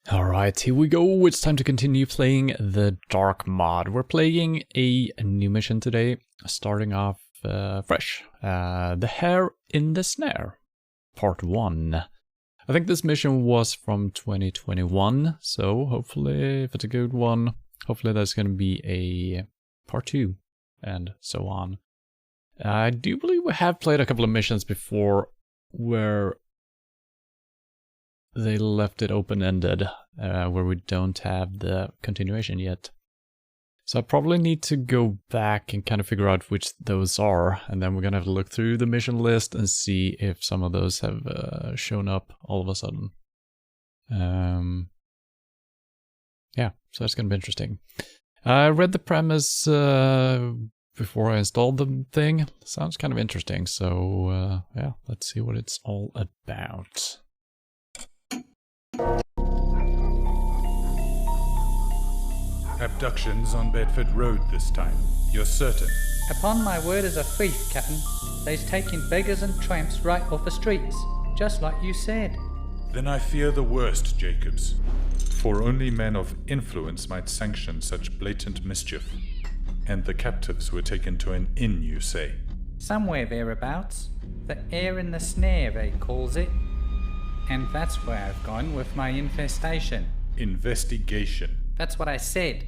Alright, here we go. It's time to continue playing the Dark mod. We're playing a new mission today, starting off fresh. The Hare in the Snare, part 1. I think this mission was from 2021, so hopefully, if it's a good one, hopefully there's going to be a part 2, and so on. I do believe we have played a couple of missions before where they left it open-ended, where we don't have the continuation yet. So I probably need to go back and kind of figure out which those are, and then we're gonna have to look through the mission list and see if some of those have shown up all of a sudden. Yeah, so that's gonna be interesting. I read the premise before I installed the thing. Sounds kind of interesting, so yeah, let's see what it's all about. Abductions on Bedford Road this time. You're certain? Upon my word as a thief, Captain. They's taking beggars and tramps right off the streets, just like you said. Then I fear the worst, Jacobs. For only men of influence might sanction such blatant mischief. And the captives were taken to an inn, you say? Somewhere thereabouts. The Hare in the Snare, they calls it. And that's where I've gone with my infestation. Investigation. That's what I said.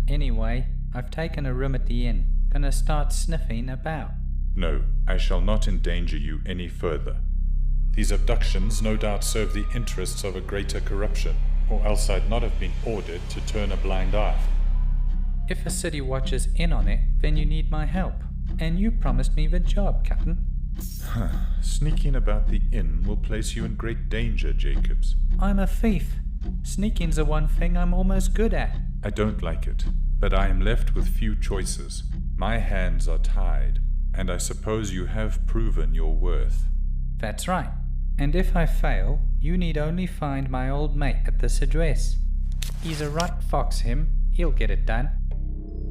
Anyway, I've taken a room at the inn. Gonna start sniffing about. No, I shall not endanger you any further. These abductions no doubt serve the interests of a greater corruption, or else I'd not have been ordered to turn a blind eye. If a city watches in on it, then you need my help. And you promised me the job, Captain. Sneaking about the inn will place you in great danger, Jacobs. I'm a thief. Sneaking's the one thing I'm almost good at. I don't like it, but I am left with few choices. My hands are tied, and I suppose you have proven your worth. That's right. And if I fail, you need only find my old mate at this address. He's a right fox, him. He'll get it done.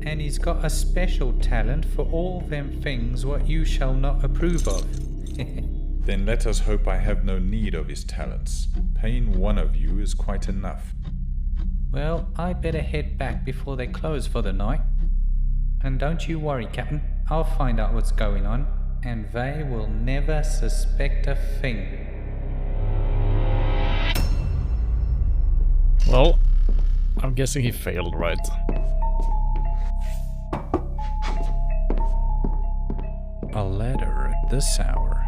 And he's got a special talent for all them things what you shall not approve of. Then let us hope I have no need of his talents. Paying one of you is quite enough. Well, I better head back before they close for the night. And don't you worry, Captain. I'll find out what's going on, and they will never suspect a thing. Well, I'm guessing he failed, right? A letter at this hour.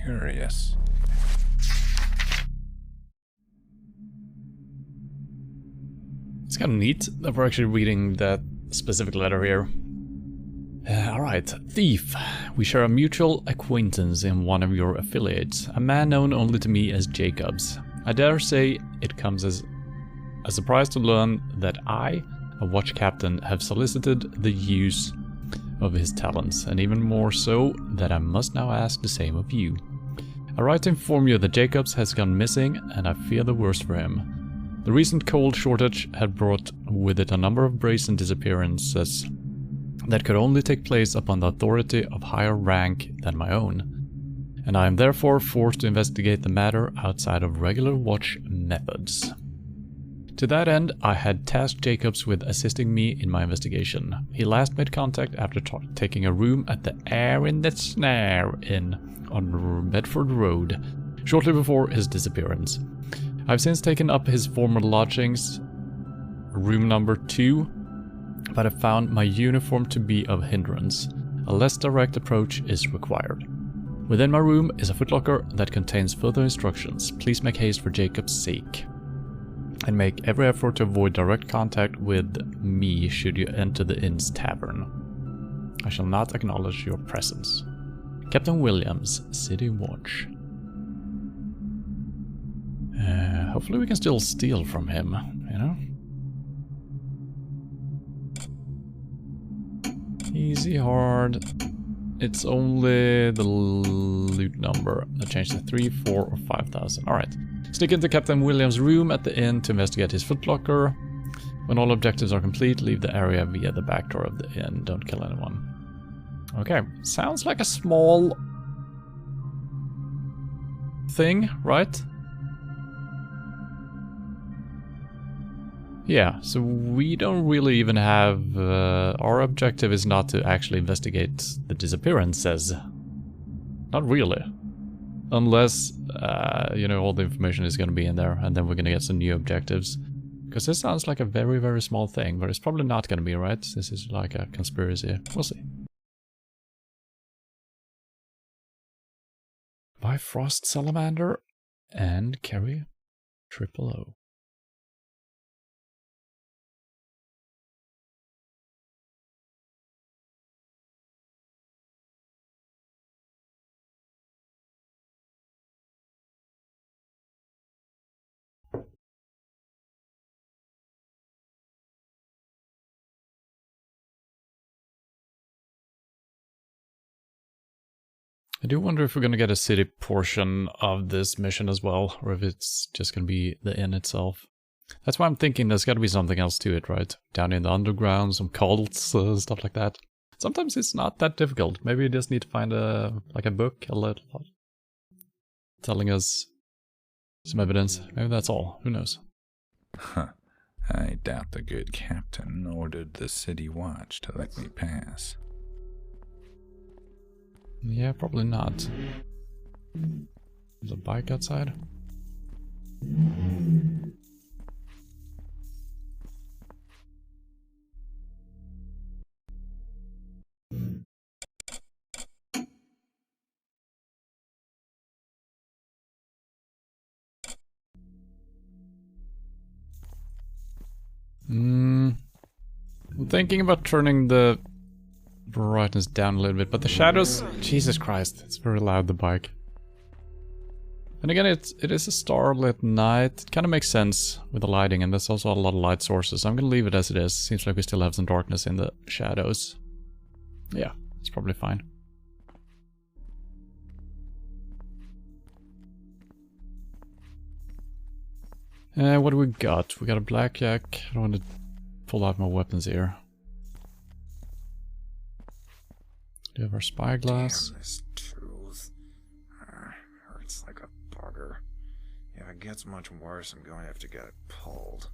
Curious. It's kind of neat that we're actually reading that specific letter here. Alright, thief. We share a mutual acquaintance in one of your affiliates, a man known only to me as Jacobs. I dare say it comes as a surprise to learn that I, a watch captain, have solicited the use of his talents, and even more so that I must now ask the same of you. I write to inform you that Jacobs has gone missing, and I fear the worst for him. The recent coal shortage had brought with it a number of brazen disappearances that could only take place upon the authority of higher rank than my own, and I am therefore forced to investigate the matter outside of regular watch methods. To that end, I had tasked Jacobs with assisting me in my investigation. He last made contact after taking a room at the Hare in the Snare Inn on Bedford Road, shortly before his disappearance. I've since taken up his former lodgings, room number 2, but have found my uniform to be of hindrance. A less direct approach is required. Within my room is a footlocker that contains further instructions. Please make haste for Jacob's sake, and make every effort to avoid direct contact with me should you enter the inn's tavern. I shall not acknowledge your presence. Captain Williams, City Watch. Hopefully we can still steal from him, you know? Easy, hard. It's only the loot number that changed to 3, 4, or 5,000. Alright. Sneak into Captain Williams' room at the inn to investigate his footlocker. When all objectives are complete, leave the area via the back door of the inn. Don't kill anyone. Okay, sounds like a small thing, right? Yeah, so we don't really even have... our objective is not to actually investigate the disappearances. Not really. Unless, you know, all the information is going to be in there, and then we're going to get some new objectives. Because this sounds like a very, very small thing, but it's probably not going to be, right? This is like a conspiracy. We'll see. Bifrost Salamander and carry 000. I do wonder if we're going to get a city portion of this mission as well, or if it's just going to be the inn itself. That's why I'm thinking there's got to be something else to it, right? Down in the underground, some cults, stuff like that. Sometimes it's not that difficult. Maybe you just need to find a book, a little, telling us some evidence. Maybe that's all. Who knows? Huh. I doubt the good captain ordered the city watch to let me pass. Yeah, probably not. There's a bike outside. I'm thinking about turning the brightness down a little bit, but the shadows... Jesus Christ, it's very loud, the bike. And again, it is a starlit night. It kind of makes sense with the lighting, and there's also a lot of light sources. I'm gonna leave it as it is. Seems like we still have some darkness in the shadows. Yeah, it's probably fine. What do we got? We got a blackjack. I don't want to pull out my weapons here. Do you have our spyglass? Damn, this tooth hurts like a bugger. If it gets much worse, I'm going to have to get it pulled.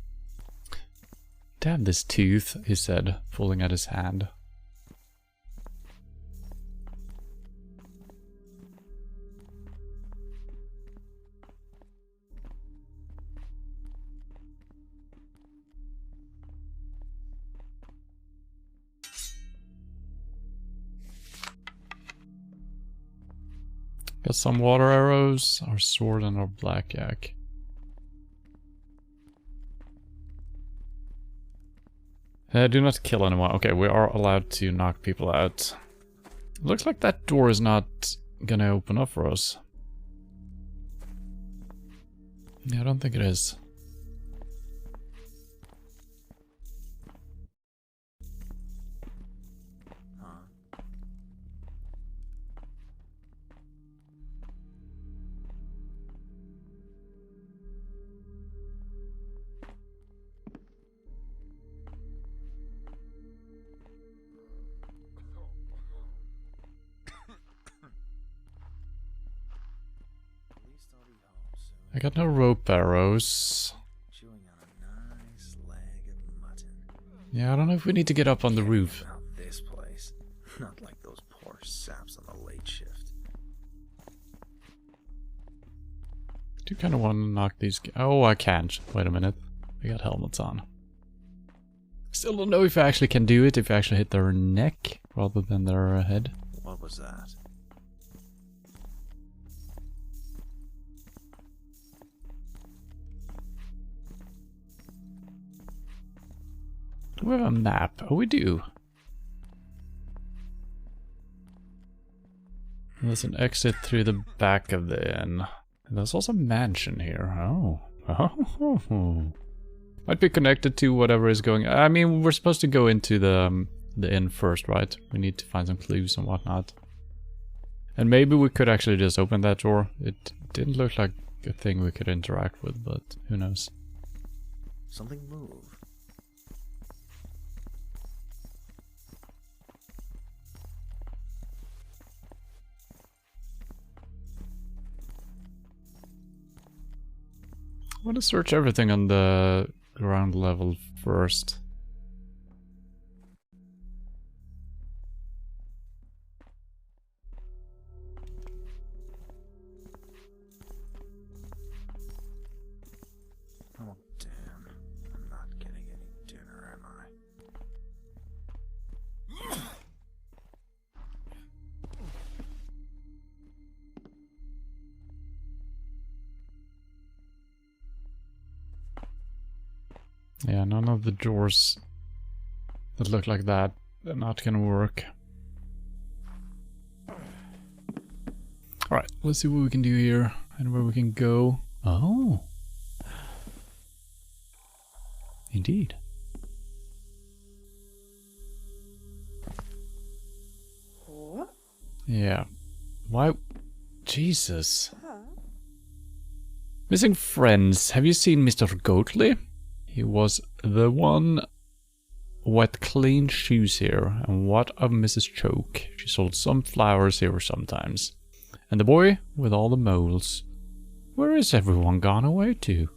Damn this tooth, he said, pulling at his hand. Got some water arrows, our sword, and our blackjack. Do not kill anyone. Okay, we are allowed to knock people out. Looks like that door is not gonna open up for us. Yeah, I don't think it is. I got no rope arrows. Chewing on a nice leg of mutton. Yeah, I don't know if we need to get up on the roof. About this place, not like those poor saps on the late shift. I do kind of want to knock these... Oh, I can't. Wait a minute. We got helmets on. Still don't know if I actually can do it, if I actually hit their neck rather than their head. What was that? Do we have a map? Oh, we do. There's an exit through the back of the inn. And there's also a mansion here. Oh. Oh. Might be connected to whatever is going... I mean, we're supposed to go into the inn first, right? We need to find some clues and whatnot. And maybe we could actually just open that door. It didn't look like a thing we could interact with, but who knows. Something moved. I want to search everything on the ground level first. Oh, damn. I'm not getting any dinner, am I? Yeah, none of the doors that look like that are not gonna work. Alright, let's see what we can do here and where we can go. Oh. Indeed. Yeah. Why? Jesus. Missing friends. Have you seen Mr. Goatley? He was the one wet clean shoes here. And what of Mrs. Choke? She sold some flowers here sometimes. And the boy with all the moles. Where is everyone gone away to?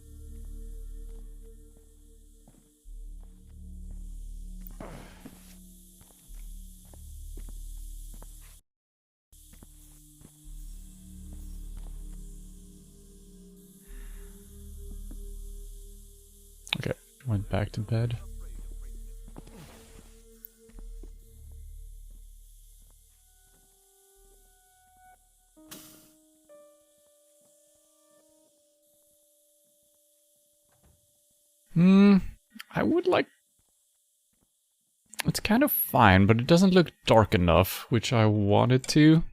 Okay, went back to bed. I would like... It's kind of fine, but it doesn't look dark enough, which I wanted to.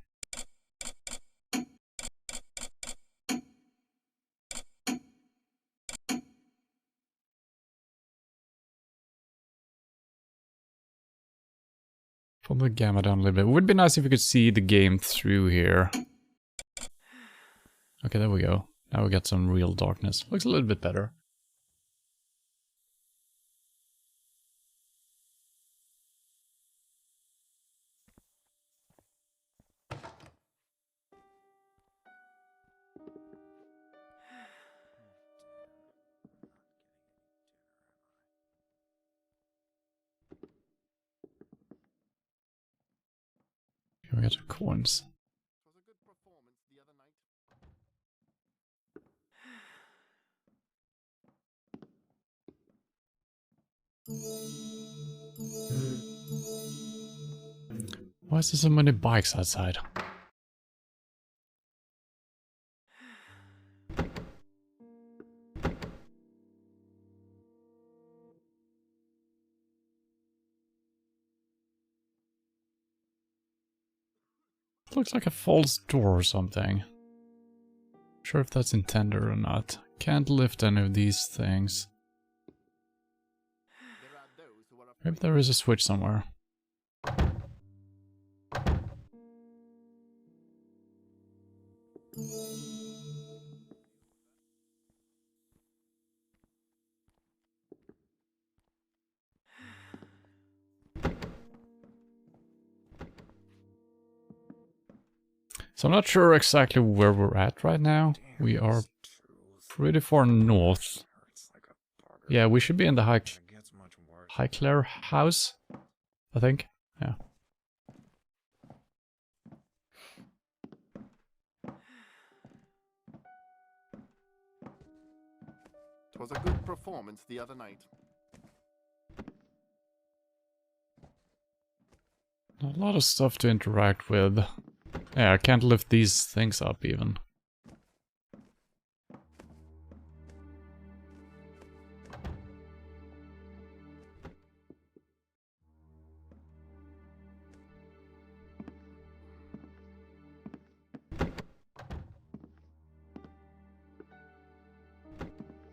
Pull the gamma down a little bit. It would be nice if you could see the game through here. Okay, there we go. Now we got some real darkness. Looks a little bit better. Here we got some coins. Why is there so many bikes outside? Looks like a false door or something. Not sure if that's intended or not. Can't lift any of these things. Maybe there is a switch somewhere. So I'm not sure exactly where we're at right now. We are pretty far north. Yeah, we should be in the Highclere house, I think. Yeah. It was a good performance the other night. A lot of stuff to interact with. Yeah, I can't lift these things up even.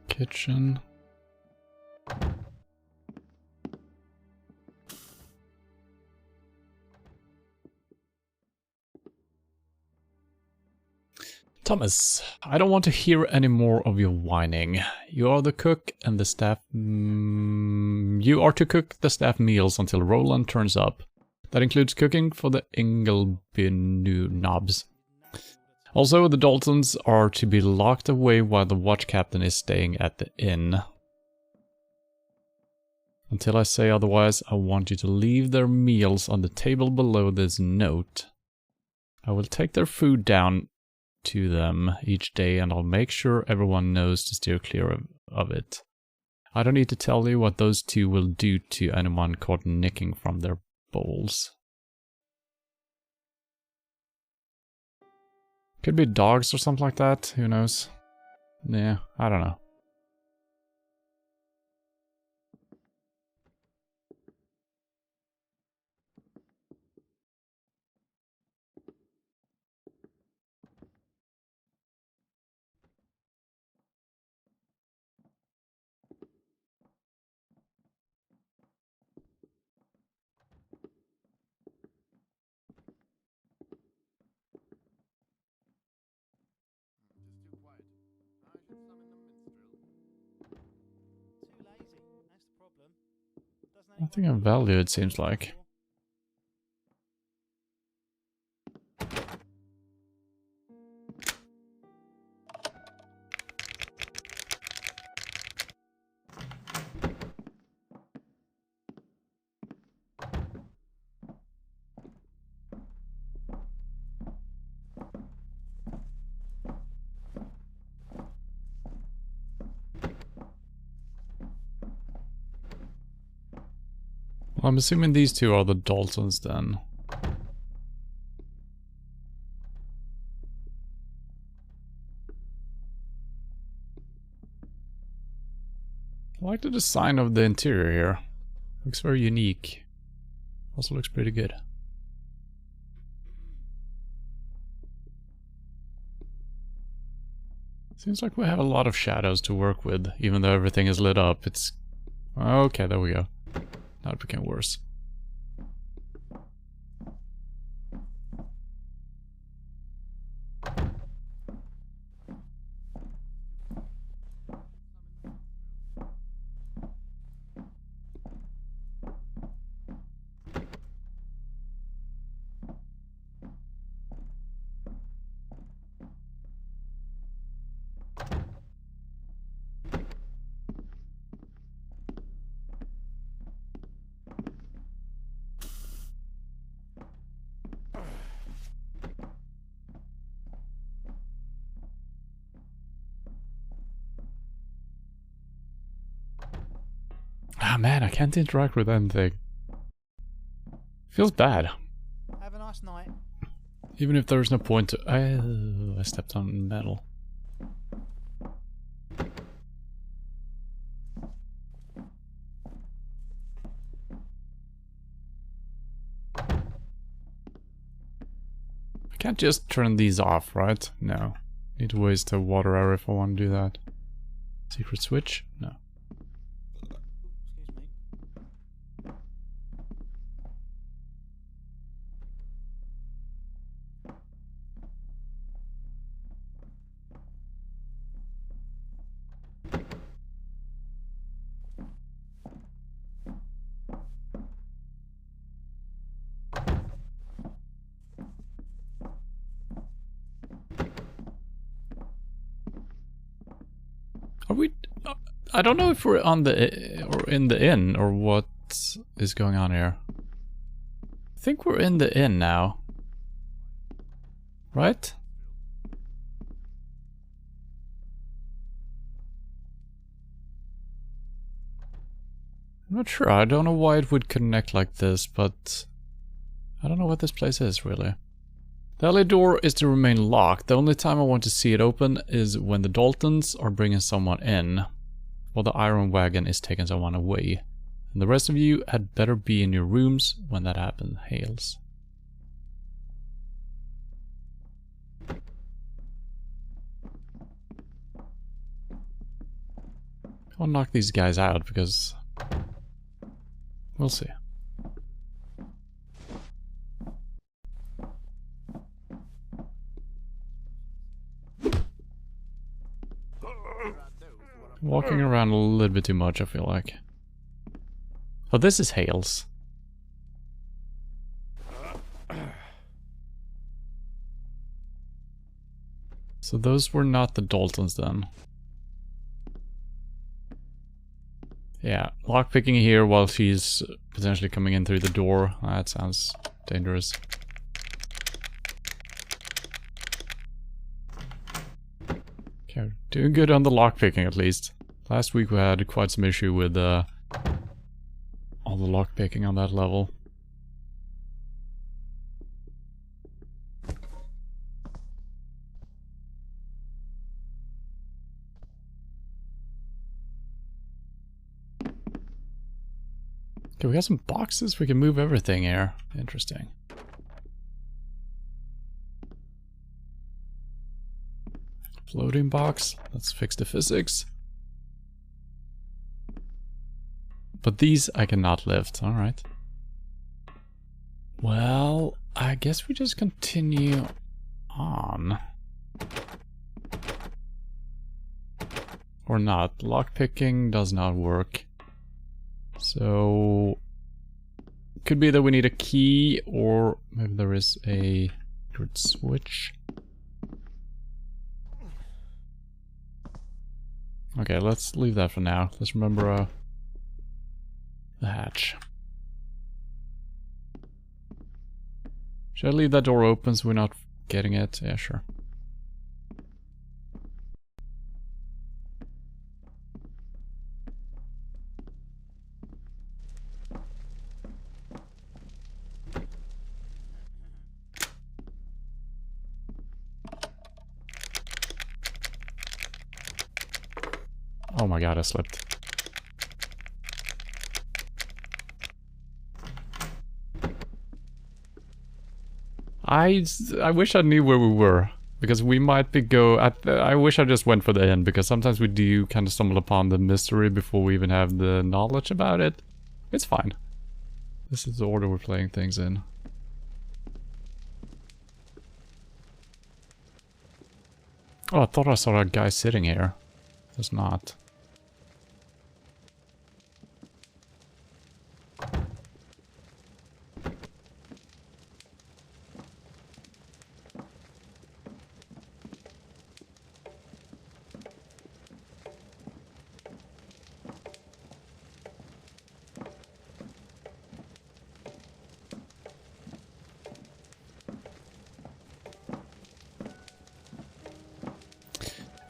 Kitchen. Thomas, I don't want to hear any more of your whining. You are the cook and the staff... you are to cook the staff meals until Roland turns up. That includes cooking for the Inglebinu knobs. Also, the Daltons are to be locked away while the watch captain is staying at the inn. Until I say otherwise, I want you to leave their meals on the table below this note. I will take their food down to them each day and I'll make sure everyone knows to steer clear of it. I don't need to tell you what those two will do to anyone caught nicking from their bowls. Could be dogs or something like that, who knows? Yeah, I don't know. Just too quiet. I should summon the minstrel. Too lazy, that's the problem. Doesn't Nothing of value, it seems like. Well, I'm assuming these two are the Daltons then. I like the design of the interior here. Looks very unique. Also looks pretty good. Seems like we have a lot of shadows to work with, even though everything is lit up. It's... Okay, there we go. Now it became worse. Ah man, I can't interact with anything. Feels bad. Have a nice night. Even if there's no point to... I stepped on metal. I can't just turn these off, right? No. Need to waste a water arrow if I want to do that. Secret switch? No. Excuse me. Are we... I don't know if we're on the... or in the inn, or what is going on here. I think we're in the inn now. Right? I'm not sure. I don't know why it would connect like this, but... I don't know what this place is, really. The alley door is to remain locked. The only time I want to see it open is when the Daltons are bringing someone in, while the iron wagon is taking someone away. And the rest of you had better be in your rooms when that happens. Hails. I'll knock these guys out because... we'll see. Walking around a little bit too much, I feel like. Oh, this is Hales. So those were not the Daltons then. Yeah, lockpicking here while she's potentially coming in through the door. That sounds dangerous. Okay, doing good on the lockpicking at least. Last week we had quite some issue with all the lockpicking on that level. Okay, we got some boxes. We can move everything here. Interesting. Floating box. Let's fix the physics. But these I cannot lift. Alright. Well, I guess we just continue on. Or not. Lockpicking does not work. So... could be that we need a key, or maybe there is a grid switch. Okay, let's leave that for now. Let's remember the hatch. Should I leave that door open so we're not getting it? Yeah, sure. Oh my god, I slipped. I wish I knew where we were, because we might be I wish I just went for the end, because sometimes we do kind of stumble upon the mystery before we even have the knowledge about it. It's fine. This is the order we're playing things in. Oh, I thought I saw a guy sitting here. There's not.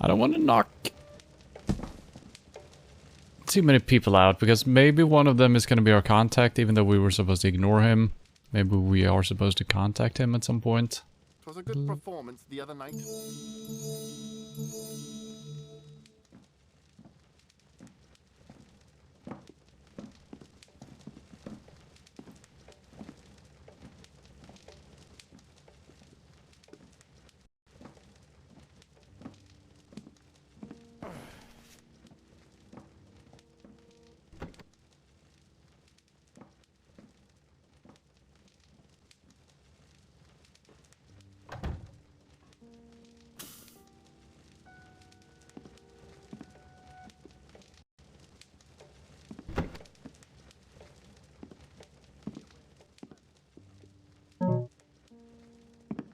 I don't want to knock too many people out, because maybe one of them is going to be our contact, even though we were supposed to ignore him. Maybe we are supposed to contact him at some point. It was a good performance the other night.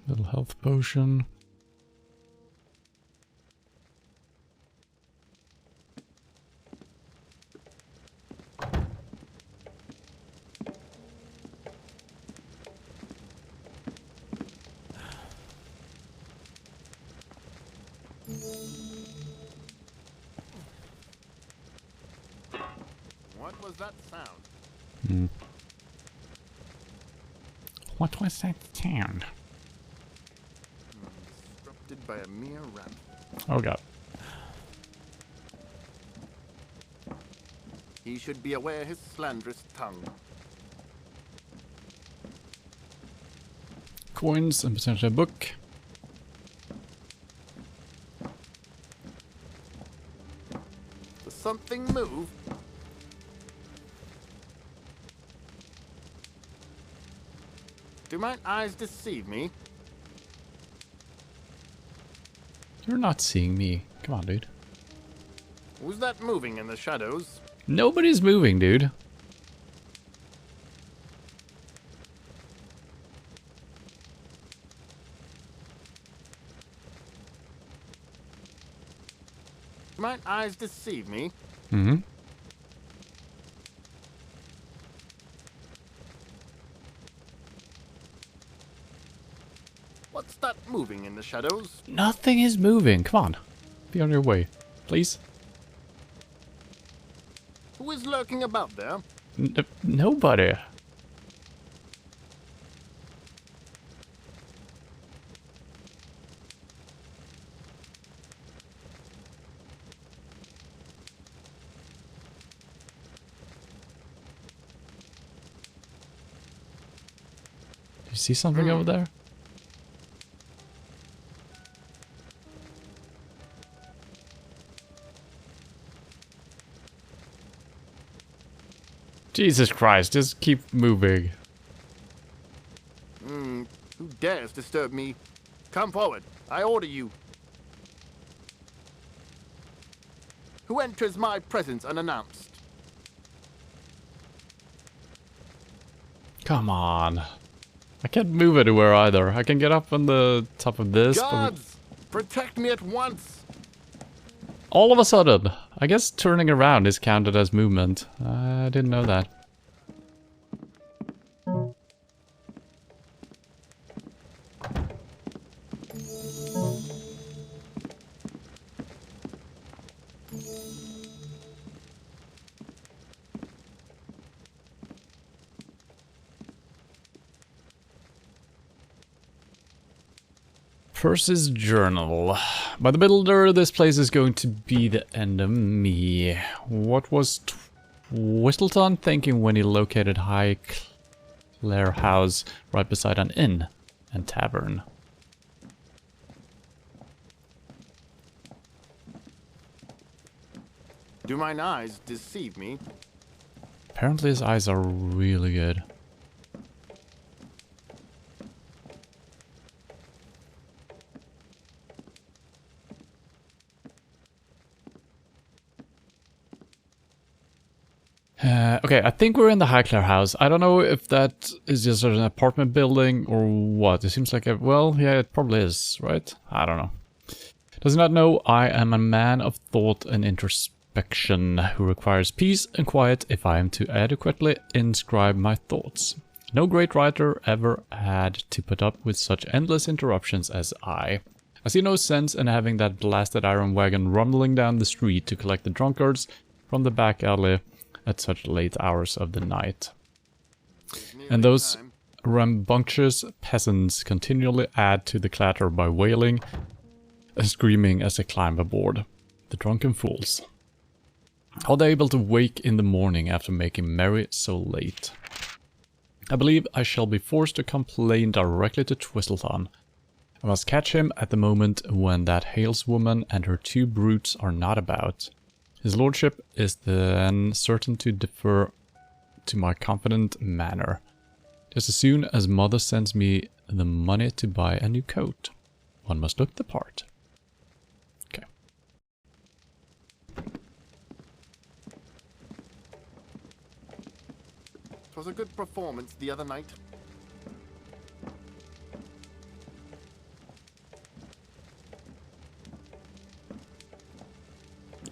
Little health potion. What was that sound? Hmm. What was that sound? Disrupted by a mere rat. Oh god. He should be aware his slanderous tongue. Coins and potentially a book. Does something move? Do my eyes deceive me? You're not seeing me. Come on, dude. Who's that moving in the shadows? Nobody's moving, dude. Do my eyes deceive me? Mm-hmm. What's that moving in the shadows? Nothing is moving. Come on. Be on your way. Please. Who is lurking about there? Nobody. Do you see something over there? Jesus Christ, just keep moving. Who dares disturb me? Come forward, I order you. Who enters my presence unannounced? Come on. I can't move anywhere either. I can get up on the top of this. Guards! Protect me at once! All of a sudden, I guess turning around is counted as movement. I didn't know that. Percy's journal. By the builder, this place is going to be the end of me. What was Whistleton thinking when he located High Clare House right beside an inn and tavern? Do mine eyes deceive me? Apparently his eyes are really good. Okay, I think we're in the Highclere house. I don't know if that is just an apartment building or what. It seems like a... well, yeah, it probably is, right? I don't know. Does not know I am a man of thought and introspection who requires peace and quiet if I am to adequately inscribe my thoughts. No great writer ever had to put up with such endless interruptions as I. I see no sense in having that blasted iron wagon rumbling down the street to collect the drunkards from the back alley at such late hours of the night. And those rambunctious peasants continually add to the clatter by wailing and screaming as they climb aboard. The drunken fools. How are they able to wake in the morning after making merry so late? I believe I shall be forced to complain directly to Twistleton. I must catch him at the moment when that Haleswoman and her two brutes are not about. His lordship is then certain to defer to my confident manner, just as soon as mother sends me the money to buy a new coat. One must look the part. Okay. It was a good performance the other night.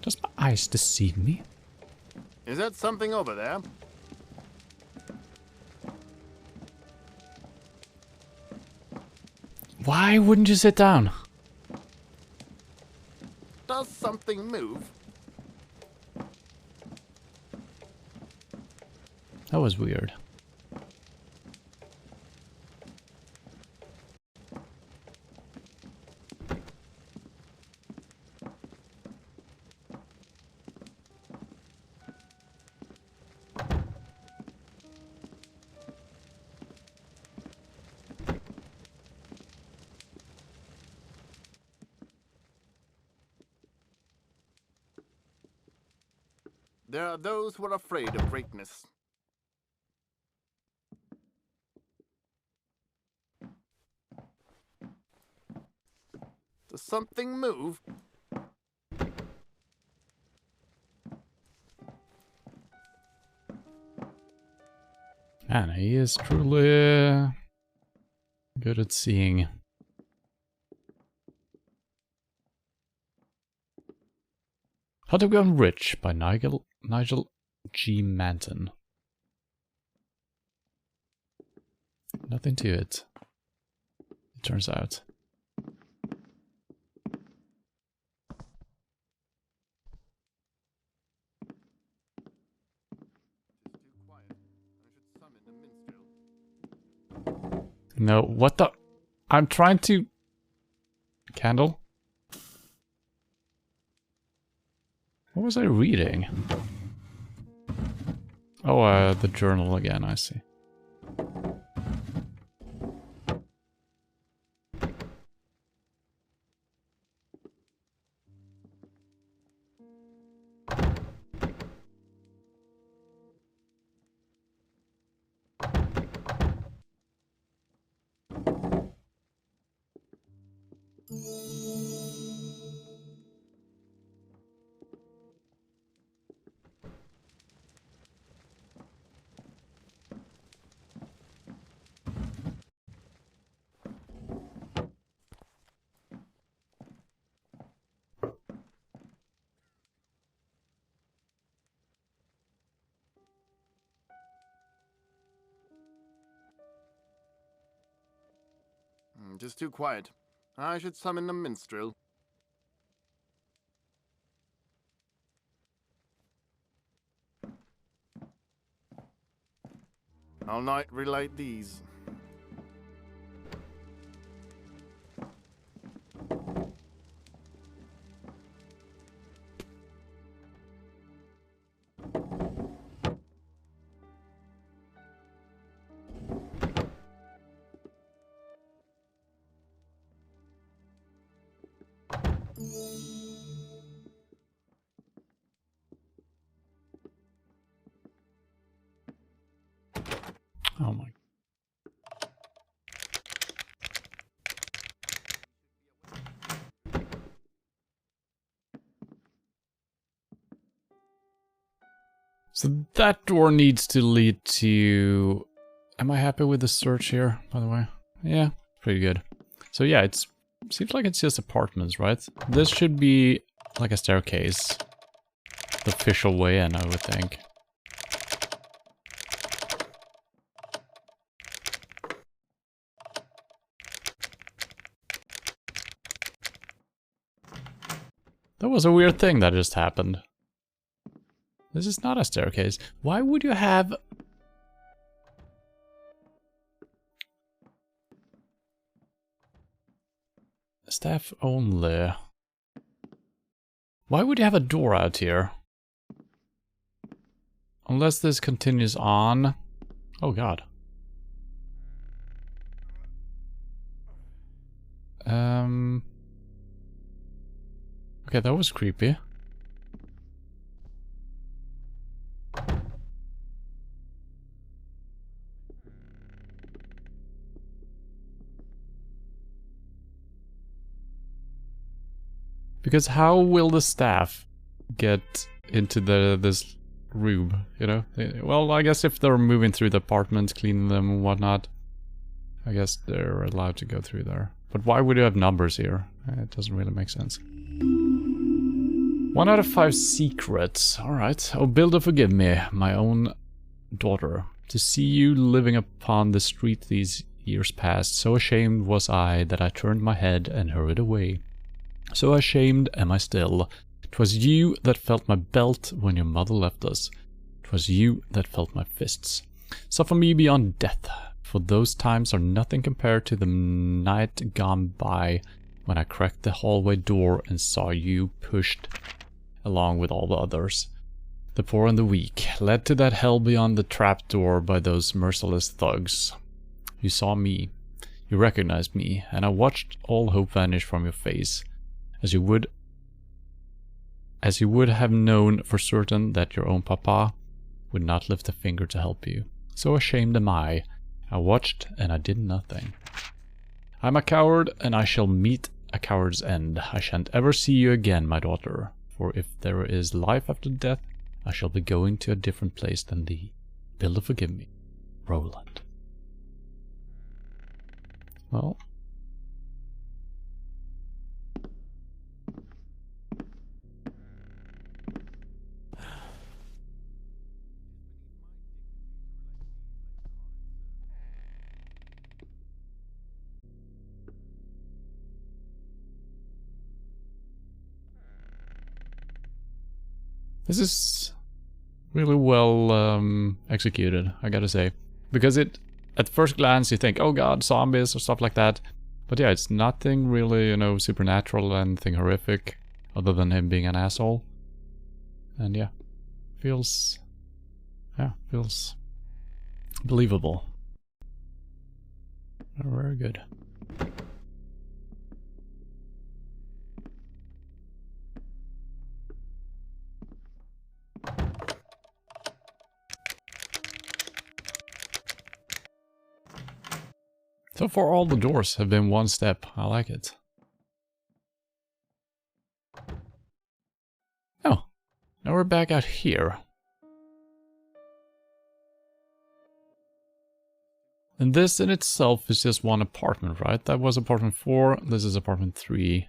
Does my eyes deceive me? Is that something over there? Why wouldn't you sit down? Does something move? That was weird. There are those who are afraid of greatness. Does something move? Man, he is truly good at seeing. How to Become Rich by Nigel G. Manton. Nothing to it. turns out. Too quiet. I should summon the minstrel. No, what the? I'm trying to... Candle? What was I reading? Oh, the journal again, I see. Just too quiet. I should summon the minstrel. I'll not relate these. Oh my. So that door needs to lead to... Am I happy with the search here, by the way? Yeah, pretty good. So yeah, it seems like it's just apartments, right? This should be like a staircase. The official way in, I would think. That was a weird thing that just happened. This is not a staircase. Why would you have... Staff only. Why would you have a door out here? Unless this continues on. Oh god. Okay, that was creepy. Because how will the staff get into this room, you know? Well, I guess if they're moving through the apartments, cleaning them and whatnot, I guess they're allowed to go through there. But why would you have numbers here? It doesn't really make sense. 1 out of 5 secrets. Alright. Oh, Builder, forgive me, my own daughter. To see you living upon the street these years past, so ashamed was I that I turned my head and hurried away. So ashamed am I still. 'Twas you that felt my belt when your mother left us. 'Twas you that felt my fists. Suffer me beyond death, for those times are nothing compared to the night gone by when I cracked the hallway door and saw you pushed along with all the others. The poor and the weak, led to that hell beyond the trapdoor by those merciless thugs. You saw me, you recognized me, and I watched all hope vanish from your face, as you would have known for certain that your own papa would not lift a finger to help you. So ashamed am I. I watched and I did nothing. I'm a coward and I shall meet a coward's end. I shan't ever see you again, my daughter, for if there is life after death, I shall be going to a different place than thee. Builder, forgive me. Roland. Well... This is really well executed, I gotta say. Because it, at first glance, you think, oh god, zombies or stuff like that. But yeah, it's nothing really, you know, supernatural or anything horrific, other than him being an asshole. And yeah, feels believable. Very good. So far all the doors have been one step. I like it. Oh, now we're back out here. And this in itself is just one apartment, right? That was apartment 4, this is apartment 3.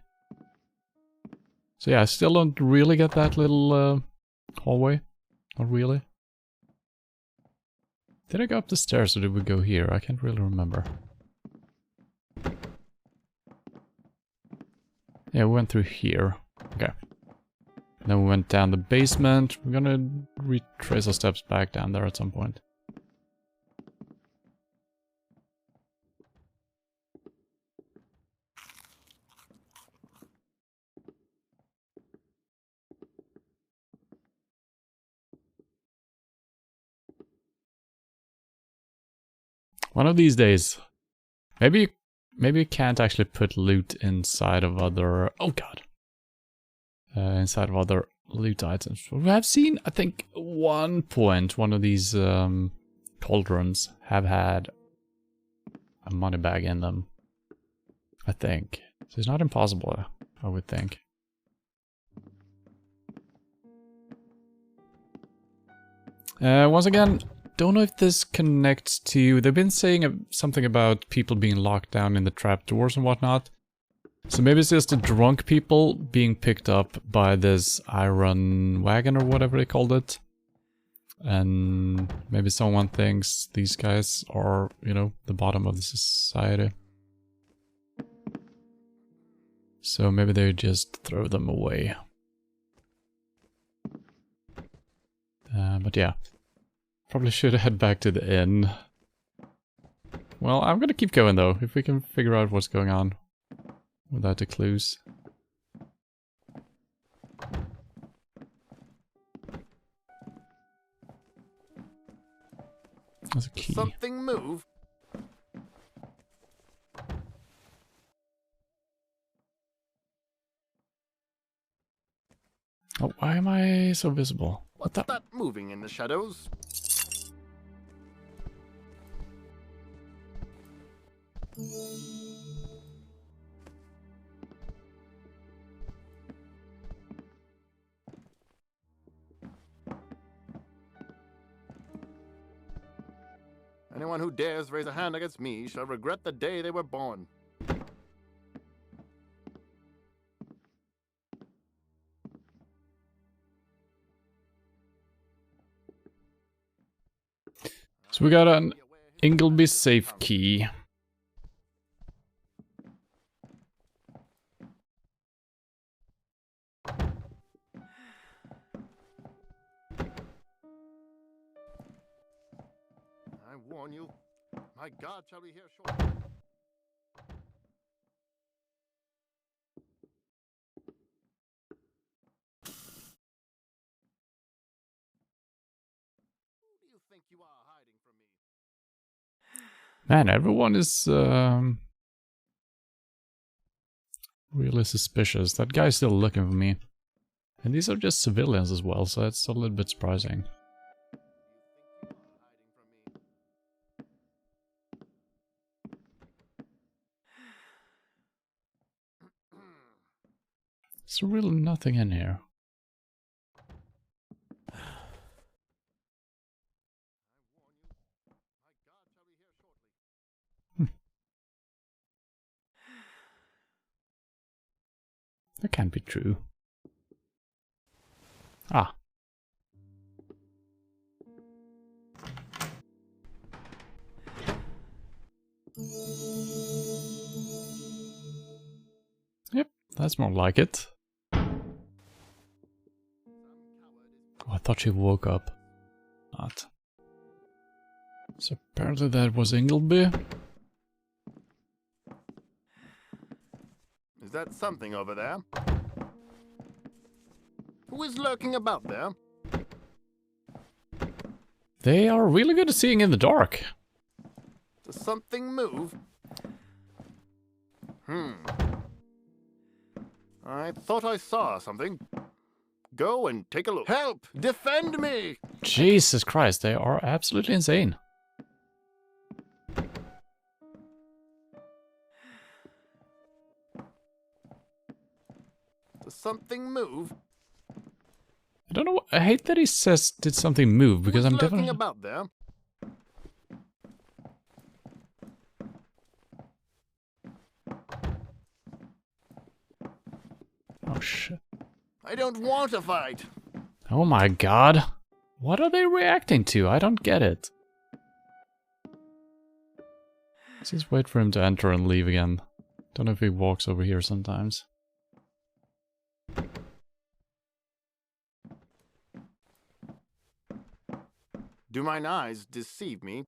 So yeah, I still don't really get that little hallway. Not really. Did I go up the stairs or did we go here? I can't really remember. Yeah, we went through here. Okay. Then we went down the basement. We're gonna retrace our steps back down there at some point. One of these days. Maybe you can't actually put loot inside of other... Oh god. Inside of other loot items. We have seen, I think, one point, one of these cauldrons have had a money bag in them. I think. So it's not impossible, I would think. Once again, don't know if this connects to... They've been saying something about people being locked down in the trapdoors and whatnot. So maybe it's just the drunk people being picked up by this iron wagon or whatever they called it. And maybe someone thinks these guys are, you know, the bottom of the society. So maybe they just throw them away. But yeah. Probably should head back to the inn. Well, I'm gonna keep going though, if we can figure out what's going on without the clues. There's a key. Something move. Oh, why am I so visible? What What's the? that moving in the shadows? Anyone who dares raise a hand against me shall regret the day they were born. So we got an Ingleby safe key. I warn you, my God shall be here shortly. Who do you think you are hiding from me? Man, everyone is really suspicious. That guy's still looking for me. And these are just civilians as well, so it's a little bit surprising. There's really nothing in here. That can't be true. Ah. Yep, that's more like it. thought she woke up. Not. So apparently that was Ingleby. Is that something over there? Who is lurking about there? They are really good at seeing in the dark. Does something move? I thought I saw something. Go and take a look. Help! Defend me! Jesus Christ, they are absolutely insane. Does something move? I don't know. I hate that he says did something move because I'm Who's lurking definitely. about there? Oh shit. I don't want to fight. Oh my god. What are they reacting to? I don't get it. Let's just wait for him to enter and leave again. Don't know if he walks over here sometimes. Do mine eyes deceive me?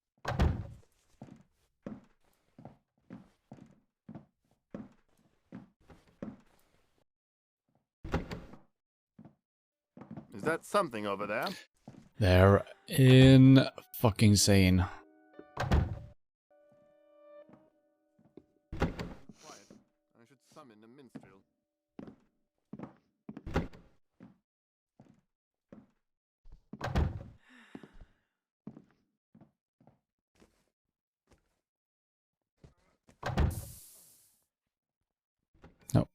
Is that something over there? They're in fucking sane. Quiet. I should summon a minstrel. Nope.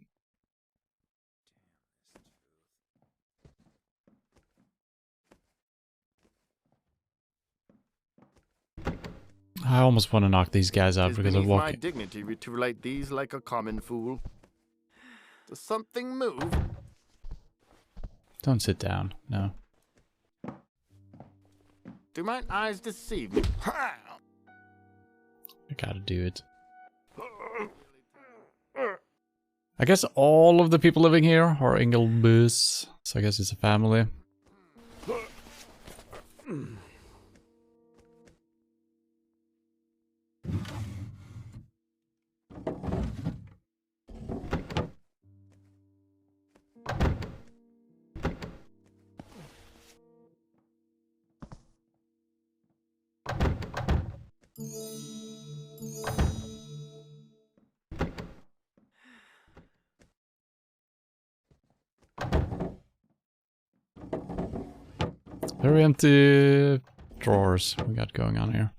I almost want to knock these guys out It is because they're beneath my walking. dignity to relate these like a common fool. Does something move? Don't sit down. No. Do my eyes deceive me? Ha! I gotta do it. I guess all of the people living here are Inglebys, so I guess it's a family. Very empty drawers we got going on here.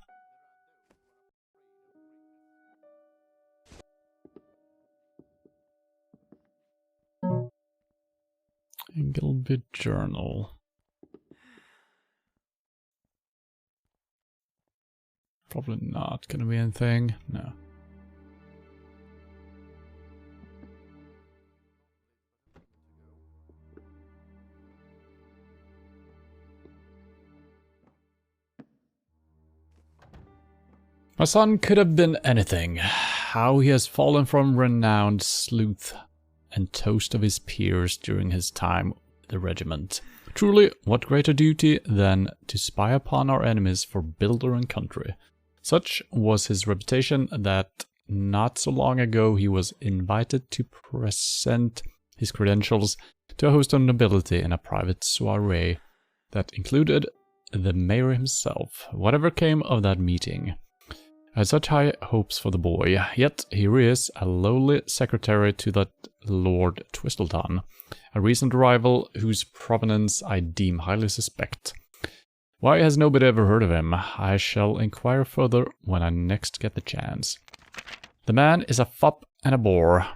Ingleby journal. Probably not gonna be anything. No. My son could have been anything. How he has fallen from renowned sleuth and toast of his peers during his time with the regiment. Truly, what greater duty than to spy upon our enemies for builder and country. Such was his reputation that not so long ago he was invited to present his credentials to a host of nobility in a private soiree that included the mayor himself. Whatever came of that meeting, I had such high hopes for the boy, yet here he is, a lowly secretary to that Lord Twistleton, a recent arrival whose provenance I deem highly suspect. Why has nobody ever heard of him? I shall inquire further when I next get the chance. The man is a fop and a bore,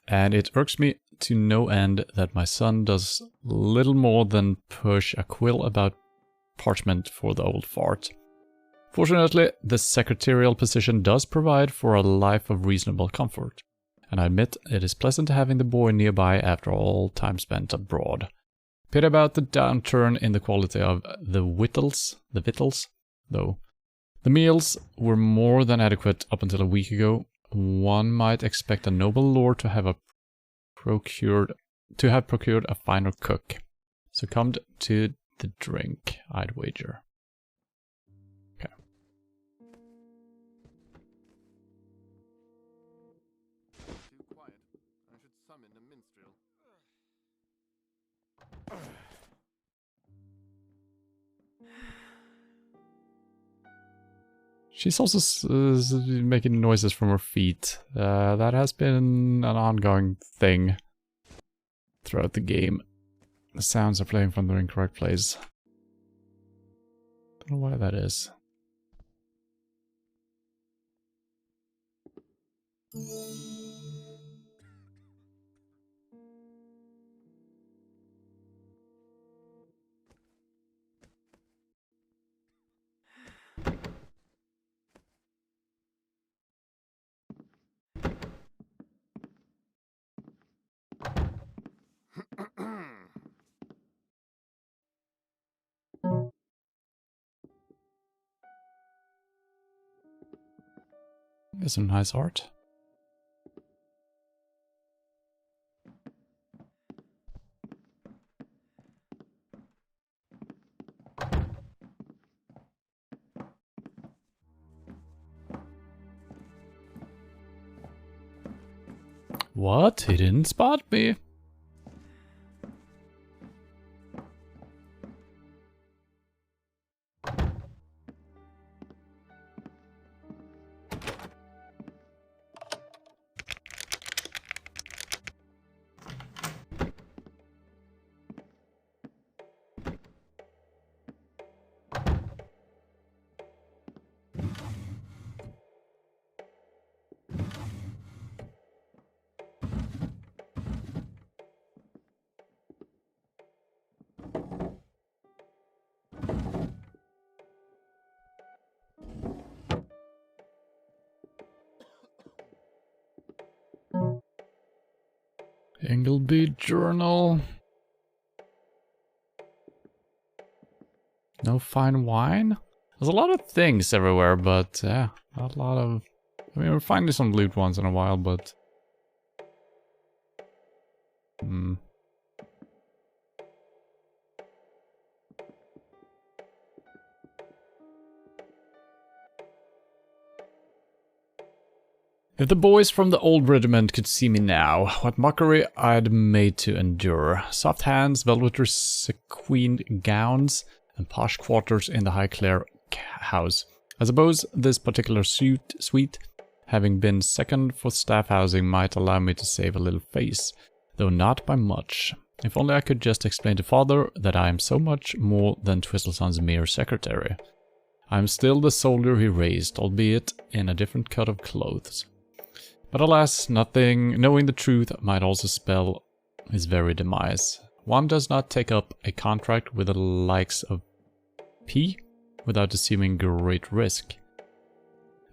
and it irks me to no end that my son does little more than push a quill about parchment for the old fart. Fortunately, the secretarial position does provide for a life of reasonable comfort, and I admit it is pleasant having the boy nearby after all time spent abroad. Pity about the downturn in the quality of the victuals, though. The meals were more than adequate up until a week ago. One might expect a noble lord to have procured a finer cook. Succumbed to the drink, I'd wager. Okay. Too quiet. I should summon a minstrel. She's also making noises from her feet. That has been an ongoing thing throughout the game. The sounds are playing from the incorrect place. Don't know why that is. There's some nice art. What? He didn't spot me. Ingleby Journal. No fine wine? There's a lot of things everywhere, but yeah, not a lot of... I mean, we're finding some loot once in a while, but... If the boys from the old regiment could see me now, what mockery I'd made to endure. Soft hands, velvet sequined gowns, and posh quarters in the Highclere house. I suppose this particular suite, having been second for staff housing, might allow me to save a little face, though not by much. If only I could just explain to father that I am so much more than Twistleson's mere secretary. I am still the soldier he raised, albeit in a different cut of clothes. But alas, knowing the truth might also spell his very demise. One does not take up a contract with the likes of P without assuming great risk.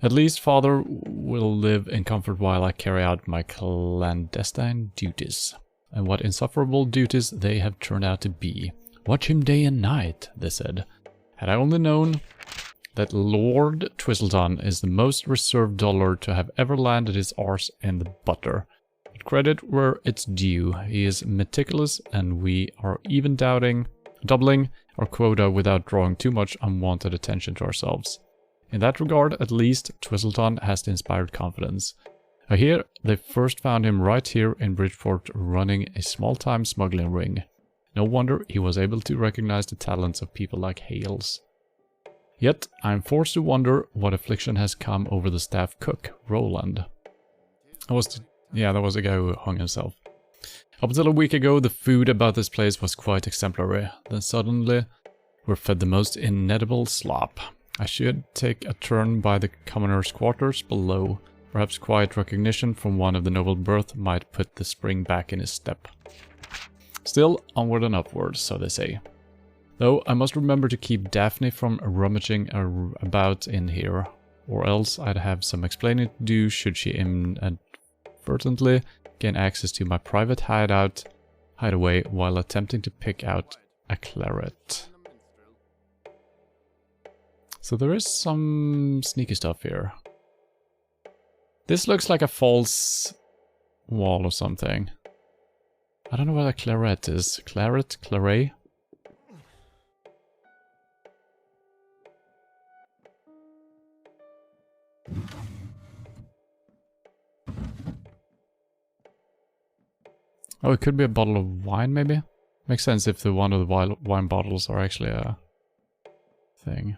At least father will live in comfort while I carry out my clandestine duties. And what insufferable duties they have turned out to be. Watch him day and night, they said. Had I only known that Lord Twistleton is the most reserved dollar to have ever landed his arse in the butter. But credit where it's due, he is meticulous, and we are even doubling our quota without drawing too much unwanted attention to ourselves. In that regard, at least, Twistleton has inspired confidence. I hear they first found him right here in Bridgeport running a small-time smuggling ring. No wonder he was able to recognize the talents of people like Hales. Yet, I am forced to wonder what affliction has come over the staff cook, Roland. That was the guy who hung himself. Up until a week ago, the food about this place was quite exemplary. Then suddenly, we're fed the most inedible slop. I should take a turn by the commoner's quarters below. Perhaps quiet recognition from one of the noble birth might put the spring back in his step. Still, onward and upward, so they say. Though I must remember to keep Daphne from rummaging about in here, or else I'd have some explaining to do should she inadvertently gain access to my private hideaway while attempting to pick out a claret. So there is some sneaky stuff here. This looks like a false wall or something. I don't know what a claret is. Claret? Claret? Oh, it could be a bottle of wine, maybe? Makes sense if the one of the wine bottles are actually a thing.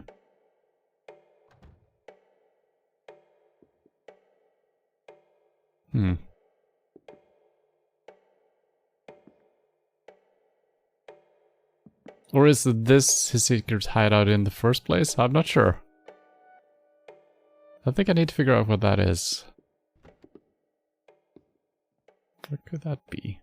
Hmm. Or is this his secret hideout in the first place? I'm not sure. I think I need to figure out what that is. What could that be?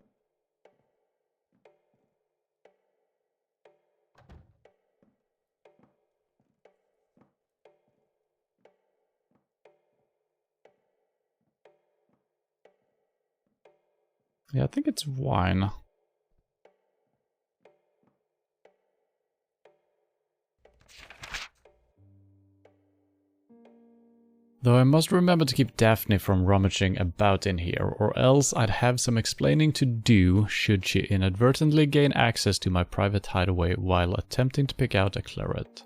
Yeah, I think it's wine. Though I must remember to keep Daphne from rummaging about in here, or else I'd have some explaining to do should she inadvertently gain access to my private hideaway while attempting to pick out a claret.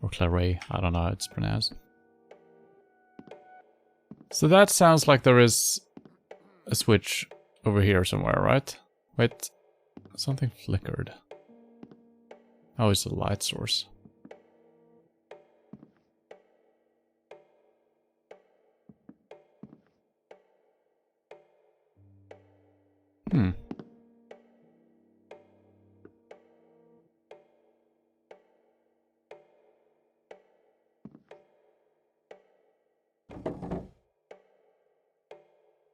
Or claret, I don't know how it's pronounced. So that sounds like there is a switch over here somewhere, right? Wait, something flickered. Oh, it's a light source. Hmm.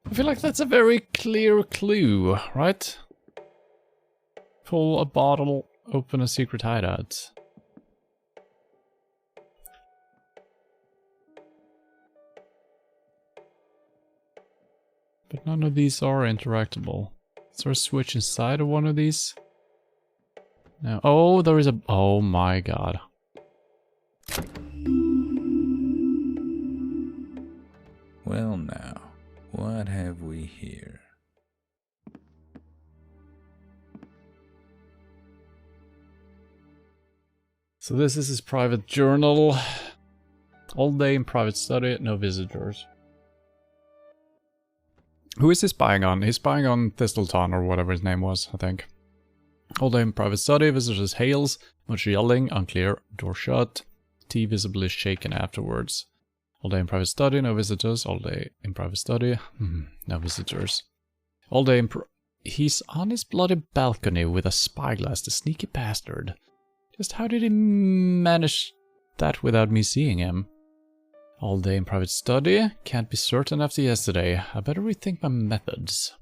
I feel like that's a very clear clue, right? Pull a bottle, open a secret hideout. But none of these are interactable. Is there a switch inside of one of these? No. Oh, there is a... Oh my god. Well now, what have we here? So this is his private journal. All day in private study, no visitors. Who is he spying on? He's spying on Thistleton or whatever his name was, I think. All day in private study, visitors hails, much yelling, unclear, door shut, tea visibly shaken afterwards. All day in private study, no visitors. All day in private study, no visitors. All day in he's on his bloody balcony with a spyglass, the sneaky bastard. Just how did he manage that without me seeing him? All day in private study, can't be certain after yesterday. I better rethink my methods.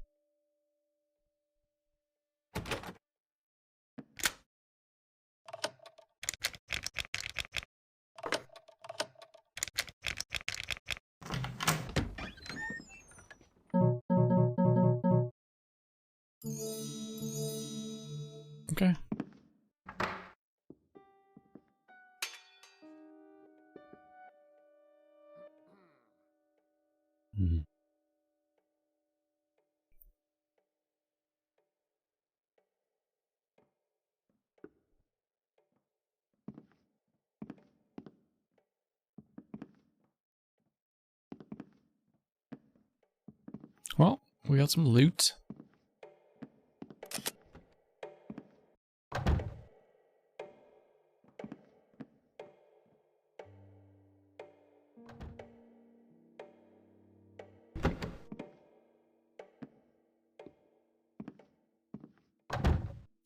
Okay. Hmm. Well, we got some loot.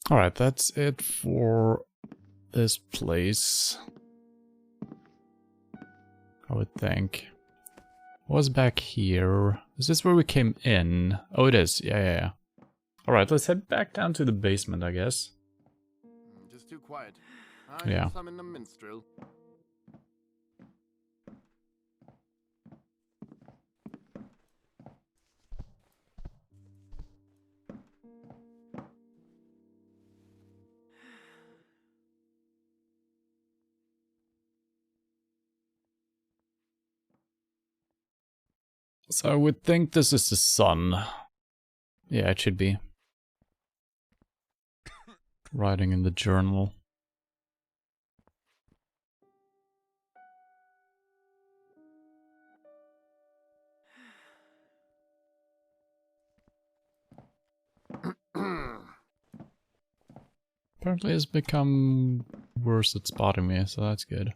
Alright, that's it for this place. I would think. What was back here? Is this where we came in? Oh, it is. Yeah. Alright, let's head back down to the basement, I guess. Just too quiet. Yeah. Summon the minstrel. So I would think this is the sun. Yeah, it should be. Writing in the journal. apparently has become worse at spotting me, so that's good.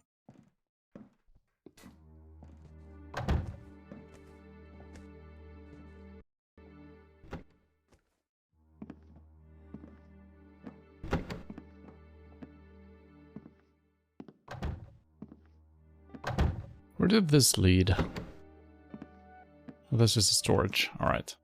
Where did this lead? Oh, that's just a storage. Alright.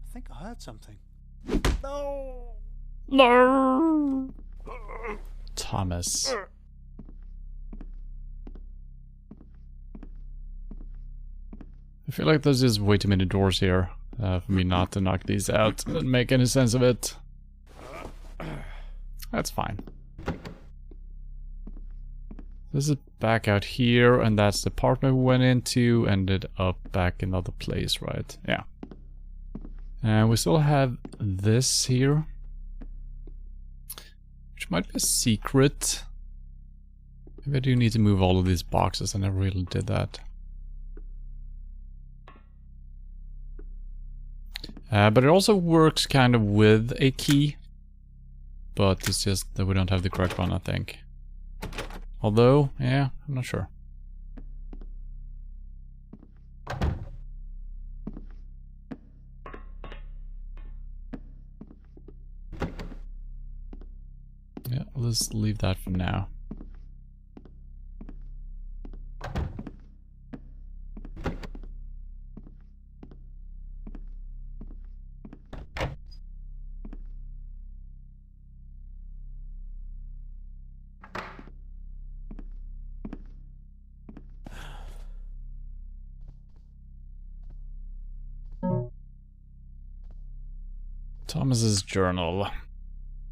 I think I heard something. No! No! Thomas. I feel like there's just way too many doors here for me not to knock these out and make any sense of it. That's fine. This is back out here, and that's the apartment we went into, ended up back in another place, right? Yeah. And we still have this here, which might be a secret. Maybe I do need to move all of these boxes. I never really did that. But it also works kind of with a key. But it's just that we don't have the correct one, I think. Although, yeah, I'm not sure. Yeah, let's leave that for now. Thomas's journal.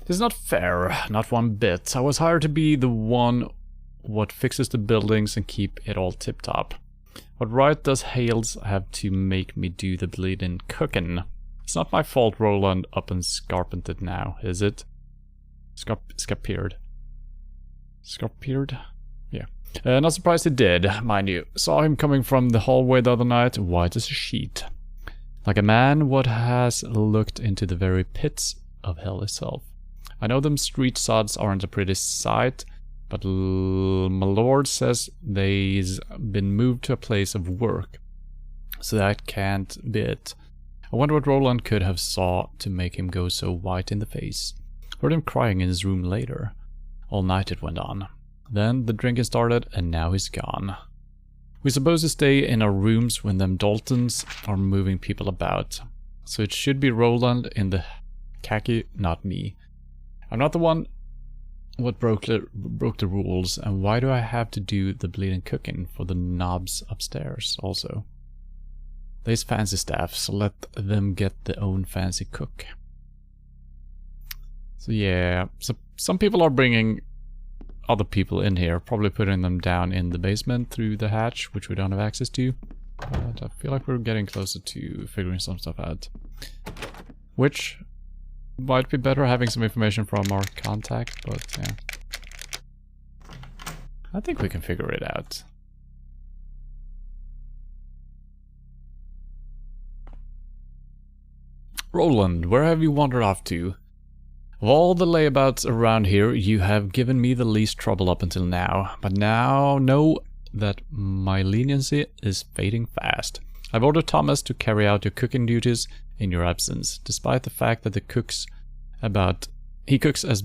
It's not fair, not one bit. I was hired to be the one what fixes the buildings and keep it all tip-top. What right does Hales have to make me do the bleeding cooking? It's not my fault Roland up and scarpented now, is it? Scarpered. Scarpered? Yeah. Not surprised he did, mind you. Saw him coming from the hallway the other night, white as a sheet. Like a man what has looked into the very pits of hell itself. I know them street sods aren't a pretty sight, but my lord says they's been moved to a place of work. So that can't be it. I wonder what Roland could have saw to make him go so white in the face. Heard him crying in his room later. All night it went on. Then the drinking started and now he's gone. We're supposed to stay in our rooms when them Daltons are moving people about. So it should be Roland in the khaki, not me. I'm not the one what broke the rules, and why do I have to do the bleeding cooking for the knobs upstairs also? There's fancy staff, so let them get their own fancy cook. So yeah, so some people are bringing other people in here, probably putting them down in the basement through the hatch, which we don't have access to. But I feel like we're getting closer to figuring some stuff out. Which might be better having some information from our contact, but yeah. I think we can figure it out. Roland, where have you wandered off to? Of all the layabouts around here, you have given me the least trouble up until now, but now know that my leniency is fading fast. I've ordered Thomas to carry out your cooking duties in your absence, despite the fact that he cooks as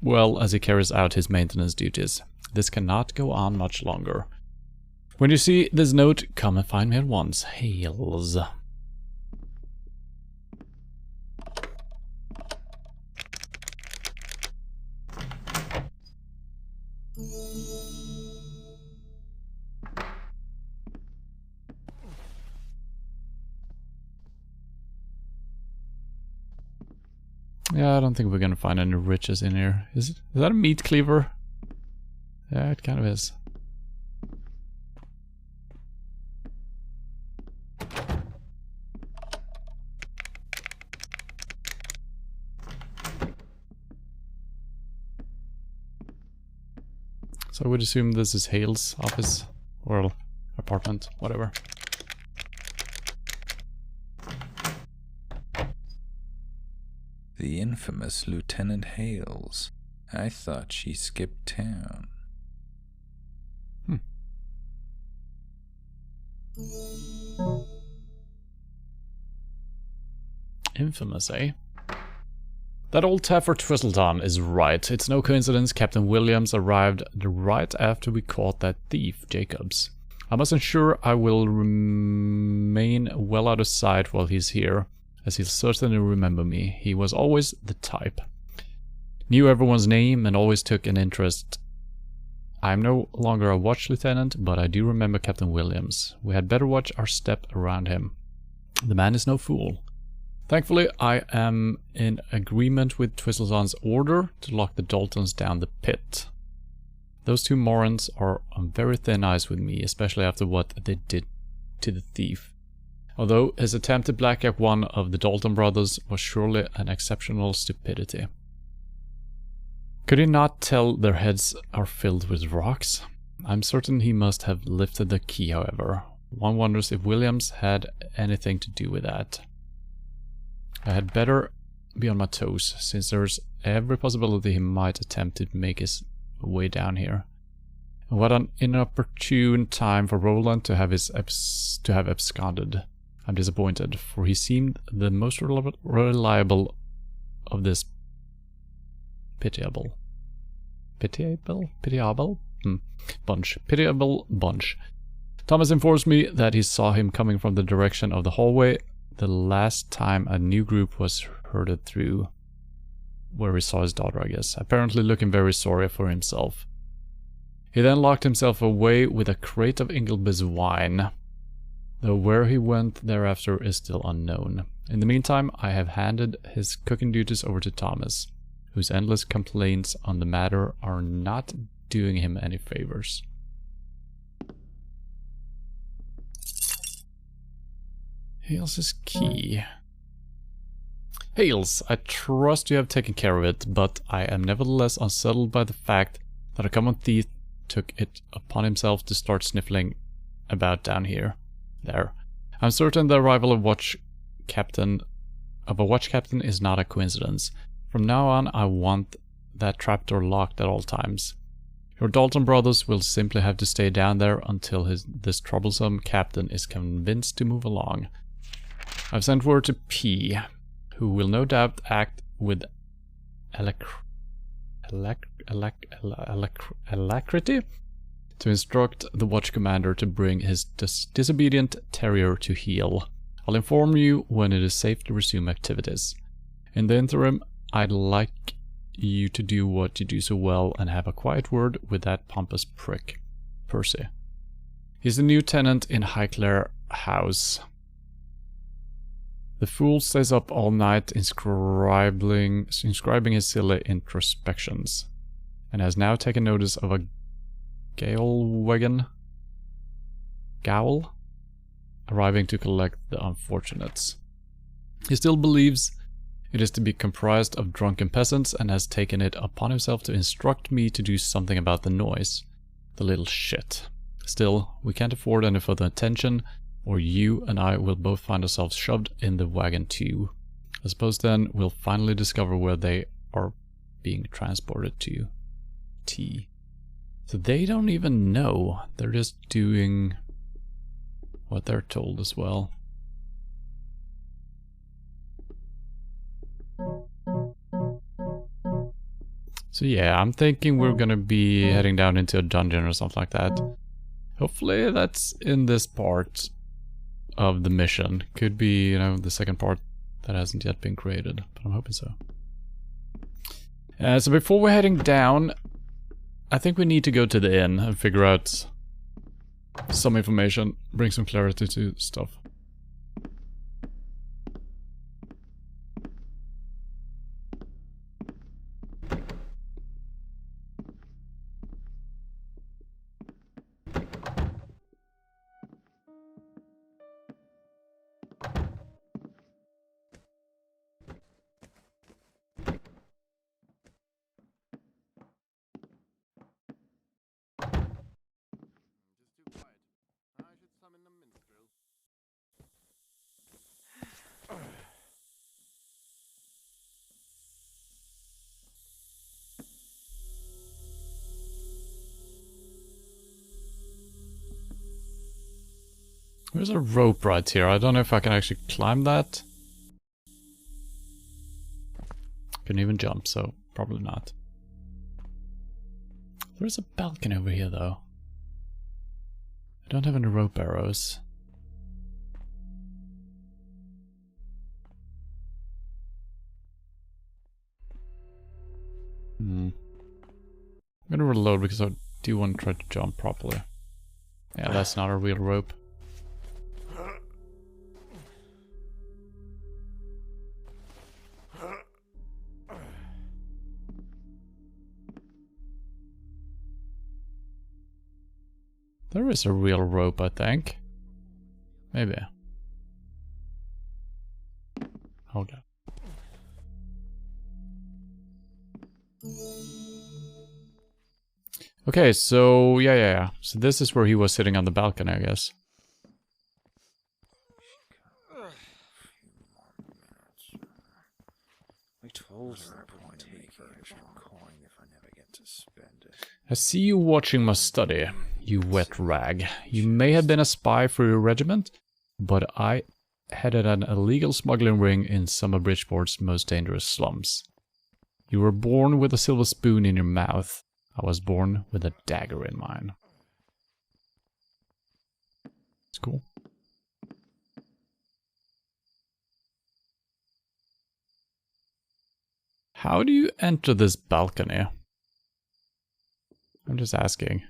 well as he carries out his maintenance duties. This cannot go on much longer. When you see this note, come and find me at once. Hales. Yeah, I don't think we're gonna find any riches in here. Is that a meat cleaver? Yeah, it kind of is. So I would assume this is Hale's office or apartment, whatever. The infamous Lieutenant Hales. I thought she skipped town. Infamous, eh? That old Taffer Twistleton is right. It's no coincidence Captain Williams arrived right after we caught that thief, Jacobs. I must ensure I will remain well out of sight while he's here, as he'll certainly remember me. He was always the type. Knew everyone's name and always took an interest. I'm no longer a watch lieutenant, but I do remember Captain Williams. We had better watch our step around him. The man is no fool. Thankfully, I am in agreement with Twistleton's order to lock the Daltons down the pit. Those two morons are on very thin ice with me, especially after what they did to the thief. Although his attempt to black out one of the Dalton brothers was surely an exceptional stupidity. Could he not tell their heads are filled with rocks? I'm certain he must have lifted the key, however. One wonders if Williams had anything to do with that. I had better be on my toes, since there's every possibility he might attempt to make his way down here. And what an inopportune time for Roland to have absconded. I'm disappointed, for he seemed the most reliable of this pitiable bunch. Thomas informs me that he saw him coming from the direction of the hallway the last time a new group was herded through, where he saw his daughter, I guess, apparently looking very sorry for himself. He then locked himself away with a crate of Ingleby's wine, though where he went thereafter is still unknown. In the meantime, I have handed his cooking duties over to Thomas, whose endless complaints on the matter are not doing him any favors. Hales' key. Hales, I trust you have taken care of it, but I am nevertheless unsettled by the fact that a common thief took it upon himself to start sniffling about down here. There. I'm certain the arrival of a watch captain is not a coincidence. From now on, I want that trapdoor locked at all times. Your Dalton brothers will simply have to stay down there until this troublesome captain is convinced to move along. I've sent word to P, who will no doubt act with alacrity to instruct the watch commander to bring his disobedient terrier to heel. I'll inform you when it is safe to resume activities. In the interim, I'd like you to do what you do so well and have a quiet word with that pompous prick, Percy. He's the new tenant in Highclere House. The fool stays up all night inscribing his silly introspections, and has now taken notice of a Gowl arriving to collect the unfortunates. He still believes it is to be comprised of drunken peasants and has taken it upon himself to instruct me to do something about the noise. The little shit. Still, we can't afford any further attention, or you and I will both find ourselves shoved in the wagon too. I suppose then we'll finally discover where they are being transported to. T. So they don't even know. They're just doing what they're told as well. So yeah, I'm thinking we're gonna be heading down into a dungeon or something like that. Hopefully that's in this part of the mission. Could be, the second part that hasn't yet been created, but I'm hoping so. So before we're heading down, I think we need to go to the inn and figure out some information, bring some clarity to stuff. There's a rope right here. I don't know if I can actually climb that. Can even jump, so probably not. There's a balcony over here, though. I don't have any rope arrows. I'm gonna reload because I do want to try to jump properly. Yeah, that's not a real rope. There is a real rope, I think. Maybe. Hold on. Okay, so yeah. So this is where he was sitting on the balcony, I guess. I told her I wouldn't take extra coin if I never get to spend it. I see you watching my study, you wet rag. You may have been a spy for your regiment, but I headed an illegal smuggling ring in some of Bridgeport's most dangerous slums. You were born with a silver spoon in your mouth. I was born with a dagger in mine. It's cool. How do you enter this balcony? I'm just asking.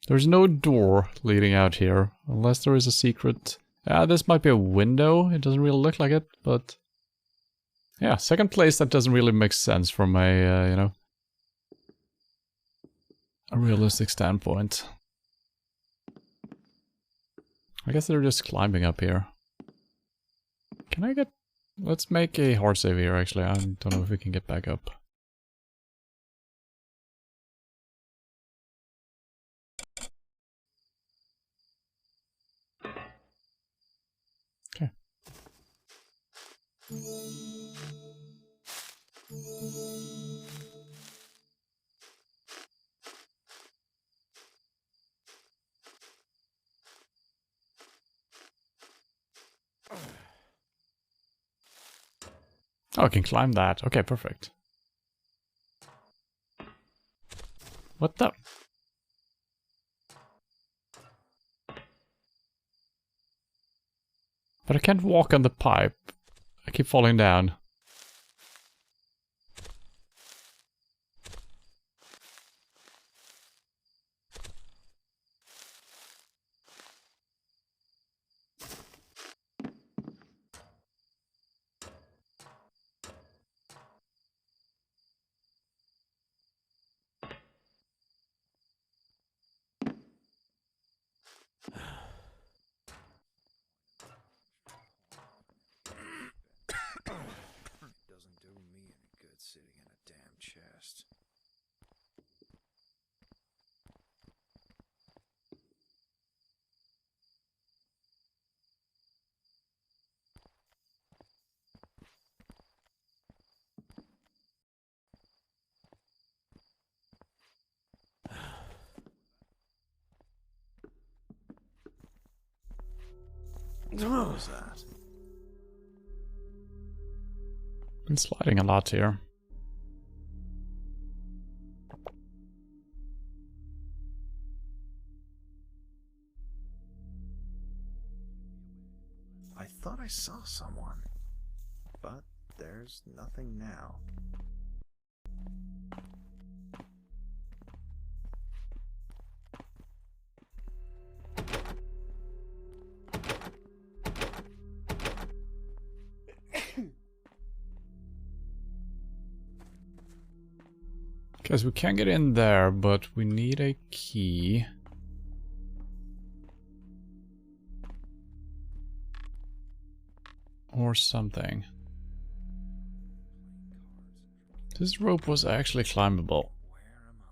There's no door leading out here, unless there is a secret. This might be a window. It doesn't really look like it, but yeah, second place, that doesn't really make sense from a, you know, a realistic standpoint. I guess they're just climbing up here. Can I get... Let's make a hard save here, actually. I don't know if we can get back up. Okay. Oh, I can climb that. Okay, perfect. What the... But I can't walk on the pipe. I keep falling down. Doesn't do me any good sitting in a damn chest. What was that? Been sliding a lot here. I thought I saw someone, but there's nothing now. Guys, we can get in there, but we need a key. Or something. This rope was actually climbable. Where am I?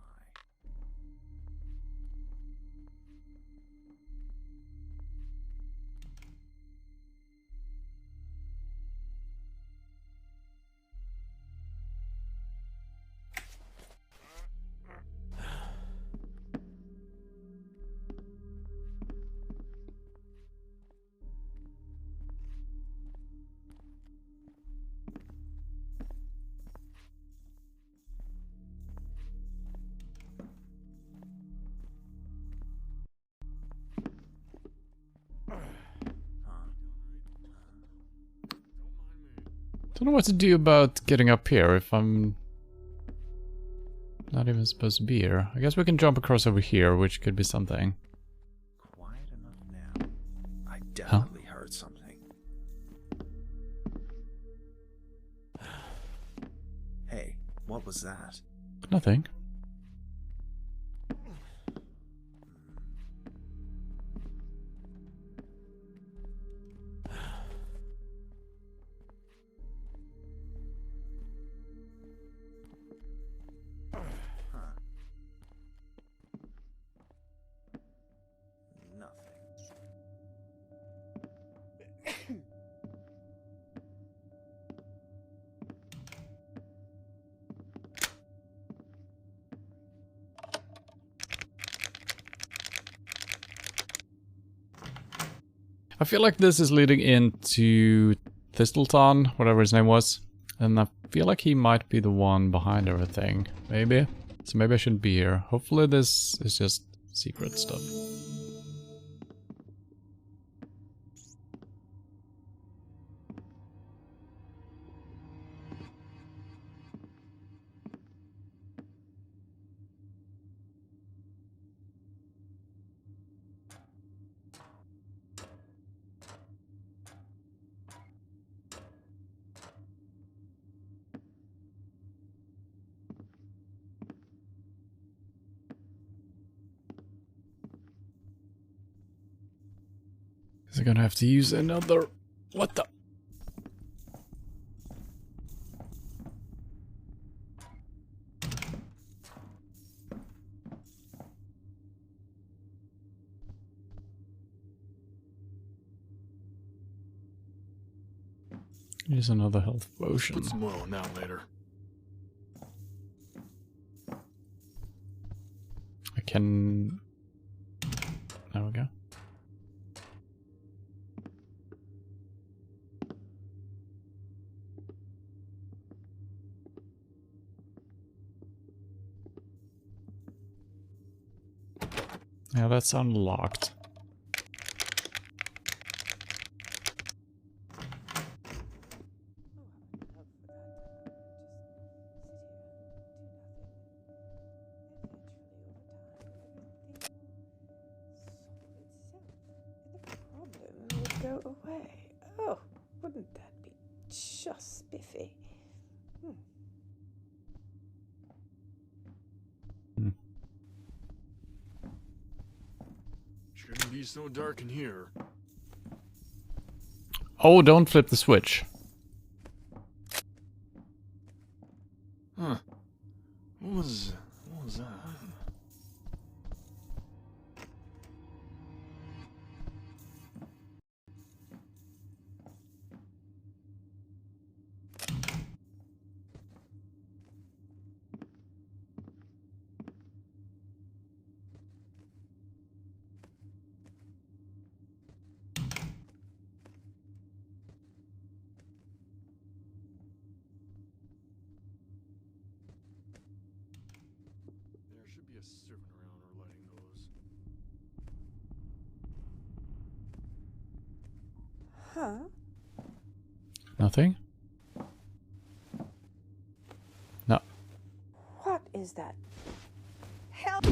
Don't know what to do about getting up here if I'm not even supposed to be here. I guess we can jump across over here, which could be something. Quiet enough now. I definitely heard something. Hey, what was that? Nothing. I feel like this is leading into Thistleton, whatever his name was. And I feel like he might be the one behind everything. Maybe. So maybe I shouldn't be here. Hopefully this is just secret stuff. Is I'm gonna have to use another... What the... Use another health potion. Put some oil on that later. I can... There we go. Yeah, that's unlocked. Go away. Oh, wouldn't that be just spiffy? Shouldn't be so dark in here. Oh, don't flip the switch. Huh. What was that? There should be a servant around or lighting those. Huh? Nothing? No. What is that? Help!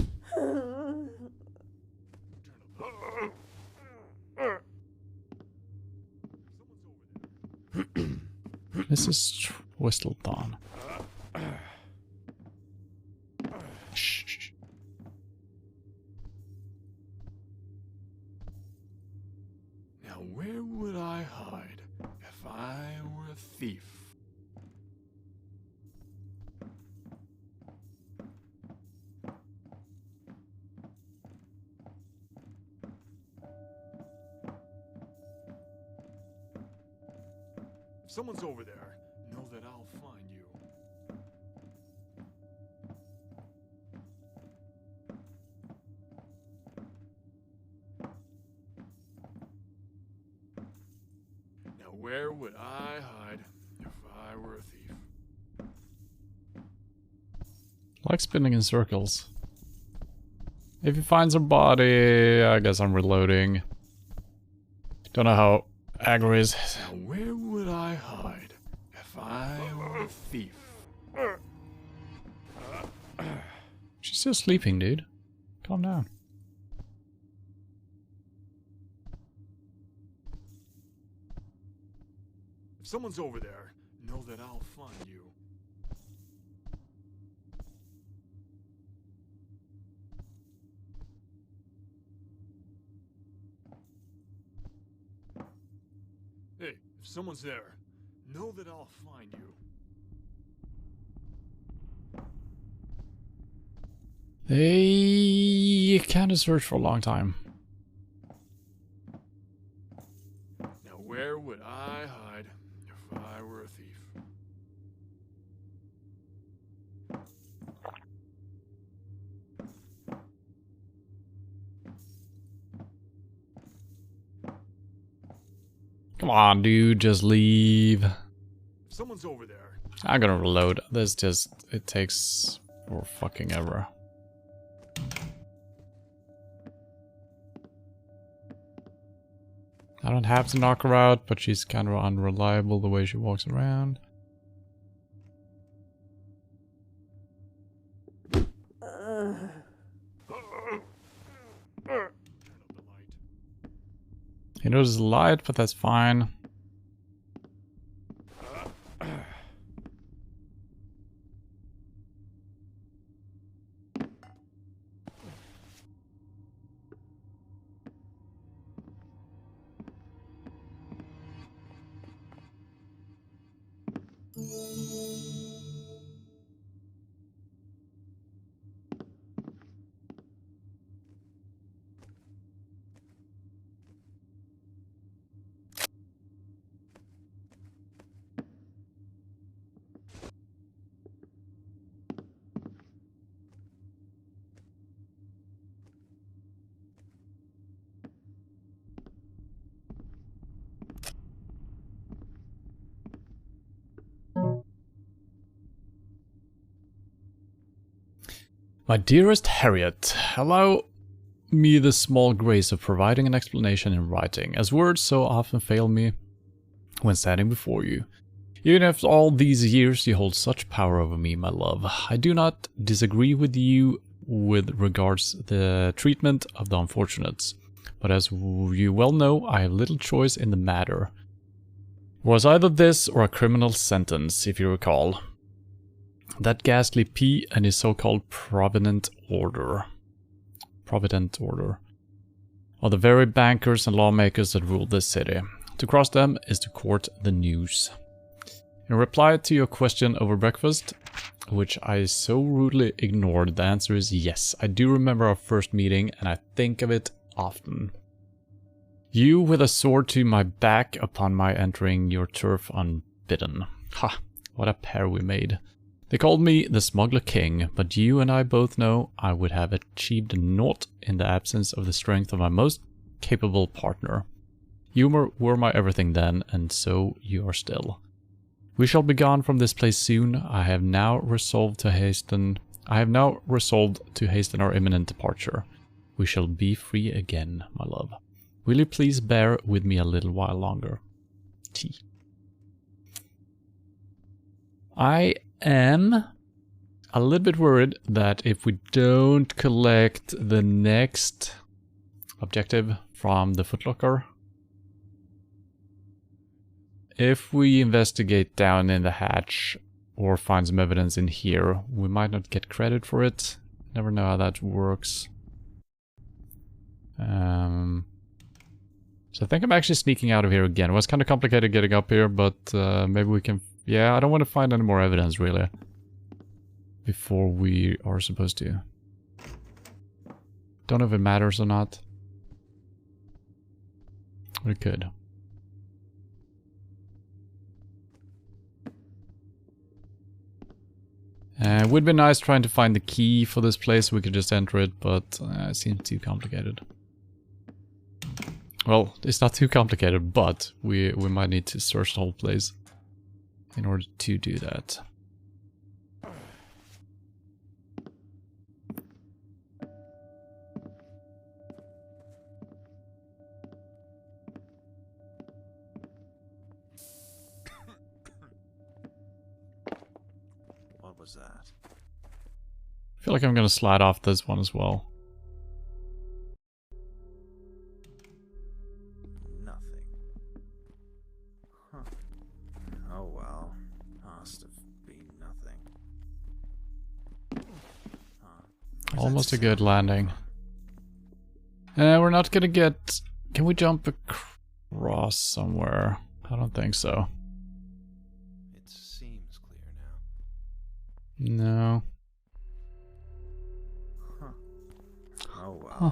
Mrs. Twistleton. Shh. Now where would I hide if I were a thief? If someone's over there, know that I'll find you. Now where would I hide if I were a thief? I like spinning in circles. If he finds her body, I guess I'm reloading. Don't know how aggro is. Now where would I hide if if I were a thief. She's still sleeping, dude. Calm down. If someone's over there, know that I'll find you. Hey, if someone's there, know that I'll find you. They can't search for a long time. Now where would I hide if I were a thief? Come on, dude, just leave. If someone's over there, I'm gonna reload. This just, it takes for fucking ever. I don't have to knock her out, but she's kind of unreliable the way she walks around. He knows the light, but that's fine. My dearest Harriet, allow me the small grace of providing an explanation in writing, as words so often fail me when standing before you. Even after all these years you hold such power over me, my love. I do not disagree with you with regards the treatment of the unfortunates, but as you well know, I have little choice in the matter. It was either this or a criminal sentence, if you recall. That ghastly P and his so-called Provident Order are the very bankers and lawmakers that rule this city. To cross them is to court the news. In reply to your question over breakfast, which I so rudely ignored, the answer is yes. I do remember our first meeting and I think of it often. You with a sword to my back upon my entering your turf unbidden. Ha, what a pair we made. They called me the Smuggler King, but you and I both know I would have achieved naught in the absence of the strength of my most capable partner. You were my everything then, and so you are still. We shall be gone from this place soon. I have now resolved to hasten our imminent departure. We shall be free again, my love. Will you please bear with me a little while longer? T. I am a little bit worried that if we don't collect the next objective from the footlocker, if we investigate down in the hatch or find some evidence in here, we might not get credit for it. Never know how that works. So I think I'm actually sneaking out of here again. It was kind of complicated getting up here, but maybe we can... Yeah, I don't want to find any more evidence, really, before we are supposed to. Don't know if it matters or not. We could. It would be nice trying to find the key for this place so we could just enter it, but it seems too complicated. Well, it's not too complicated, but we might need to search the whole place in order to do that. was that? I feel like I'm gonna slide off this one as well. Nothing. Huh. Oh well. Must have been nothing. Huh. Almost a good landing. We're not gonna get... Can we jump across somewhere? I don't think so. It seems clear now. No. Oh well. Huh.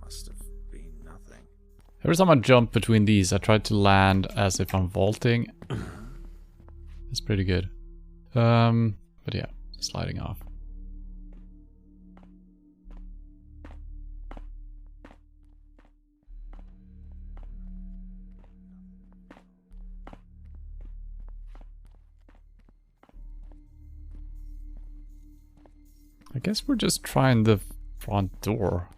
Must have been nothing. Every time I jump between these, I try to land as if I'm vaulting. That's pretty good. But yeah, sliding off. I guess we're just trying the front door.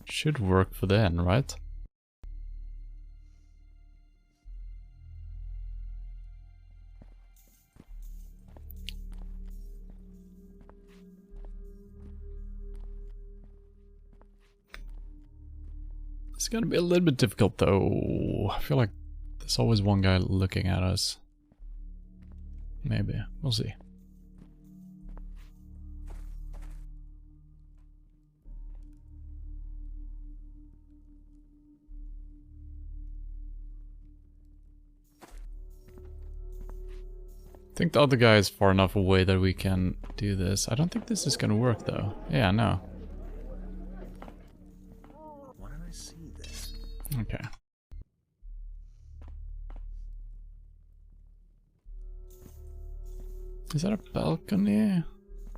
Should work for then, right? It's gonna be a little bit difficult though. I feel like there's always one guy looking at us. Maybe. We'll see. I think the other guy is far enough away that we can do this. I don't think this is gonna work though. Yeah, no. Why did I see this? Okay. Is that a balcony?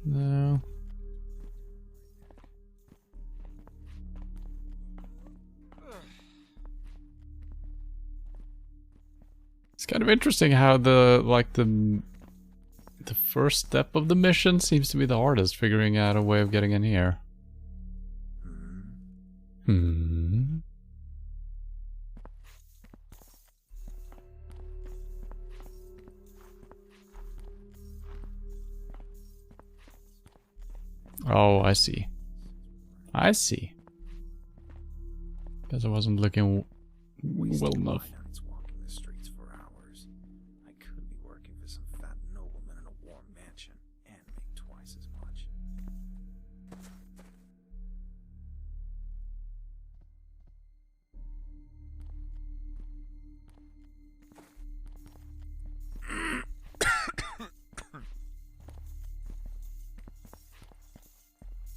No. It's kind of interesting how the first step of the mission seems to be the hardest, figuring out a way of getting in here. Hmm. Oh, I see. I see. Guess I wasn't looking well enough. Nights walking the streets for hours. I could be working for some fat nobleman in a warm mansion and make twice as much.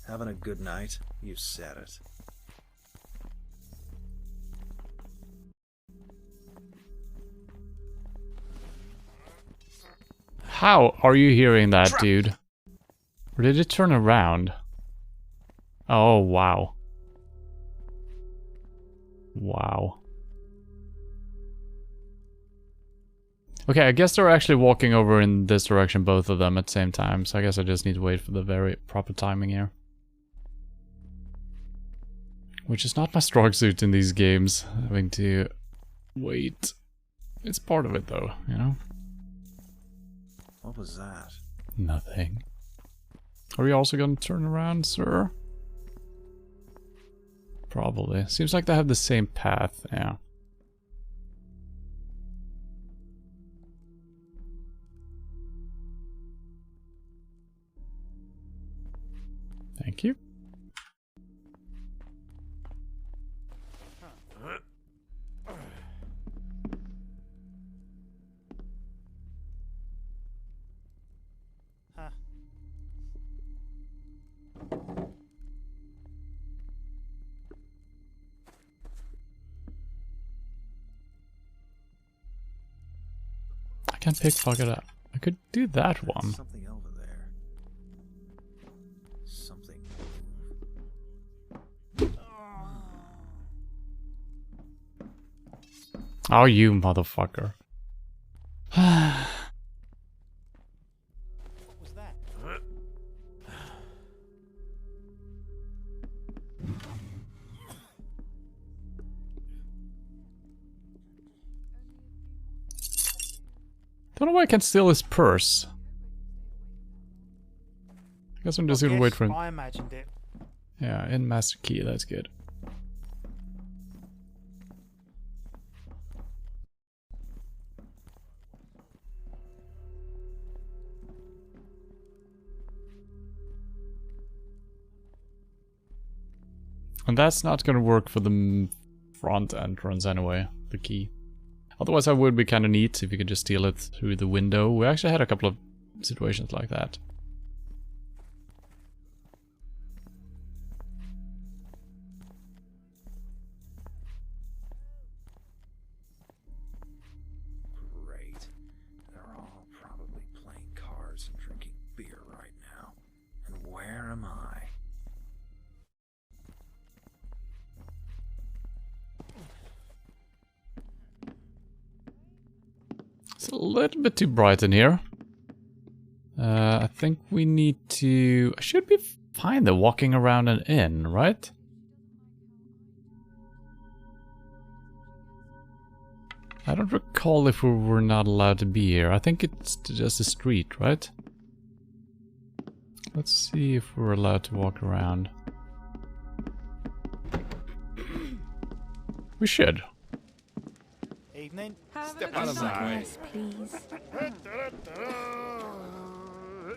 Having a good night? You said it. How are you hearing that, dude? Or did it turn around? Oh, wow. Wow. Okay, I guess they're actually walking over in this direction, both of them at the same time, so I guess I just need to wait for the very proper timing here. Which is not my strong suit in these games, having to wait. It's part of it though, you know? What was that? Nothing. Are we also gonna turn around, sir? Probably. Seems like they have the same path, yeah. Thank you. Huh. I can't pickpocket it up. I could do that one. Something over there. Something. Oh, you motherfucker. What was that? Don't know why I can steal his purse. guess I'm just gonna wait for him. I imagined it. Yeah, in master key, that's good. And that's not gonna work for the front entrance anyway, the key. Otherwise that would be kinda neat if you could just steal it through the window. We actually had a couple of situations like that. Great. They're all probably playing cards and drinking beer right now. And where am I? It's a little bit too bright in here. I think we need to... I should be fine though, walking around an inn, right? I don't recall if we were not allowed to be here. I think it's just a street, right? Let's see if we're allowed to walk around. We should. Evening. Step aside. Please.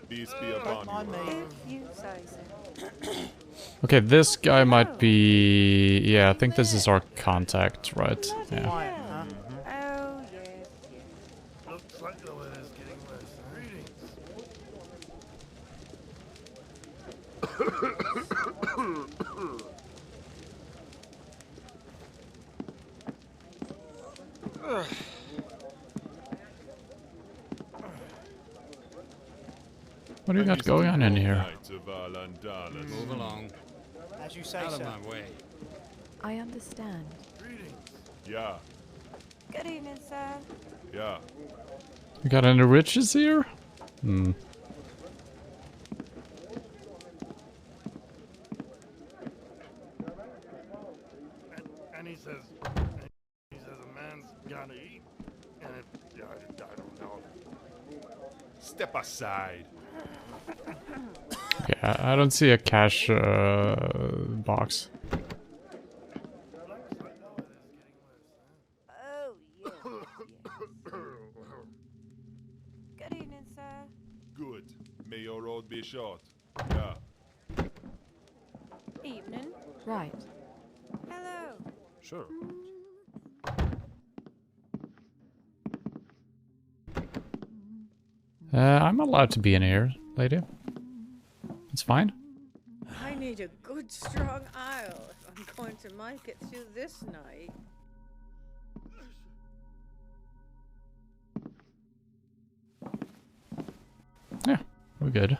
Peace be Don't upon mind you. me. If you say so. Okay, this guy might be... Yeah, I think this is our contact, right? Yeah. Quiet, huh? Oh, yes, yes. Looks like the weather's getting worse. Greetings. What do you got going on in here? Knights of Al-Andalus. Move along. As you say, Out of sir. my way. I understand. Greetings. Yeah, Good evening, sir. yeah. You got any riches here? Hmm. And he says a man's gotta eat. And I don't know. Step aside. Okay, I don't see a cash box. Oh, yes, yes. Good evening, sir. Good. May your road be short. Yeah. Evening. Right. Hello. Sure. I'm allowed to be in here, lady. It's fine. I need a good strong ale if I'm going to make it through this night. Yeah, we're good.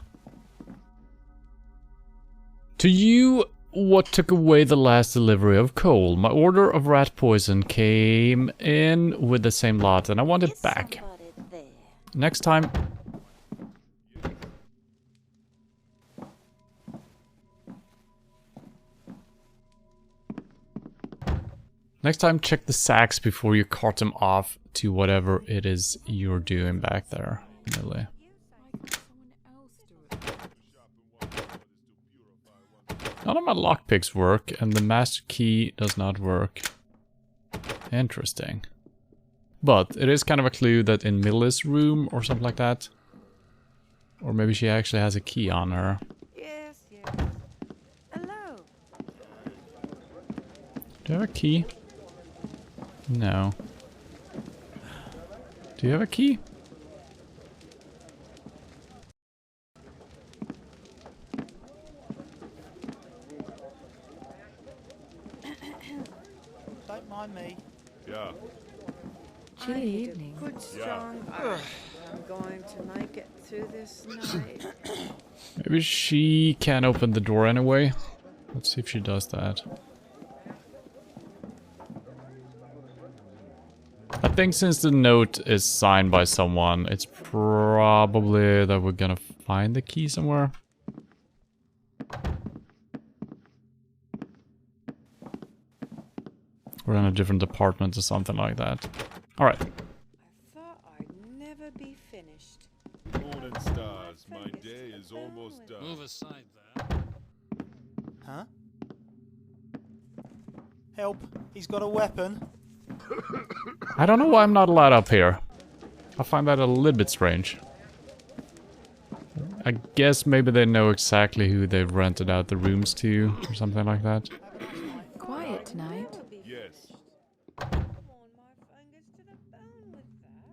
To you, what took away the last delivery of coal? My order of rat poison came in with the same lot, and I want it back. Next time... Next time, check the sacks before you cart them off to whatever it is you're doing back there, Millie. None of my lockpicks work, and the master key does not work. Interesting. But it is kind of a clue that in Millie's room or something like that. Or maybe she actually has a key on her. Yes, yes. Hello. Do you have a key? No. Do you have a key? Don't mind me. Yeah. I need evening. a good strong ale if I'm going to make it through this night. Maybe she can open the door anyway. Let's see if she does that. I think since the note is signed by someone, it's probably that we're gonna find the key somewhere. We're in a different department or something like that. Alright. I thought I'd never be finished. Moon and stars, my day is almost done. Move oversight there. Huh? Help! He's got a weapon. I don't know why I'm not allowed up here. I find that a little bit strange. I guess maybe they know exactly who they've rented out the rooms to, or something like that. Quiet tonight. Yes. I'm on my fingers to the bone with that.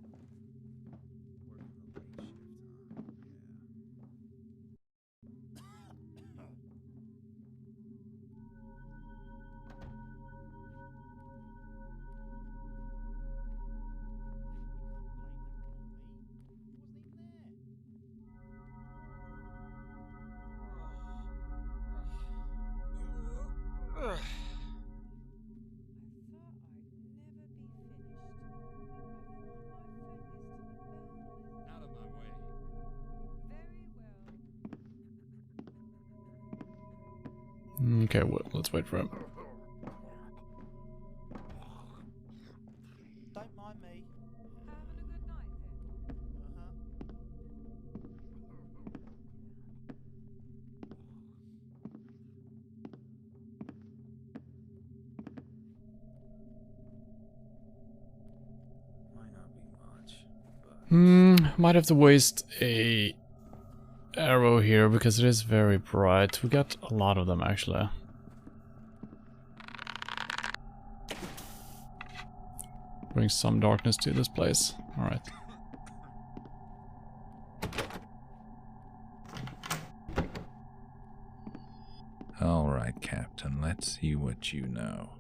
Out of my way. Okay, well, let's wait for him. Don't mind me. Might not be much, but Might have to waste a arrow here because it is very bright. We got a lot of them actually. Bring some darkness to this place. Alright. All right, Captain, let's see what you know.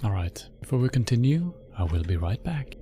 Alright, before we continue, I will be right back.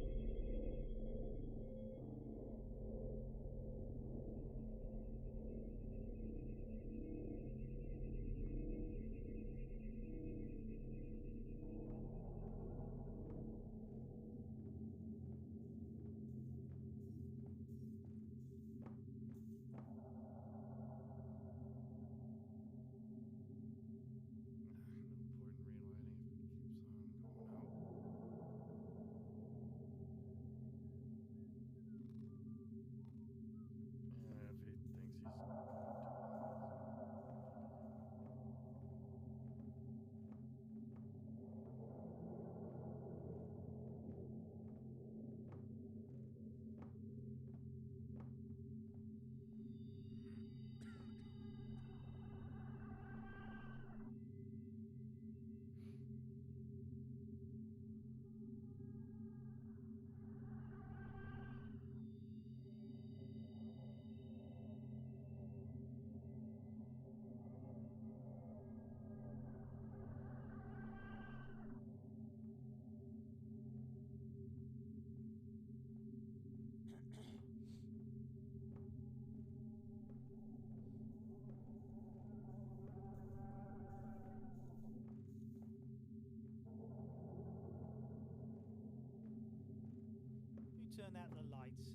Who turned out the lights?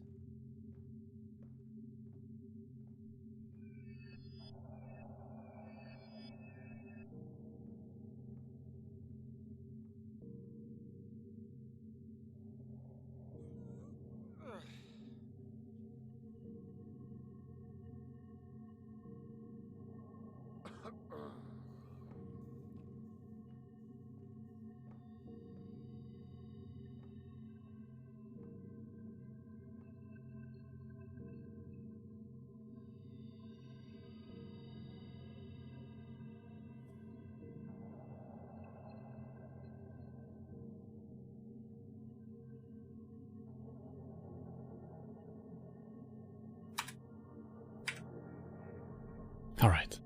Alright.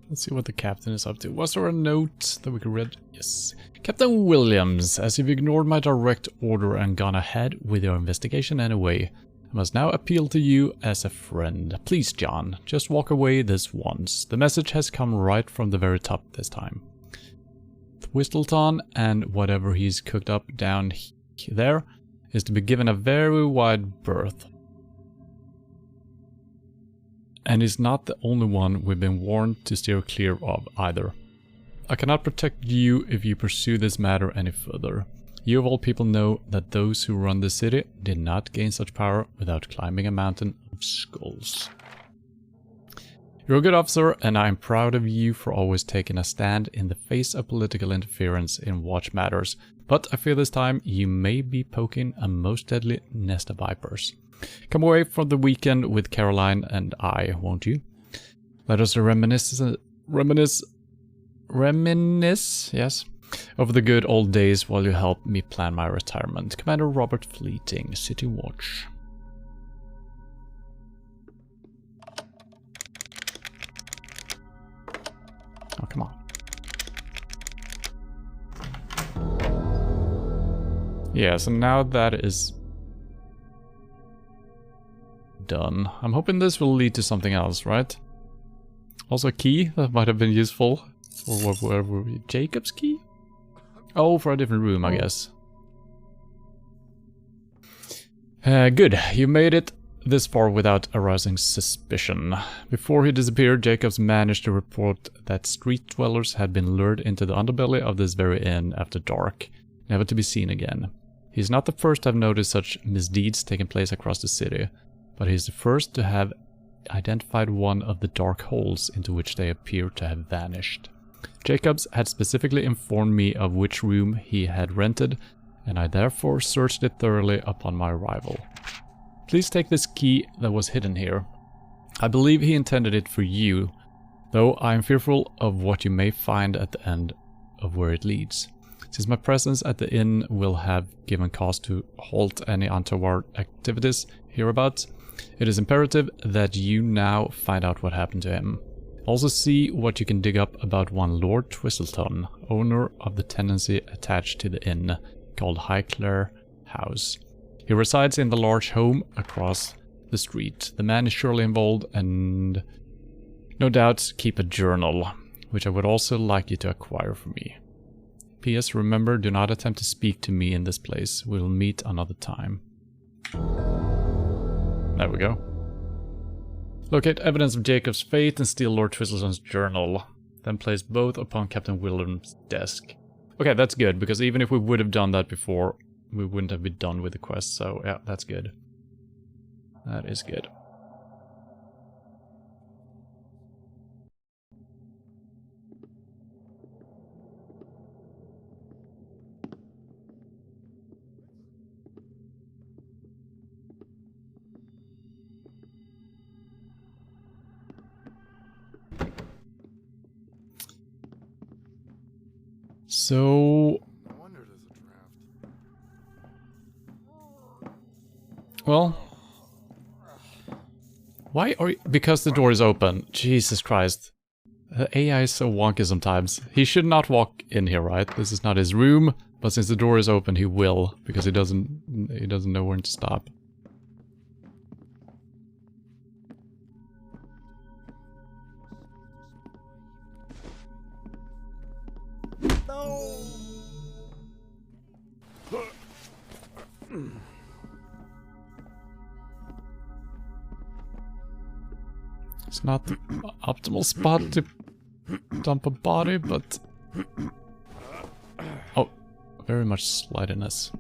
Let's see what the captain is up to. Was there a note that we could read? Yes. Captain Williams, as you've ignored my direct order and gone ahead with your investigation anyway, I must now appeal to you as a friend. Please, John, just walk away this once. The message has come right from the very top this time. Whistleton and whatever he's cooked up down there is to be given a very wide berth. and he's not the only one we've been warned to steer clear of either. I cannot protect you if you pursue this matter any further. You of all people know that those who run the city did not gain such power without climbing a mountain of skulls. You're a good officer, and I am proud of you for always taking a stand in the face of political interference in watch matters, but I fear this time you may be poking a most deadly nest of vipers. Come away from the weekend with Caroline and I, won't you? Let us reminisce, yes, over the good old days while you help me plan my retirement. Commander Robert Fleeting, City Watch. Oh, come on. Yeah, so now that is done. I'm hoping this will lead to something else, right? Also a key that might have been useful. Or where were we? Jacob's key? Oh, for a different room, I guess. Good, you made it this far without arousing suspicion. Before he disappeared, Jacobs managed to report that street dwellers had been lured into the underbelly of this very inn after dark, never to be seen again. He's not the first to have noticed such misdeeds taking place across the city, but he's the first to have identified one of the dark holes into which they appear to have vanished. Jacobs had specifically informed me of which room he had rented, and I therefore searched it thoroughly upon my arrival. Please take this key that was hidden here. I believe he intended it for you, though I am fearful of what you may find at the end of where it leads. Since my presence at the inn will have given cause to halt any untoward activities hereabouts, it is imperative that you now find out what happened to him. Also see what you can dig up about one Lord Twistleton, owner of the tenancy attached to the inn, called Highclere House. He resides in the large home across the street. The man is surely involved and no doubt keep a journal, which I would also like you to acquire for me. P.S. Remember, do not attempt to speak to me in this place. We will meet another time. There we go. Locate evidence of Jacob's fate and steal Lord Twistleton's journal. Then place both upon Captain Willem's desk. Okay, that's good, because even if we would have done that before, we wouldn't have been done with the quest, so yeah, that's good. That is good. So... well... why are you... because the door is open. Jesus Christ. The AI is so wonky sometimes. He should not walk in here, right? This is not his room, but since the door is open, he will, because he doesn't know when to stop. It's not the optimal spot to dump a body, but... oh, very much slidiness.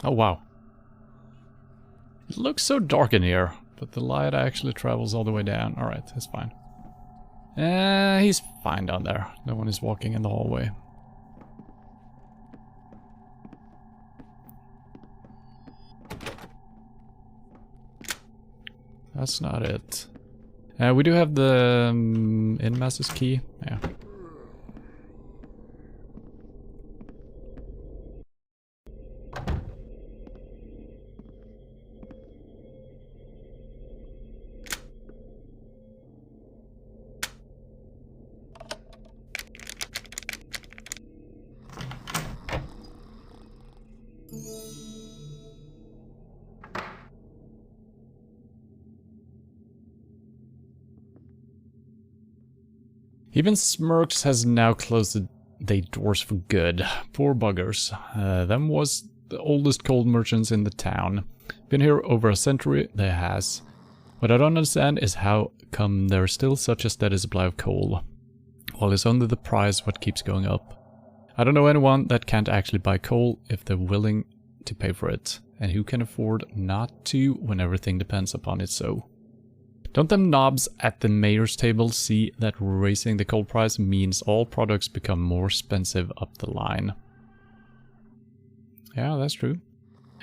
Oh wow. It looks so dark in here, but the light actually travels all the way down. Alright, that's fine. He's fine down there. No one is walking in the hallway. That's not it. We do have the inn master's key. Yeah. Even Smirks has now closed the doors for good. Poor buggers. Them was the oldest coal merchants in the town. Been here over a century, they has. What I don't understand is how come there's still such a steady supply of coal. Well, it's only the price what keeps going up. I don't know anyone that can't actually buy coal if they're willing to pay for it. And who can afford not to when everything depends upon it so. Don't them knobs at the mayor's table see that raising the coal price means all products become more expensive up the line? Yeah, that's true.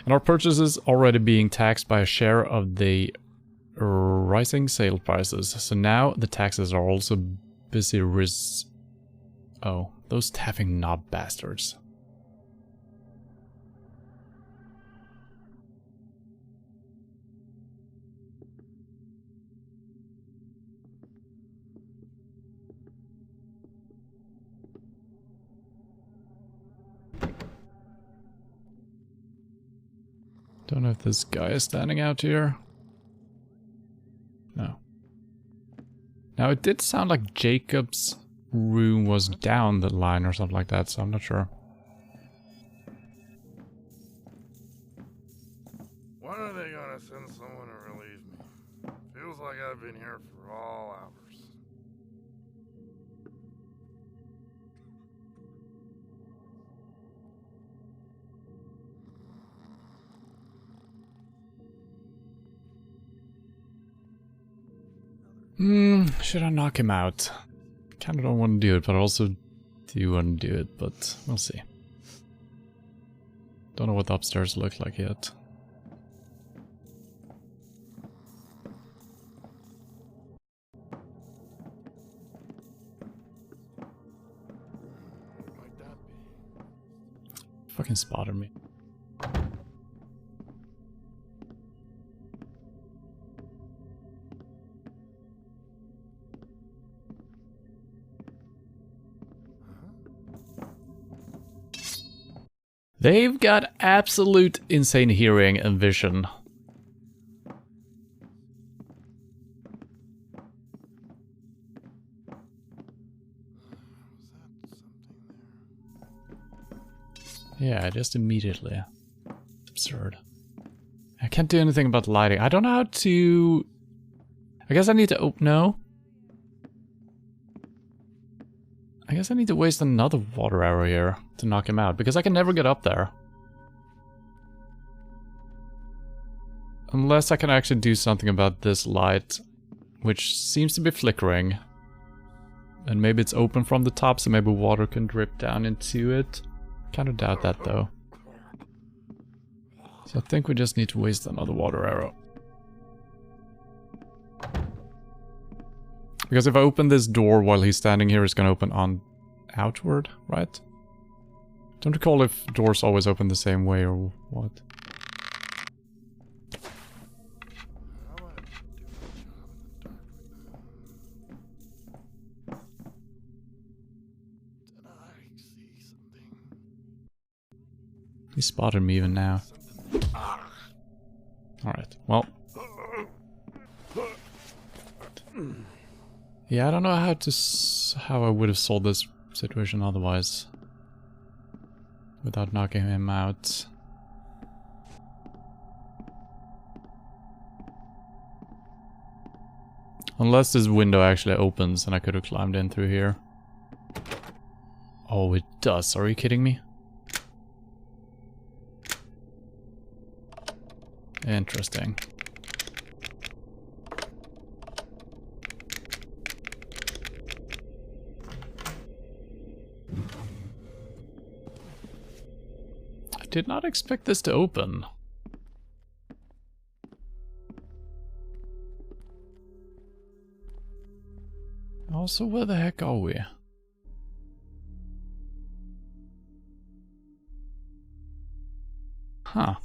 And our purchases already being taxed by a share of the rising sale prices. So now the taxes are also busy Oh, those taffing knob bastards. Don't know if this guy is standing out here. No. Now it did sound like Jacob's room was down the line or something like that, so I'm not sure. When are they gonna send someone to relieve me? Feels like I've been here for all hours. Should I knock him out? Kinda don't want to do it, but I also do want to do it, but we'll see. Don't know what the upstairs look like yet. Might that be? Fucking spotted me. They've got absolute insane hearing and vision. Yeah, just immediately. It's absurd. I can't do anything about lighting. I don't know how to... I guess I need to no. I guess I need to waste another water arrow here to knock him out, because I can never get up there. Unless I can actually do something about this light, which seems to be flickering. And maybe it's open from the top, so maybe water can drip down into it. Kind of doubt that though. So I think we just need to waste another water arrow. Because if I open this door while he's standing here, it's gonna open on outward, right? Don't recall if doors always open the same way or what. He spotted me even now. Alright, well. Yeah, I don't know how I would have solved this situation otherwise. Without knocking him out. Unless this window actually opens and I could have climbed in through here. Oh, it does. Are you kidding me? Interesting. I did not expect this to open. Also, where the heck are we? Huh.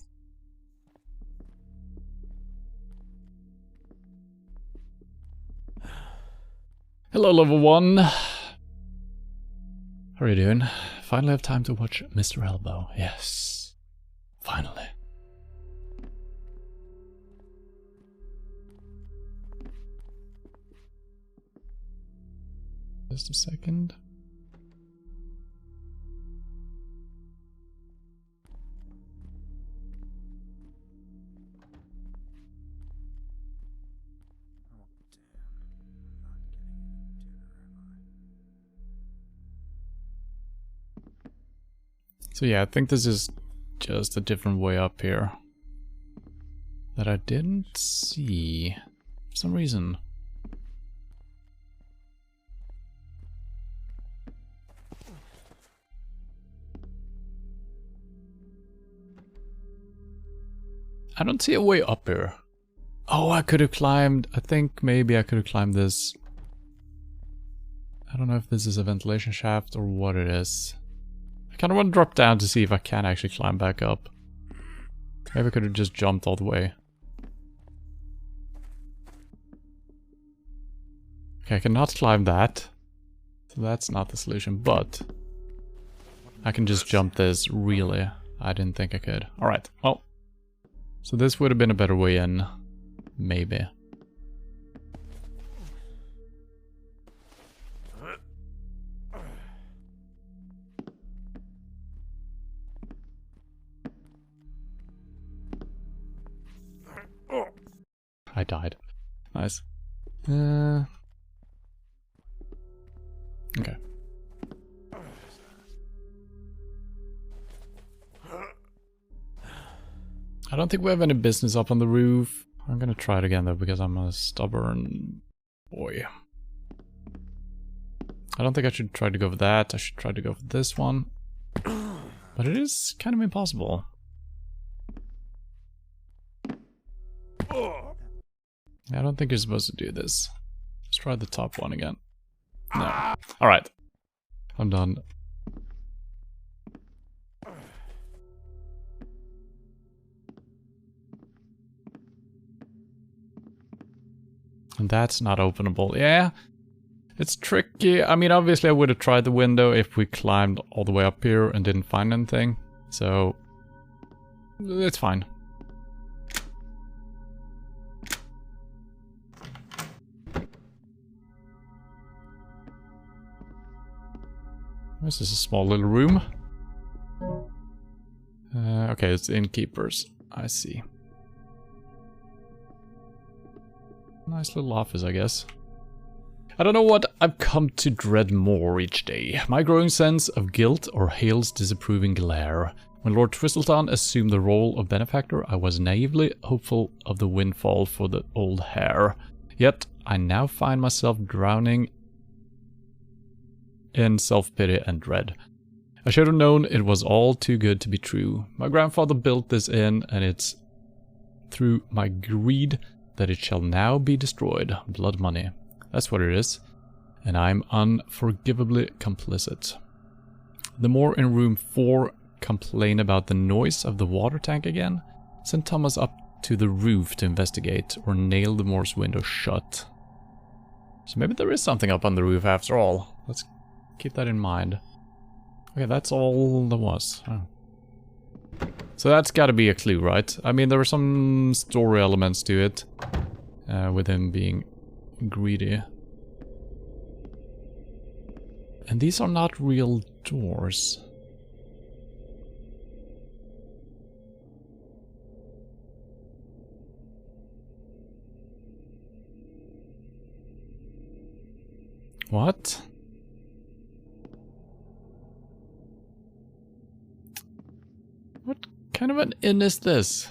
Hello, level 1. How are you doing? Finally have time to watch Mr. Elbow. Yes. Finally. Just a second. So yeah, I think this is just a different way up here that I didn't see for some reason. I don't see a way up here. Oh, I could have climbed. I think maybe I could have climbed this. I don't know if this is a ventilation shaft or what it is. I kind of want to drop down to see if I can actually climb back up. Maybe I could have just jumped all the way. Okay, I cannot climb that. So that's not the solution, but I can just jump this, really. I didn't think I could. Alright, well. So this would have been a better way in. Maybe. I died. Nice. Okay. I don't think we have any business up on the roof. I'm gonna try it again though, because I'm a stubborn boy. I don't think I should try to go for that. I should try to go for this one. But it is kind of impossible. I don't think you're supposed to do this. Let's try the top one again. No. Alright. I'm done. And that's not openable. Yeah. It's tricky. I mean, obviously I would have tried the window if we climbed all the way up here and didn't find anything. So, it's fine. This is a small little room. Okay, it's innkeepers. I see. Nice little office, I guess. I don't know what I've come to dread more each day. My growing sense of guilt or Hale's disapproving glare. When Lord Twistleton assumed the role of benefactor, I was naively hopeful of the windfall for the old hare. Yet, I now find myself drowning in self-pity and dread. I should have known it was all too good to be true. My grandfather built this inn, and it's through my greed that it shall now be destroyed. Blood money. That's what it is. And I'm unforgivably complicit. The more in room 4 complain about the noise of the water tank again, send Thomas up to the roof to investigate, or nail the Morse window shut. So maybe there is something up on the roof after all. Let's keep that in mind. Okay, that's all there was. Oh. So that's gotta be a clue, right? I mean, there are some story elements to it. With him being greedy. And these are not real doors. What? What kind of an inn is this?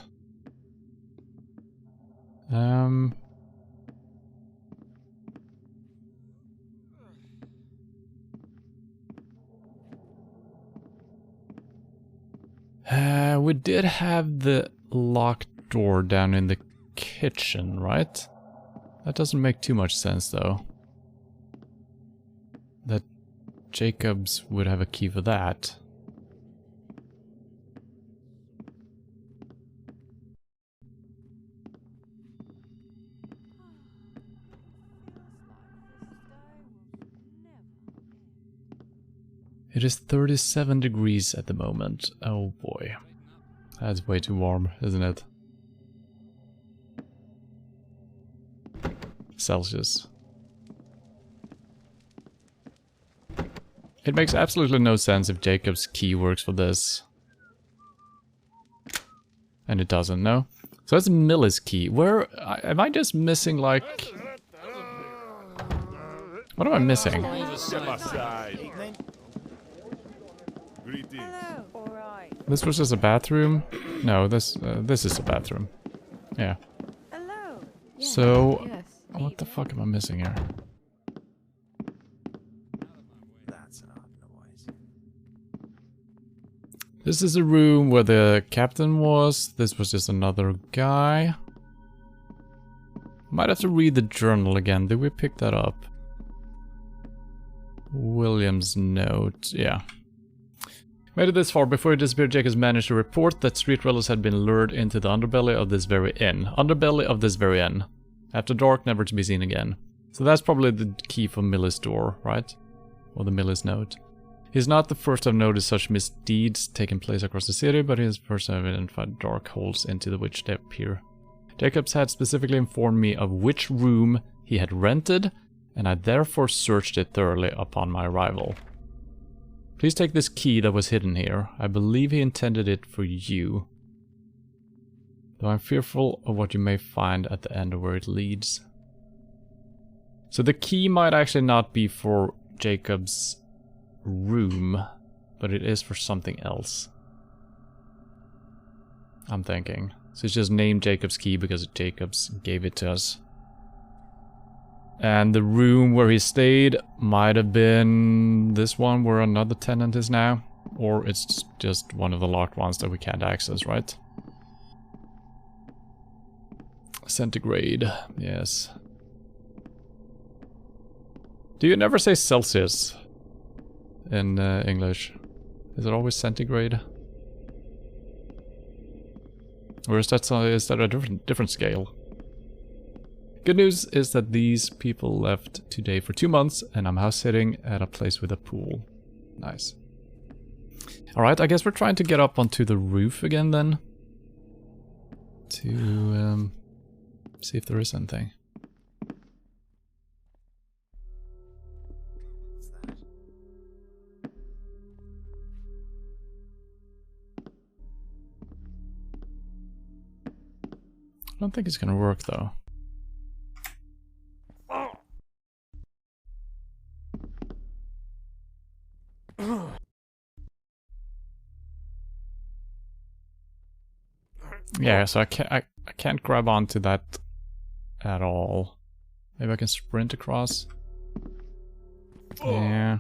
We did have the locked door down in the kitchen, right? That doesn't make too much sense, though. That Jacobs would have a key for that. It is 37 degrees at the moment. Oh boy. That's way too warm, isn't it? Celsius. It makes absolutely no sense if Jacob's key works for this. And it doesn't, no? So that's Miller's key. Where... am I just missing, like... What am I missing? Step aside. Greetings. Hello. All right. This was just a bathroom? No, this is a bathroom. Yeah. Hello. So... Yes. what the fuck am I missing here? That's an odd noise. This is a room where the captain was. This was just another guy. Might have to read the journal again. Did we pick that up? William's note. Yeah. Made it this far. Before he disappeared, Jacobs managed to report that street dwellers had been lured into the underbelly of this very inn. Underbelly of this very inn. After dark, never to be seen again. So that's probably the key for Miller's door, right? Or the Miller's note. He's not the first to have noticed such misdeeds taking place across the city, but he is the first to have identified dark holes into which they appear. Jacobs had specifically informed me of which room he had rented, and I therefore searched it thoroughly upon my arrival. Please take this key that was hidden here. I believe he intended it for you. Though I'm fearful of what you may find at the end of where it leads. So the key might actually not be for Jacob's room, but it is for something else. I'm thinking. So it's just named Jacob's key because Jacobs gave it to us. And the room where he stayed might have been this one where another tenant is now. Or it's just one of the locked ones that we can't access, right? Centigrade, yes. Do you never say Celsius in English? Is it always centigrade? Or is that a different scale? Good news is that these people left today for 2 months, and I'm house sitting at a place with a pool. Nice. Alright, I guess we're trying to get up onto the roof again then. To see if there is anything. What's that? I don't think it's gonna work though. Yeah, so I can't grab onto that at all. Maybe I can sprint across. Yeah.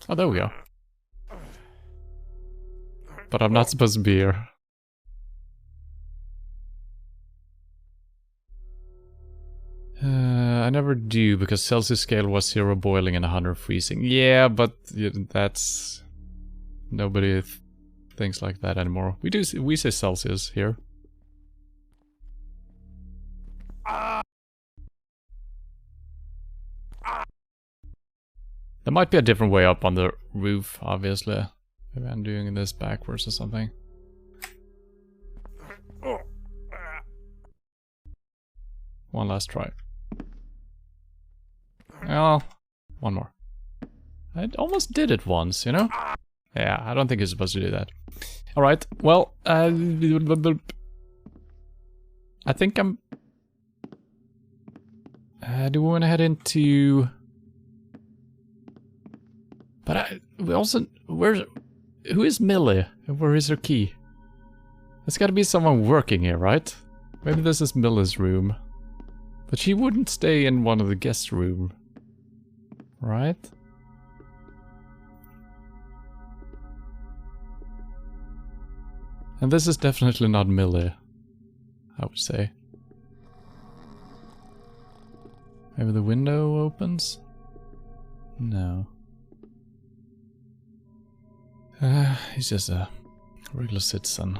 Oh, there we go. But I'm not supposed to be here. I never do, because Celsius scale was 0 boiling and 100 freezing. Yeah, but that's... Nobody thinks like that anymore. We say Celsius here. There might be a different way up on the roof, obviously. Maybe I'm doing this backwards or something. One last try. Oh, one more. I almost did it once, you know? Yeah, I don't think you're supposed to do that. Alright, well, I think I'm... do we want to head into... But we also... Who is Millie? Where is her key? There's gotta be someone working here, right? Maybe this is Millie's room. But she wouldn't stay in one of the guest room. Right? And this is definitely not Millie, I would say. Maybe the window opens? No. He's just a regular citizen.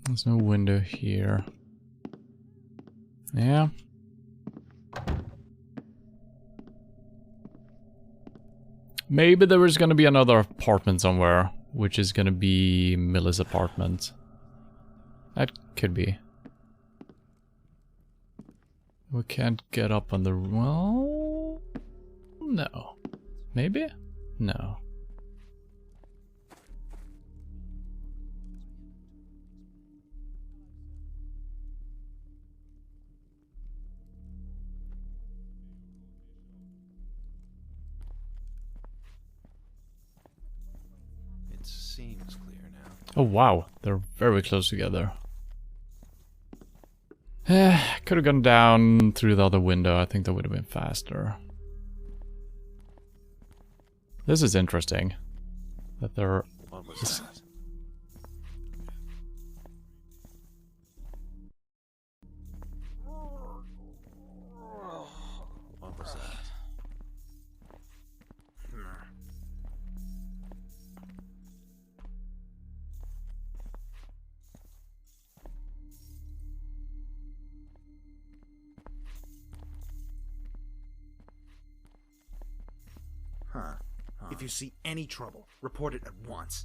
There's no window here. Yeah. Maybe there is gonna be another apartment somewhere. which is gonna be Millie's apartment. That could be. We can't get up on the... well... no. Maybe? No. It seems clear now. Oh wow, they're very close together. Could have gone down through the other window. I think that would have been faster. This is interesting. That they're... What was that? What was that? Huh. If you see any trouble, report it at once.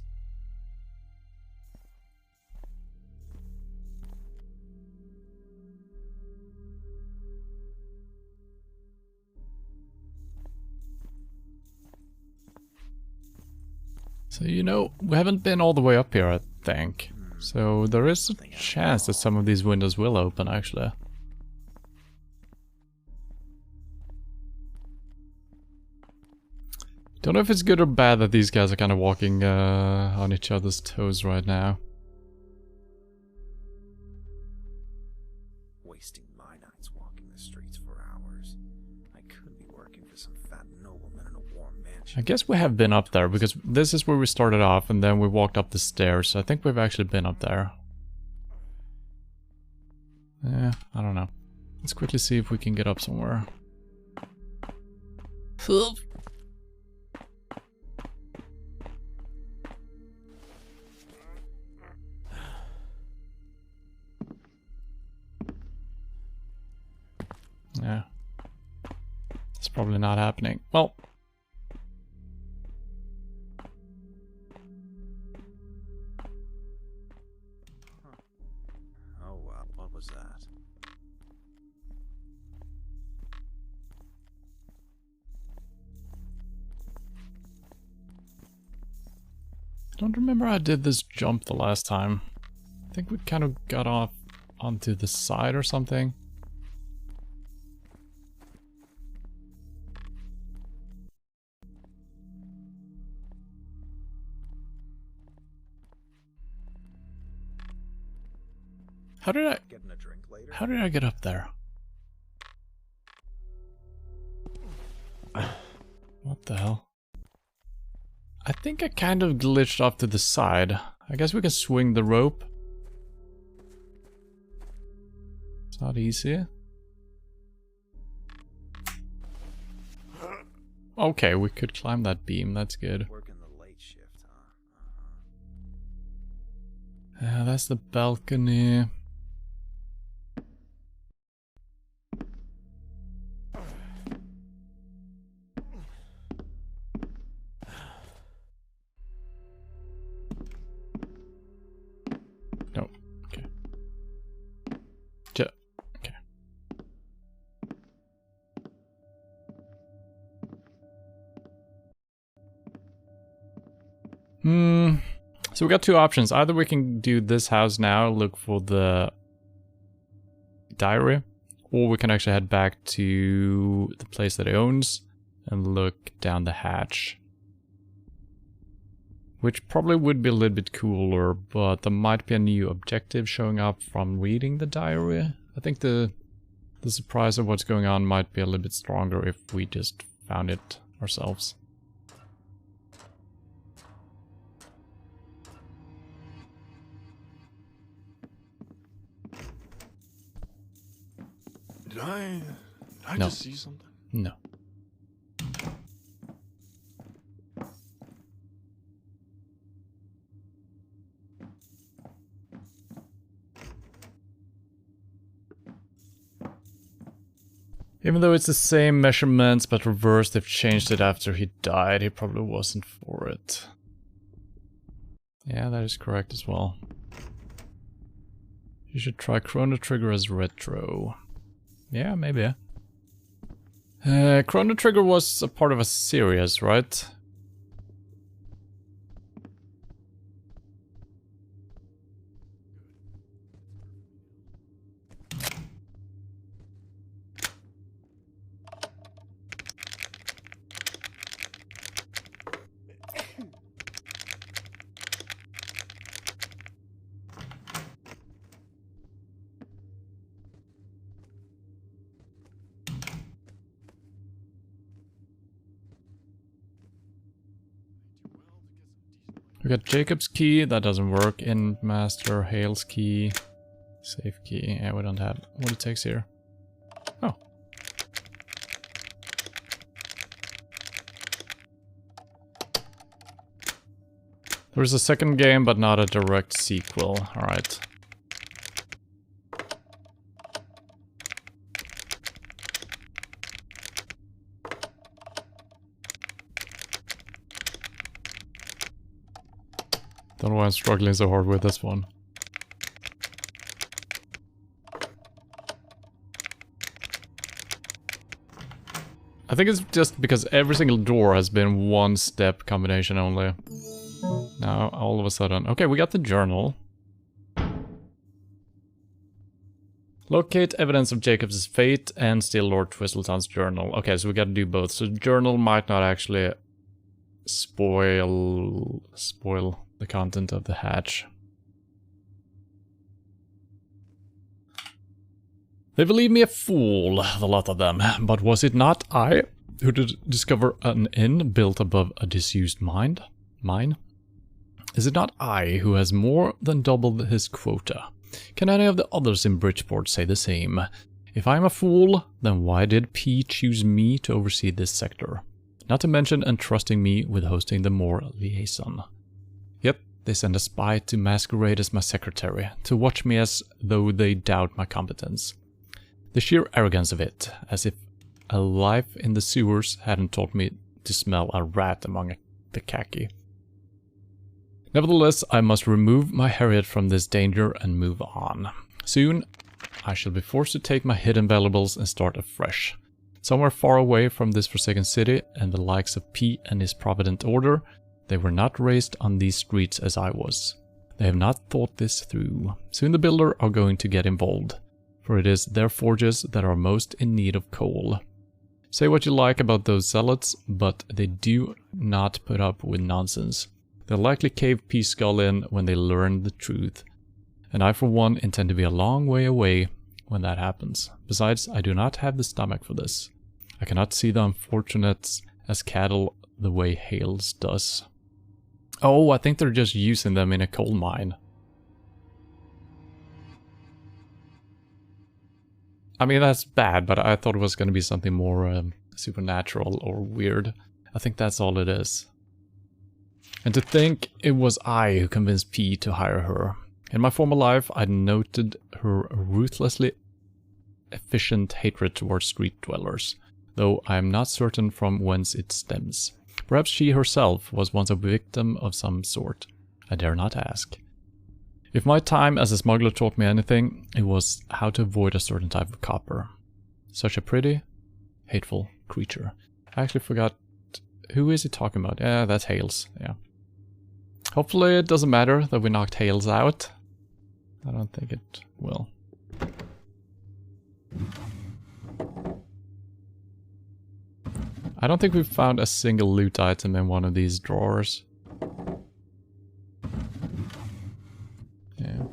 So, you know, we haven't been all the way up here, I think. So there is a chance that some of these windows will open, actually. Don't know if it's good or bad that these guys are kind of walking on each other's toes right now. Wasting my nights walking the streets for hours. I could be working for some fat nobleman in a warm mansion. I guess we have been up there, because this is where we started off, and then we walked up the stairs, so I think we've actually been up there. Yeah, I don't know. Let's quickly see if we can get up somewhere. Yeah. It's probably not happening. Well. Oh well, what was that? I don't remember how I did this jump the last time. I think we kind of got off onto the side or something. Getting a drink later? How did I get up there? What the hell? I think I kind of glitched off to the side. I guess we can swing the rope. It's not easy. Okay, we could climb that beam, that's good. Working the late shift, huh? Yeah, that's the balcony. No, okay. Okay. So we got two options. Either we can do this house now, look for the diary, or we can actually head back to the place that he owns and look down the hatch. Which probably would be a little bit cooler, but there might be a new objective showing up from reading the diary. I think the surprise of what's going on might be a little bit stronger if we just found it ourselves. Did I No. just see something? No. Even though it's the same measurements but reversed, they've changed it after he died. He probably wasn't for it. Yeah, that is correct as well. You should try Chrono Trigger as retro. Yeah, maybe. Chrono Trigger was a part of a series, right? We got Jacob's key, that doesn't work. In master, Hale's key, safe key. Yeah, we don't have what it takes here. Oh. There's a second game, but not a direct sequel. Alright. Don't know why I'm struggling so hard with this one. I think it's just because every single door has been one step combination only. Now, all of a sudden... Okay, we got the journal. Locate evidence of Jacob's fate and steal Lord Twistleton's journal. Okay, so we gotta do both. So the journal might not actually spoil the content of the hatch. They believe me a fool, the lot of them, but was it not I who did discover an inn built above a disused mine? Is it not I who has more than doubled his quota? Can any of the others in Bridgeport say the same? If I'm a fool, then why did P choose me to oversee this sector? Not to mention entrusting me with hosting the Moor liaison. Yet, they send a spy to masquerade as my secretary, to watch me as though they doubt my competence. The sheer arrogance of it, as if a life in the sewers hadn't taught me to smell a rat among the khaki. Nevertheless, I must remove my Harriet from this danger and move on. Soon, I shall be forced to take my hidden valuables and start afresh. Somewhere far away from this forsaken city and the likes of P and his provident order, they were not raised on these streets as I was. They have not thought this through. Soon the builder are going to get involved, for it is their forges that are most in need of coal. Say what you like about those zealots, but they do not put up with nonsense. They'll likely cave P Skull in when they learn the truth, and I for one intend to be a long way away when that happens. Besides, I do not have the stomach for this. I cannot see the unfortunates as cattle the way Hales does. Oh, I think they're just using them in a coal mine. I mean, that's bad, but I thought it was going to be something more supernatural or weird. I think that's all it is. And to think it was I who convinced P to hire her. In my former life, I'd noted her ruthlessly efficient hatred towards street dwellers, though I am not certain from whence it stems. Perhaps she herself was once a victim of some sort. I dare not ask. If my time as a smuggler taught me anything, it was how to avoid a certain type of copper. Such a pretty, hateful creature. I actually forgot, who is he talking about? Yeah, that's Hales, yeah. Hopefully it doesn't matter that we knocked Hales out. I don't think it will. I don't think we've found a single loot item in one of these drawers. Yeah.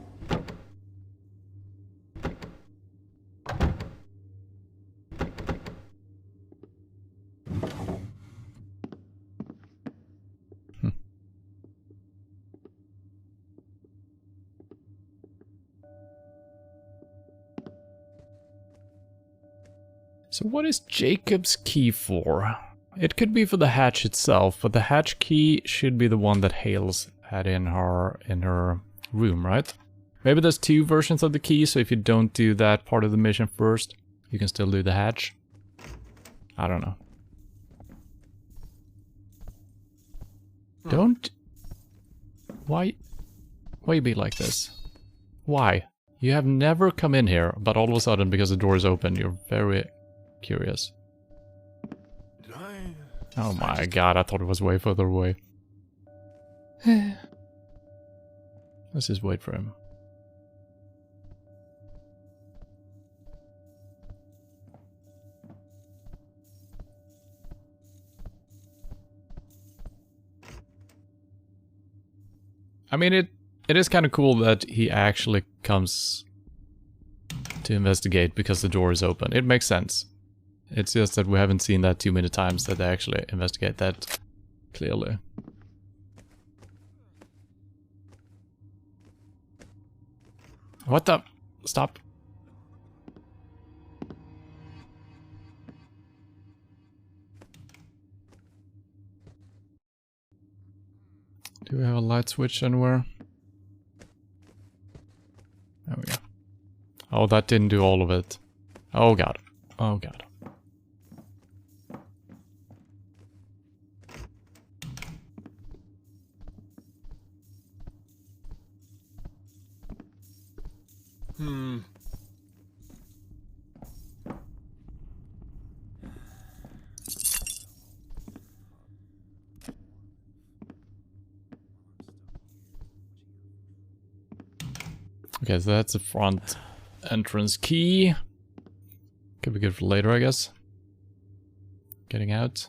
So what is Jacob's key for? It could be for the hatch itself, but the hatch key should be the one that Hales had in her room, right? Maybe there's two versions of the key, so if you don't do that part of the mission first, you can still do the hatch. I don't know. Don't... Why... Why you be like this? Why? You have never come in here, but all of a sudden, because the door is open, you're very curious. Oh my god, I thought it was way further away. Let's just wait for him. I mean, it is kind of cool that he actually comes to investigate because the door is open. It makes sense. It's just that we haven't seen that too many times that they actually investigate that clearly. What the? Stop. Do we have a light switch anywhere? There we go. Oh, that didn't do all of it. Oh god. Oh god. Okay, so that's the front entrance key. Could be good for later, I guess. Getting out.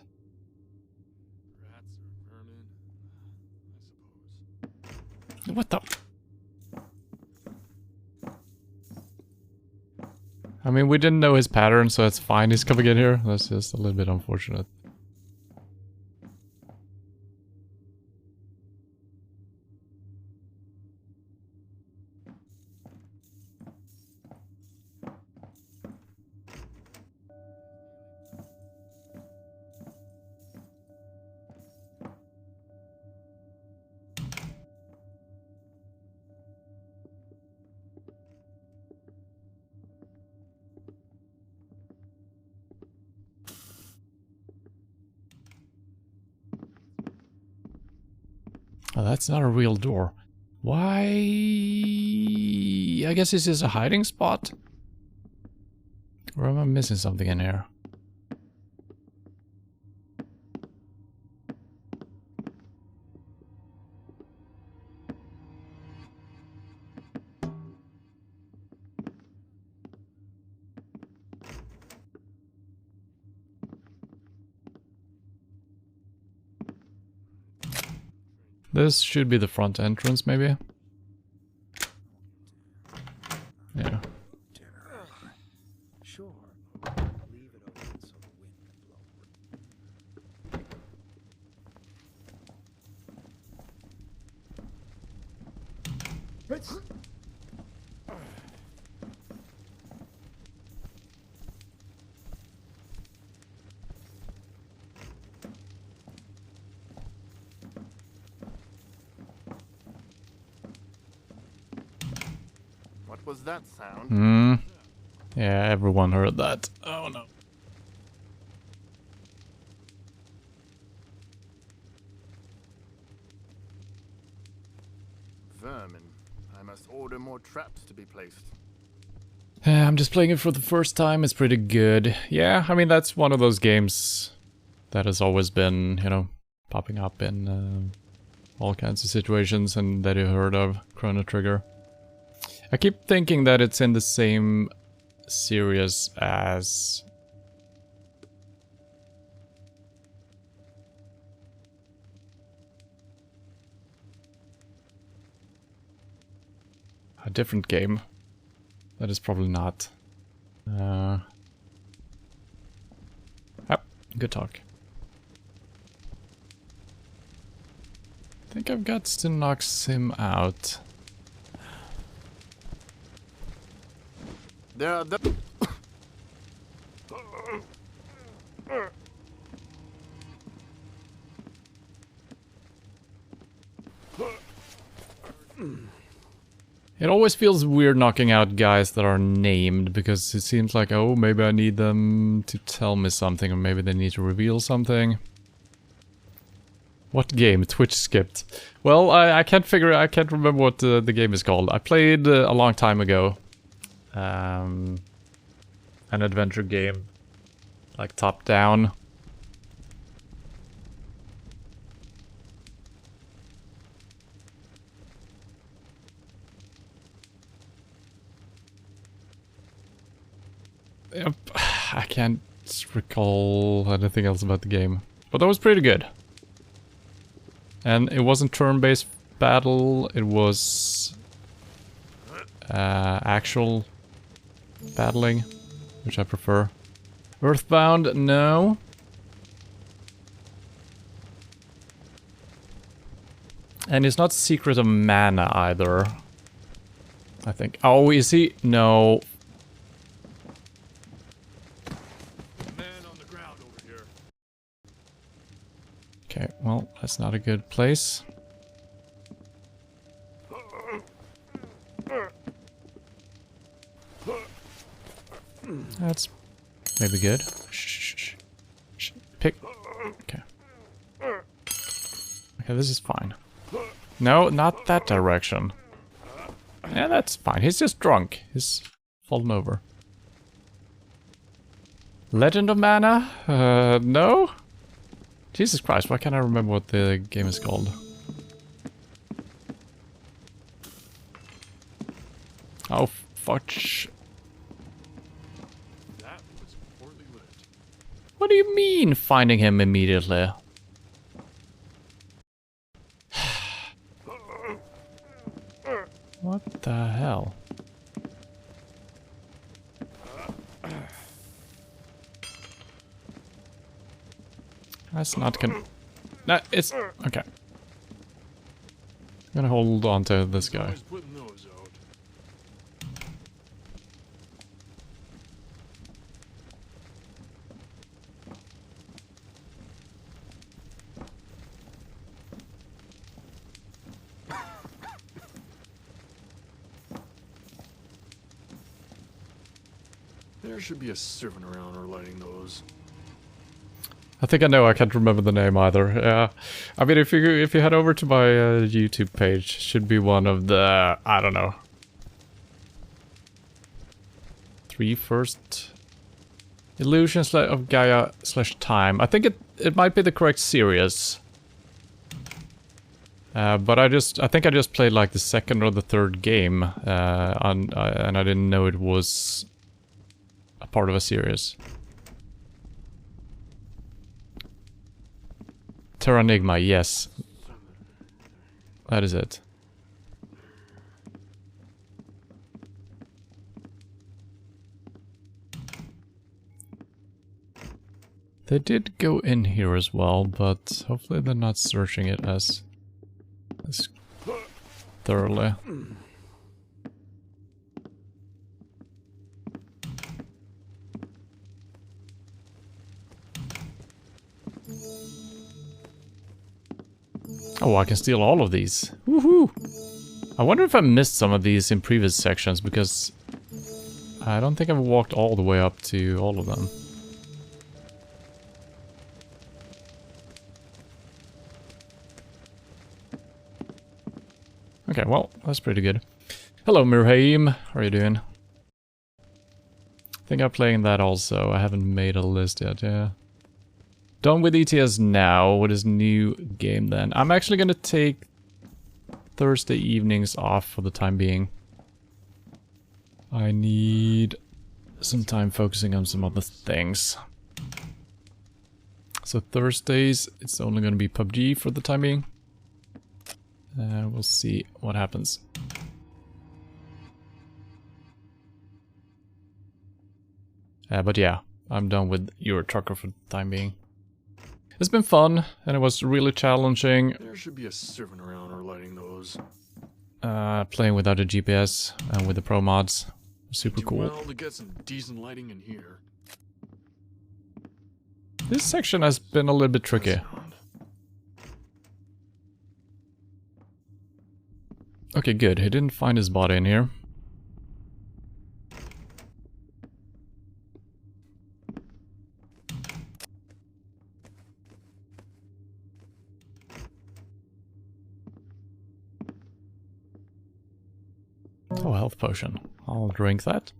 What the? I mean, we didn't know his pattern, so it's fine he's coming in here. That's just a little bit unfortunate. Oh, that's not a real door. Why? I guess this is a hiding spot? Or am I missing something in here? This should be the front entrance, maybe? Yeah. Sure. Leave it open so the wind can blow. What was that sound? Yeah, everyone heard that. Oh no. Vermin. I must order more traps to be placed. I'm just playing it for the first time. It's pretty good. Yeah, I mean, that's one of those games that has always been, you know, popping up in all kinds of situations and that you heard of. Chrono Trigger. I keep thinking that it's in the same series as... a different game. That is probably not. Oh, good talk. I think I've got to knock him out. There are the... It always feels weird knocking out guys that are named, because it seems like, oh, maybe I need them to tell me something, or maybe they need to reveal something. What game? Twitch skipped. Well, I can't remember what the game is called. I played a long time ago. An adventure game. Like top down. Yep. I can't recall anything else about the game. But that was pretty good. And it wasn't turn-based battle, it was actual battling, which I prefer. Earthbound, no. And it's not Secret of Mana either. I think. Oh, is he? No. Okay, well, that's not a good place. That's maybe good. Shh. Pick. Okay. Okay, this is fine. No, not that direction. Yeah, that's fine. He's just drunk. He's fallen over. Legend of Mana? No? Jesus Christ, why can't I remember what the game is called? Oh, fudge. That was poorly lit. What do you mean, finding him immediately? What the hell? That's not gonna... No, it's... Okay. I'm gonna hold on to this guy. Putting those out. There should be a servant around or lighting those. I think I know, I can't remember the name either. Yeah. I mean, if you head over to my YouTube page, should be one of the, I don't know, 3 first illusions of Gaia / time. I think it might be the correct series. But I think I just played like the 2nd or the 3rd game, and I didn't know it was a part of a series. Terranigma, yes. That is it. They did go in here as well, but hopefully they're not searching it as thoroughly. Oh, I can steal all of these. Woohoo! I wonder if I missed some of these in previous sections, because I don't think I've walked all the way up to all of them. Okay, well, that's pretty good. Hello, Mirhaim. How are you doing? I think I'm playing that also. I haven't made a list yet, yeah. Done with ETS now. What is new game then? I'm actually gonna take Thursday evenings off for the time being. I need some time focusing on some other things. So Thursdays, it's only gonna be PUBG for the time being. We'll see what happens. But yeah, I'm done with Euro Trucker for the time being. It's been fun, and it was really challenging. There should be a servant around or lighting those. Playing without a GPS and with the pro mods. Super cool. Well, to get some decent lighting in here. This section has been a little bit tricky. Okay, good. He didn't find his body in here. Oh, health potion. I'll drink that.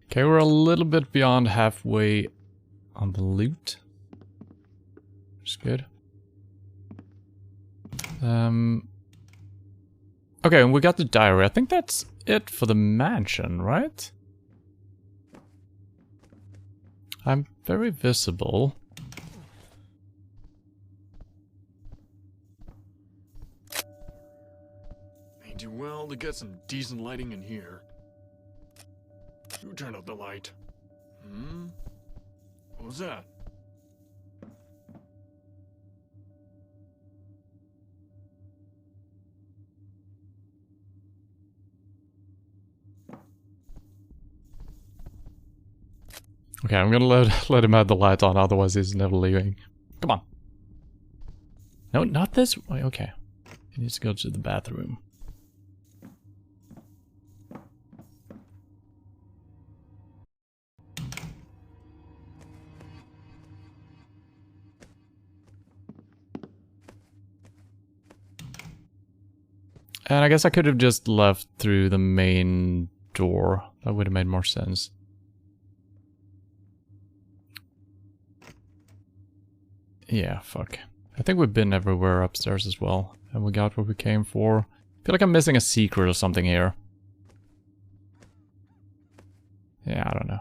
Okay, we're a little bit beyond halfway on the loot. Which is good. Okay, and we got the diary. I think that's it for the mansion, right? I'm very visible. May do well to get some decent lighting in here. You turn up the light. Hmm? What was that? Okay, I'm gonna let him have the light on, otherwise he's never leaving. Come on. No, not this way. Okay. He needs to go to the bathroom. And I guess I could have just left through the main door. That would have made more sense. Yeah, fuck. I think we've been everywhere upstairs as well. And we got what we came for. I feel like I'm missing a secret or something here. Yeah, I don't know.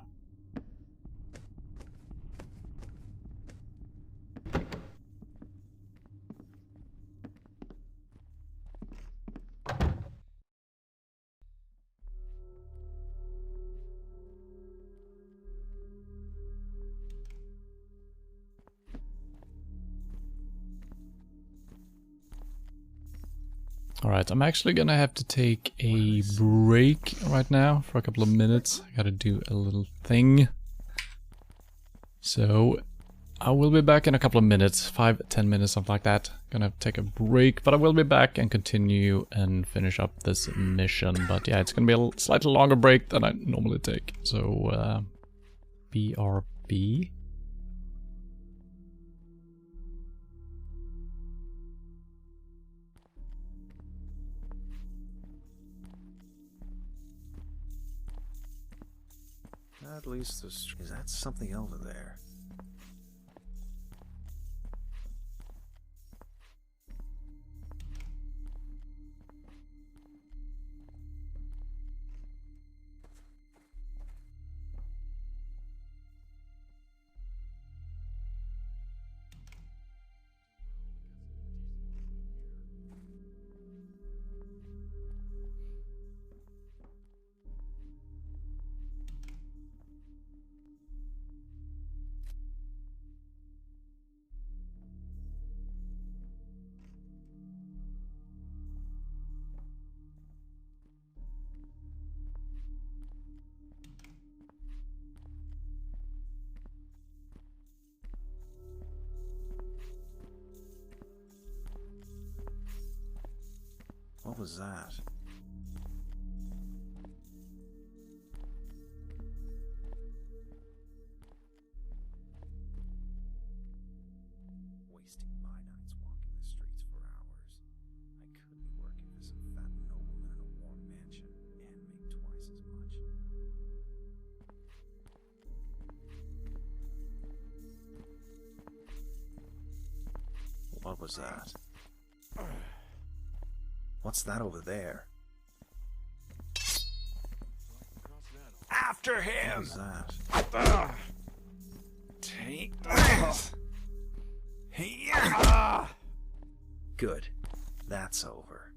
Alright, I'm actually gonna have to take a break right now for a couple of minutes. I gotta do a little thing. So, I will be back in a couple of minutes, 5-10 minutes, something like that. Gonna take a break, but I will be back and continue and finish up this mission. But yeah, it's gonna be a slightly longer break than I normally take. So, BRB. At least this... Is that something over there? What was that? Wasting my nights walking the streets for hours. I could be working for some fat nobleman in a warm mansion and make twice as much. What was that? What's that over there? After him! What was that? Take this! Good. That's over.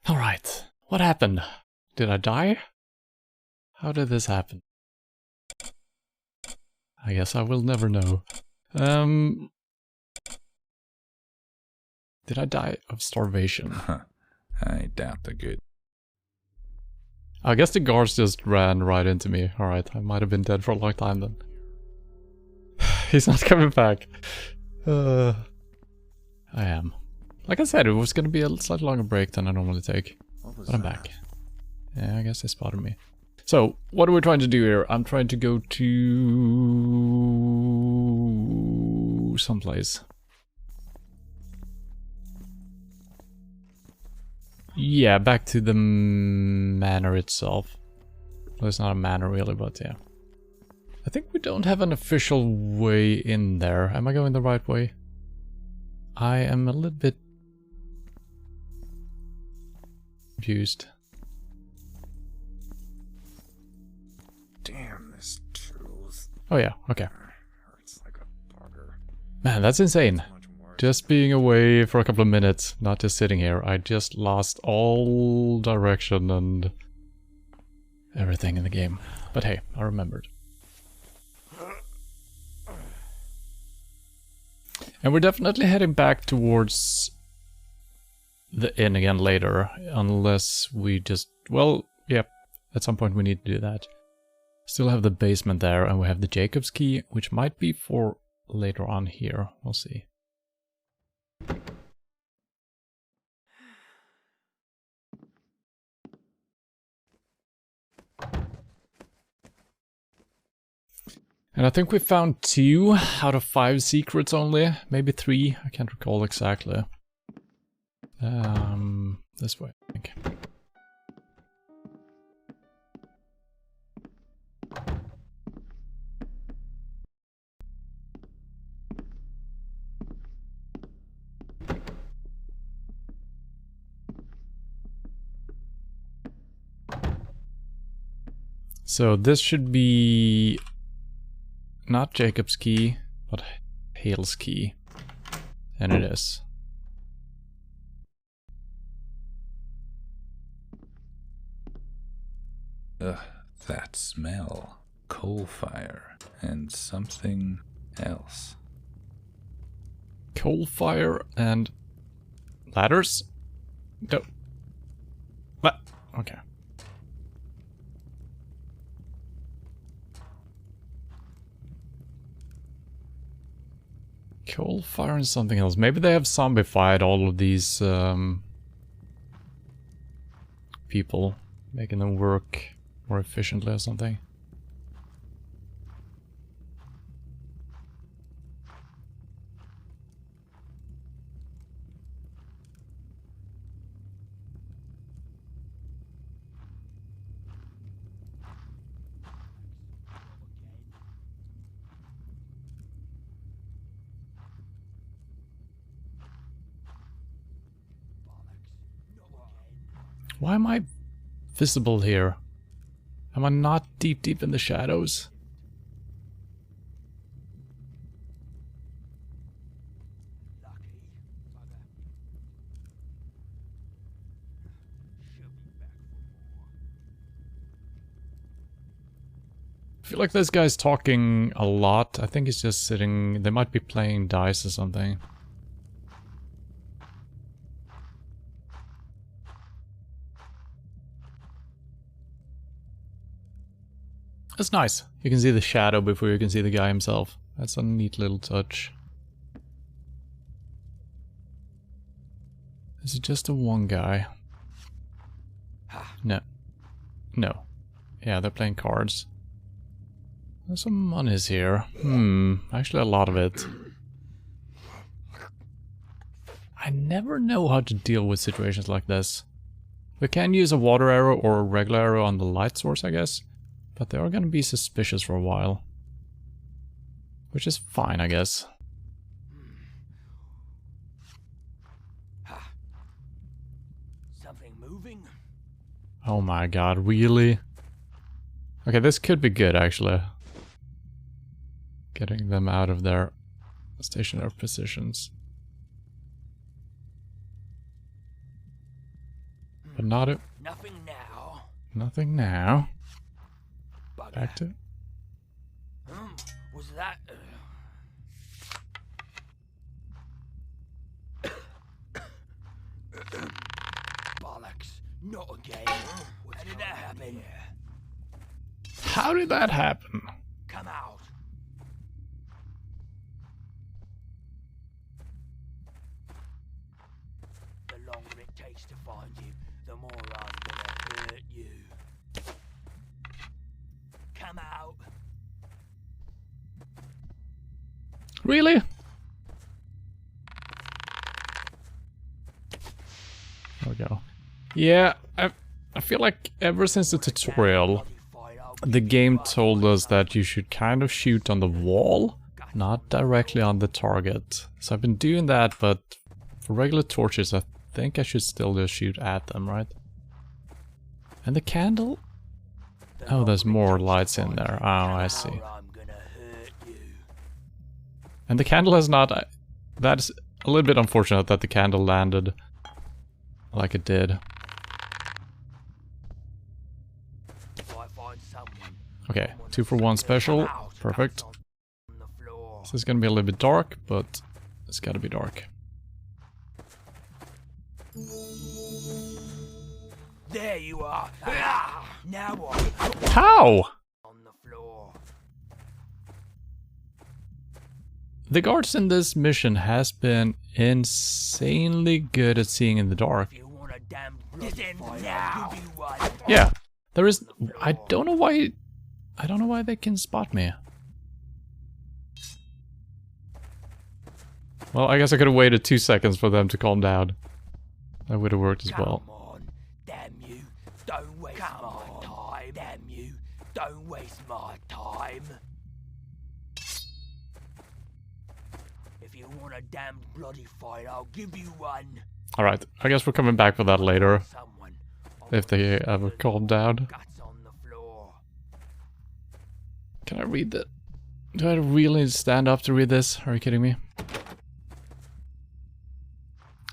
Alright, what happened? Did I die? How did this happen? I guess I will never know. Did I die of starvation? Huh. I doubt the good. I guess the guards just ran right into me. Alright, I might have been dead for a long time then. He's not coming back. I am. Like I said, it was gonna be a slightly longer break than I normally take. But I'm back. Yeah, I guess they spotted me. So, what are we trying to do here? I'm trying to go to someplace. Yeah, back to the manor itself. Well, it's not a manor really, but yeah. I think we don't have an official way in there. Am I going the right way? I am a little bit confused. Damn this tooth. Oh yeah, okay. Hurts like a bugger. Man, that's insane. Much worse. Just being away for a couple of minutes, not just sitting here. I just lost all direction and everything in the game. But hey, I remembered. And we're definitely heading back towards the inn again later, unless we just, well, yep, at some point we need to do that. Still have the basement there, and we have the Jacob's key, which might be for later on here. We'll see. And I think we found 2 out of 5 secrets only. Maybe 3, I can't recall exactly. This way, I think. So this should be not Jacob's key, but Hale's key. And it is. Ugh, that smell. Coal fire and something else. Coal fire and ladders? No. But okay. Coal fire and something else. Maybe they have zombified all of these people, making them work more efficiently or something. Why am I visible here? Am I not deep in the shadows? I feel like this guy's talking a lot. I think he's just sitting... They might be playing dice or something. That's nice. You can see the shadow before you can see the guy himself. That's a neat little touch. Is it just the one guy? No. No. Yeah, they're playing cards. There's some monies here. Actually a lot of it. I never know how to deal with situations like this. We can use a water arrow or a regular arrow on the light source, I guess. But they are gonna be suspicious for a while. Which is fine, I guess. Something moving? Oh my god, really? Okay, this could be good, actually. Getting them out of their stationary positions. But not it. Nothing now. Nothing now. Bugger. Back to... Was that... Bollocks. Not again. How did that happen? How did that happen? Come out. The longer it takes to find you, the more I'm gonna hurt you. Come out. Really? There we go. Yeah, I feel like ever since the tutorial, the game told us that you should kind of shoot on the wall, not directly on the target. So I've been doing that, but for regular torches I think I should still just shoot at them, right? And the candle? Oh, there's more lights in there. Oh, I see. And the candle has not... That's a little bit unfortunate that the candle landed like it did. Okay, 2 for 1 special. Perfect. This is gonna be a little bit dark, but it's gotta be dark. There you are. Now what? How? On the floor. The guards in this mission has been insanely good at seeing in the dark. Yeah, there is... I don't know why they can spot me. Well, I guess I could have waited 2 seconds for them to calm down. That would have worked as well. Come on, damn you. Don't waste my time. Damn you. Don't waste my time. If you want a damn bloody fight, I'll give you one. Alright, I guess we're coming back for that later. If they ever calm down. Can I read that? Do I really stand up to read this? Are you kidding me?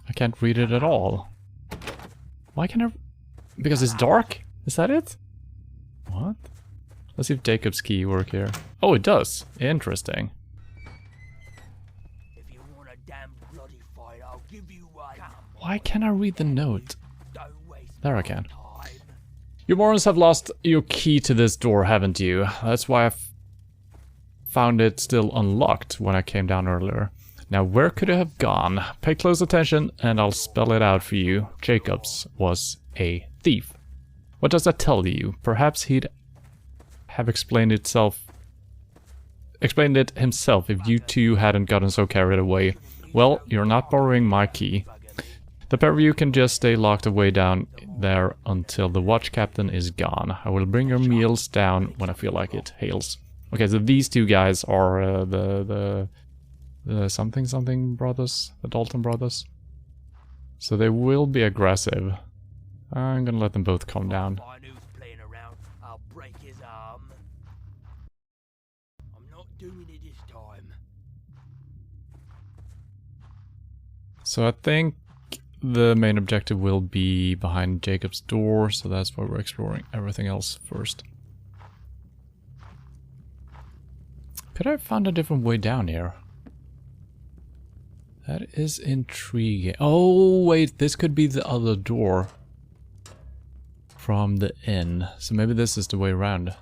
I can't read it at all. Why can I... Because it's dark? Is that it? What? Let's see if Jacob's key work here. Oh, it does. Interesting. If you want a damn bloody fight, I'll give you one. Why can't I read the note? There I can. You morons have lost your key to this door, haven't you? That's why I found it still unlocked when I came down earlier. Now, where could it have gone? Pay close attention and I'll spell it out for you. Jacobs was a thief. What does that tell you? Perhaps he'd have explained it himself if you two hadn't gotten so carried away. Well, you're not borrowing my key. The pair of you can just stay locked away down there until the watch captain is gone. I will bring your meals down when I feel like it. Hales. Okay, so these two guys are the something brothers, the Dalton brothers. So they will be aggressive. I'm gonna let them both calm down. So I think the main objective will be behind Jacob's door, so that's why we're exploring everything else first. Could I have found a different way down here? That is intriguing. Oh, wait, this could be the other door from the inn. So maybe this is the way around.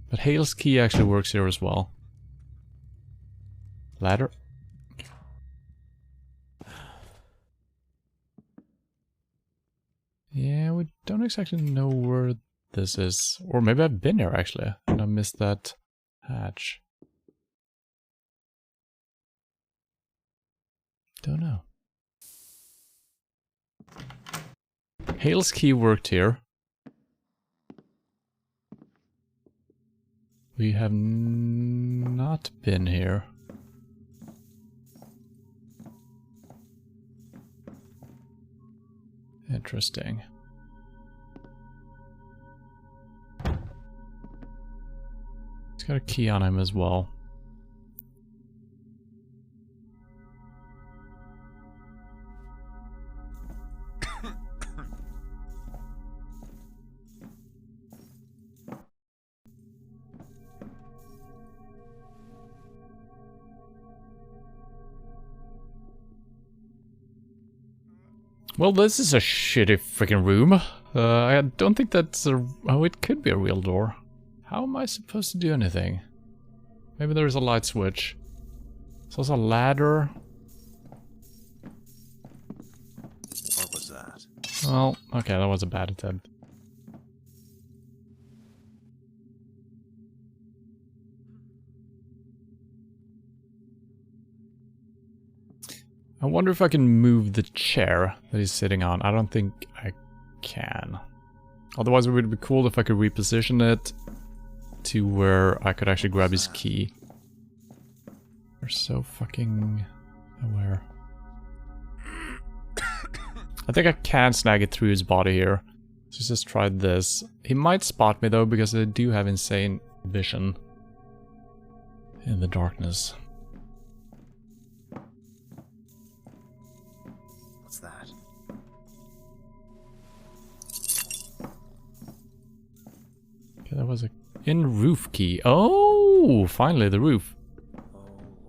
But Hale's key actually works here as well. Ladder. Yeah, we don't exactly know where this is. Or maybe I've been here actually, and I missed that hatch. Don't know. Hale's key worked here. We have not been here. Interesting. He's got a key on him as well. Well, this is a shitty freaking room. I don't think that's a... Oh, it could be a real door. How am I supposed to do anything? Maybe there's a light switch. So there's a ladder. What was that? Well, okay, that was a bad attempt. I wonder if I can move the chair that he's sitting on. I don't think I can. Otherwise it would be cool if I could reposition it to where I could actually grab his key. They're so fucking aware. I think I can snag it through his body here. So let's just try this. He might spot me though, because I do have insane vision in the darkness. What's that? Okay, that was a in-roof key. Oh, finally the roof. Oh,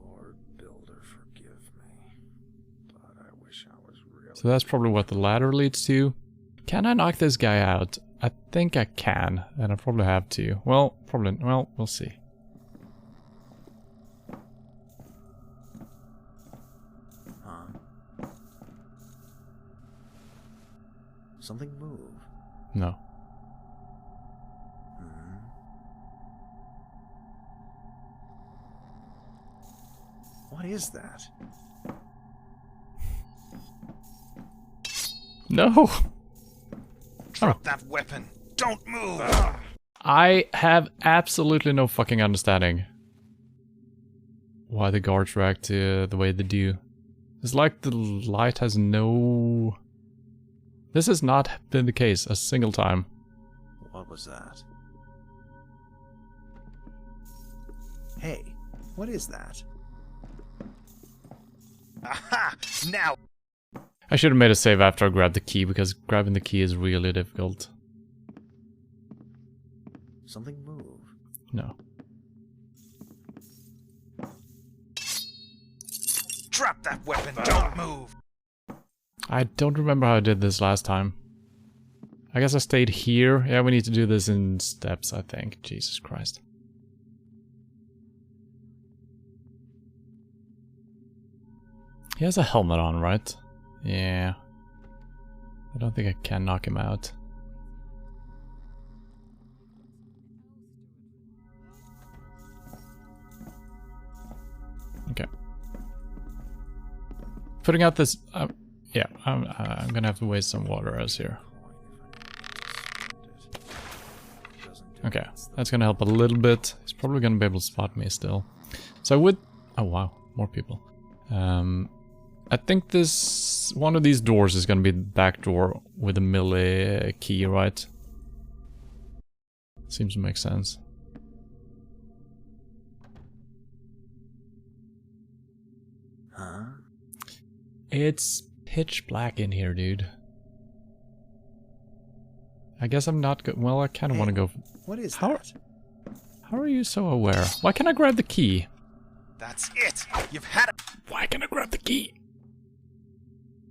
Lord Builder, forgive me. But I wish I was really... So that's probably what the ladder leads to. Can I knock this guy out? I think I can, and I probably have to. Well, probably, well, we'll see. Huh? Something move. No. What is that? No! Drop that weapon! Don't move! I have absolutely no fucking understanding why the guards react the way they do. It's like the light has no... This has not been the case a single time. What was that? Hey, what is that? Aha! Now! I should have made a save after I grabbed the key, because grabbing the key is really difficult. Something move. No. Drop that weapon! Don't move! I don't remember how I did this last time. I guess I stayed here. Yeah, we need to do this in steps, I think. Jesus Christ. He has a helmet on, right? Yeah. I don't think I can knock him out. Okay. Putting out this... yeah, I'm gonna have to waste some water as here. Okay, that's gonna help a little bit. He's probably gonna be able to spot me still. So I would... Oh wow, more people. I think this... One of these doors is gonna be the back door with a melee key, right? Seems to make sense. Huh? It's pitch black in here, dude. I guess I'm not good. Well, I kind of want to go... What is that? How are you so aware? Why can't I grab the key? That's it! You've had it! Why can't I grab the key?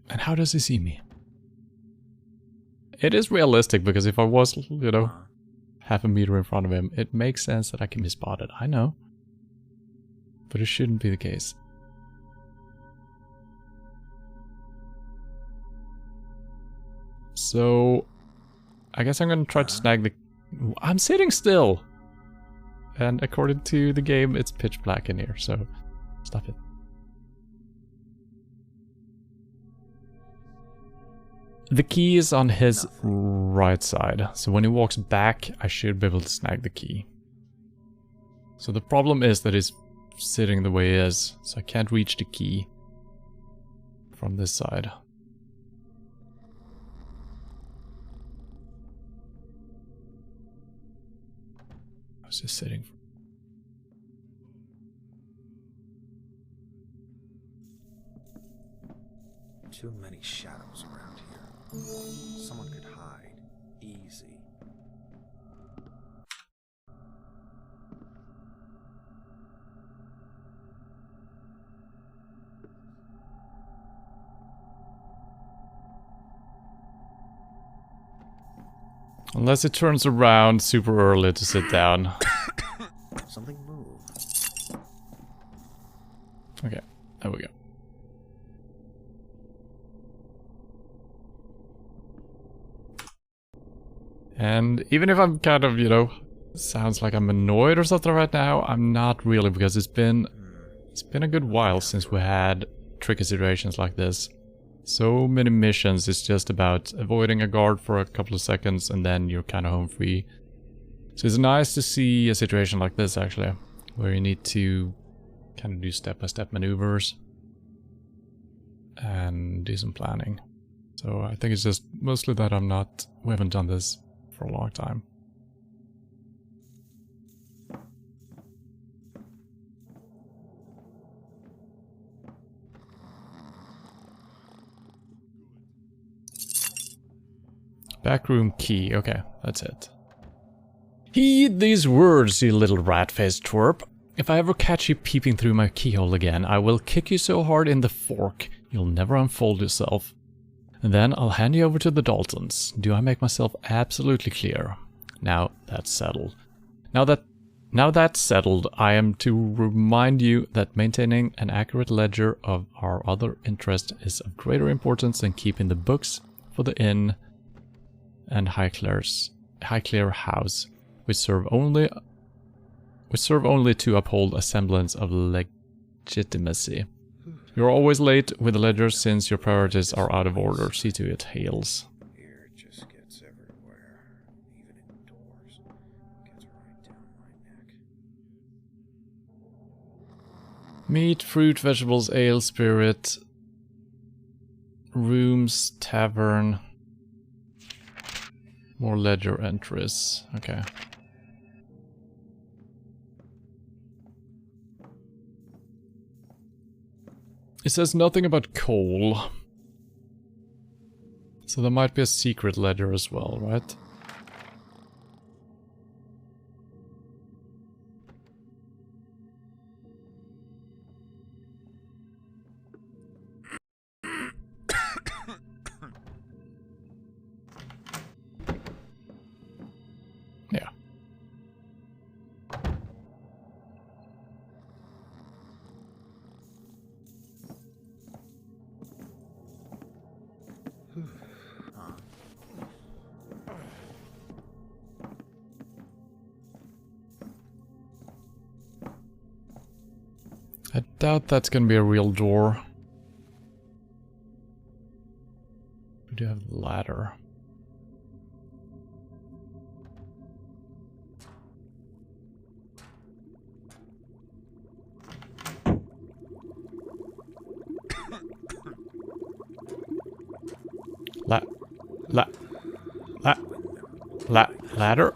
And how does he see me? It is realistic, because if I was, you know, half a meter in front of him, it makes sense that I can be spotted. I know. But it shouldn't be the case. So, I guess I'm gonna try to snag the... I'm sitting still! And according to the game, it's pitch black in here, so stop it. The key is on his right side, so when he walks back, I should be able to snag the key. So the problem is that he's sitting the way he is, so I can't reach the key from this side. I was just sitting. Too many shadows around here. Someone could hide. Easy. Unless it turns around super early to sit down. Something moved. Okay, there we go. And even if I'm kind of, you know, sounds like I'm annoyed or something right now, I'm not really, because it's been a good while since we had tricky situations like this. So many missions, it's just about avoiding a guard for a couple of seconds and then you're kind of home free. So it's nice to see a situation like this actually, where you need to kind of do step-by-step maneuvers and do some planning. So I think it's just mostly that we haven't done this for a long time. Backroom key, okay, that's it. Heed these words, you little rat-faced twerp. If I ever catch you peeping through my keyhole again, I will kick you so hard in the fork, you'll never unfold yourself. And then I'll hand you over to the Daltons. Do I make myself absolutely clear? Now that's settled. Now that's settled, I am to remind you that maintaining an accurate ledger of our other interest is of greater importance than keeping the books for the inn and Highclere House, which serve only to uphold a semblance of legitimacy. You're always late with the ledgers since your priorities are out of order. See to it, Hales. Fear just gets everywhere, even indoors. Gets right down my neck. Meat, fruit, vegetables, ale, spirit, rooms, tavern. More ledger entries. Okay. It says nothing about coal. So there might be a secret ledger as well, right? Yeah. I doubt that's gonna be a real door. We do have the ladder. Ladder?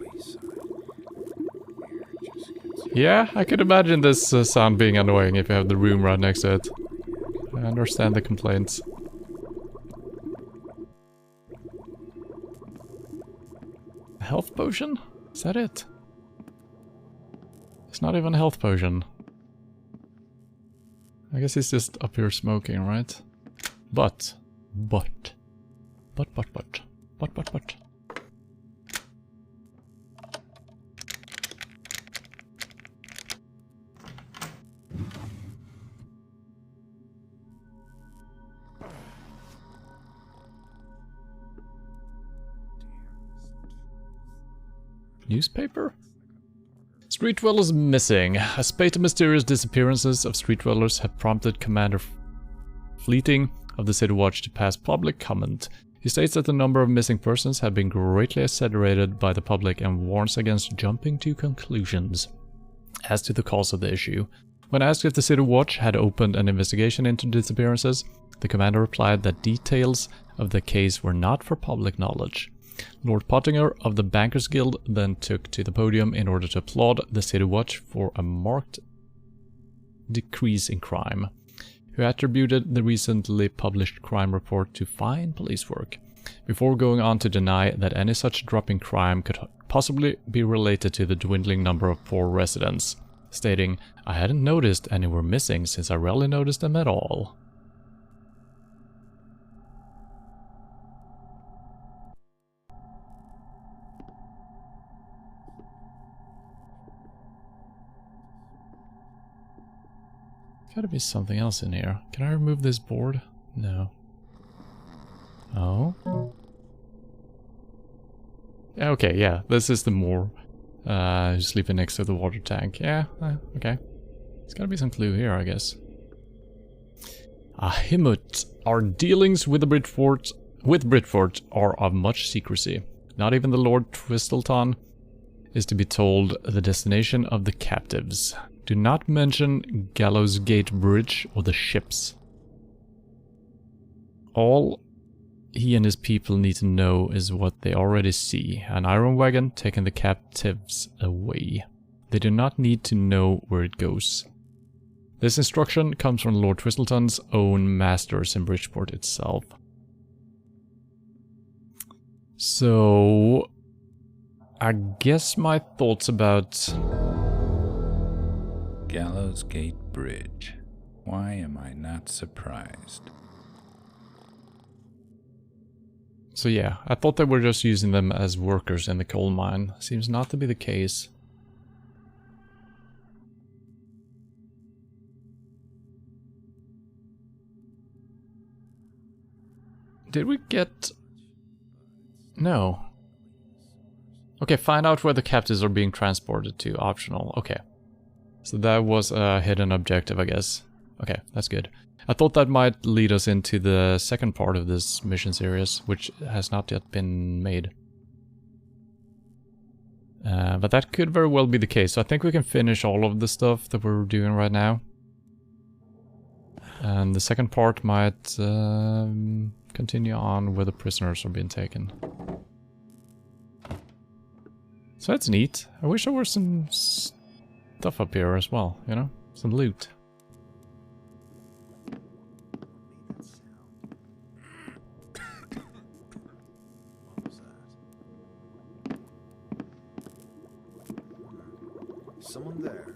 Yeah, I could imagine this sound being annoying if you have the room right next to it. I understand the complaints. A health potion? Is that it? It's not even a health potion. I guess he's just up here smoking, right? But. Newspaper? Street dwellers missing. A spate of mysterious disappearances of street dwellers have prompted Commander Fleeting of the City Watch to pass public comment. He states that the number of missing persons have been greatly exaggerated by the public and warns against jumping to conclusions as to the cause of the issue. When asked if the City Watch had opened an investigation into disappearances, the commander replied that details of the case were not for public knowledge. Lord Pottinger of the Bankers Guild then took to the podium in order to applaud the City Watch for a marked decrease in crime, who attributed the recently published crime report to fine police work, before going on to deny that any such drop in crime could possibly be related to the dwindling number of poor residents, stating, "I hadn't noticed any were missing since I rarely noticed them at all." Gotta be something else in here. Can I remove this board? No. Oh? Okay, yeah, this is the Moor. Who's sleeping next to the water tank. Yeah, okay. There's gotta be some clue here, I guess. Ahimut. Our dealings with the Britfort are of much secrecy. Not even the Lord Twistleton is to be told the destination of the captives. Do not mention Gallows Gate Bridge or the ships. All he and his people need to know is what they already see. An iron wagon taking the captives away. They do not need to know where it goes. This instruction comes from Lord Twistleton's own masters in Bridgeport itself. So, I guess my thoughts about Gallows Gate Bridge. Why am I not surprised? So yeah, I thought they were just using them as workers in the coal mine. Seems not to be the case. Did we get... No. Okay, find out where the captives are being transported to. Optional. Okay. So that was a hidden objective, I guess. Okay, that's good. I thought that might lead us into the second part of this mission series, which has not yet been made. But that could very well be the case. So I think we can finish all of the stuff that we're doing right now. And the second part might continue on where the prisoners are being taken. So that's neat. I wish there were some stuff up here as well, you know? Some loot. Someone there.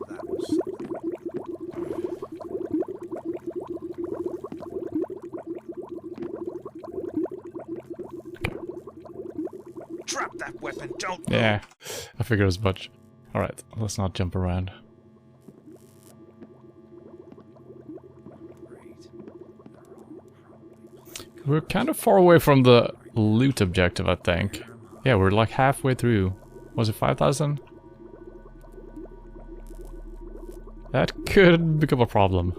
That was something. Drop that weapon, don't move. Yeah, I figured as much. Alright, let's not jump around. We're kind of far away from the loot objective, I think. Yeah, we're like halfway through. Was it 5,000? That could become a problem.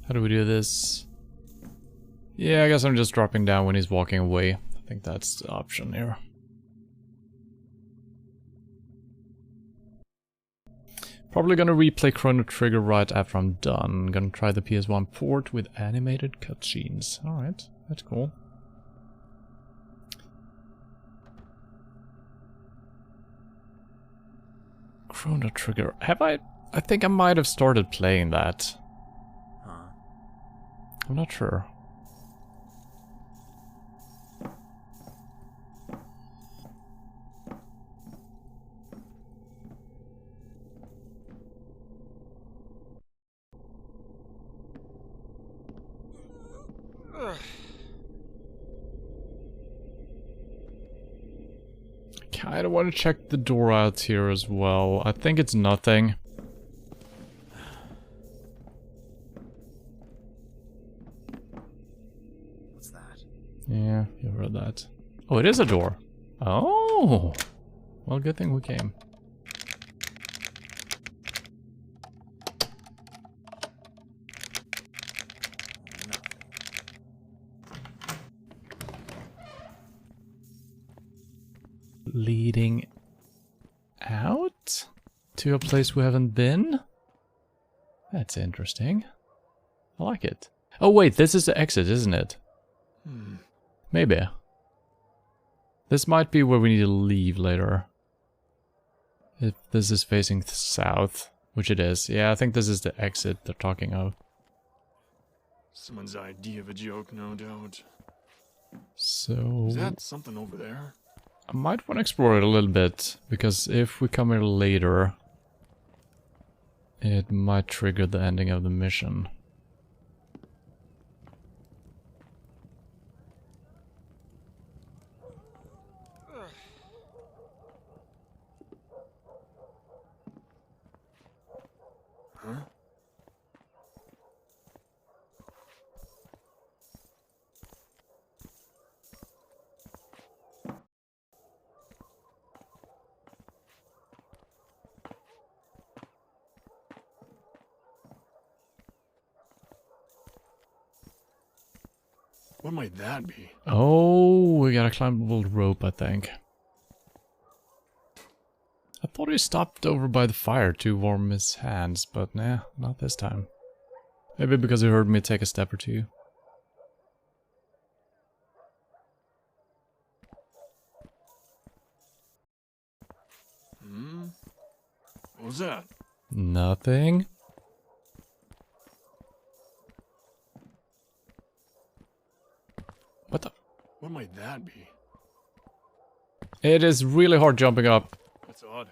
How do we do this? Yeah, I guess I'm just dropping down when he's walking away. I think that's the option here. Probably gonna replay Chrono Trigger right after I'm done. Gonna try the PS1 port with animated cutscenes. Alright, that's cool. Chrono Trigger. Have I think I might have started playing that. Huh? I'm not sure. Kinda want to check the door out here as well. I think it's nothing. What's that? Yeah, you heard that. Oh, it is a door. Oh! Well, good thing we came. Leading out to a place we haven't been? That's interesting. I like it. Oh wait, this is the exit, isn't it? Maybe. This might be where we need to leave later. If this is facing south. Which it is. Yeah, I think this is the exit they're talking of. Someone's idea of a joke, no doubt. So... Is that something over there? I might want to explore it a little bit, because if we come here later, it might trigger the ending of the mission. Huh? What might that be? Oh, we got a climbable rope, I think. I thought he stopped over by the fire to warm his hands, but nah, not this time. Maybe because he heard me take a step or two. Hmm? What was that? Nothing. What the? What might that be? It is really hard jumping up. That's odd.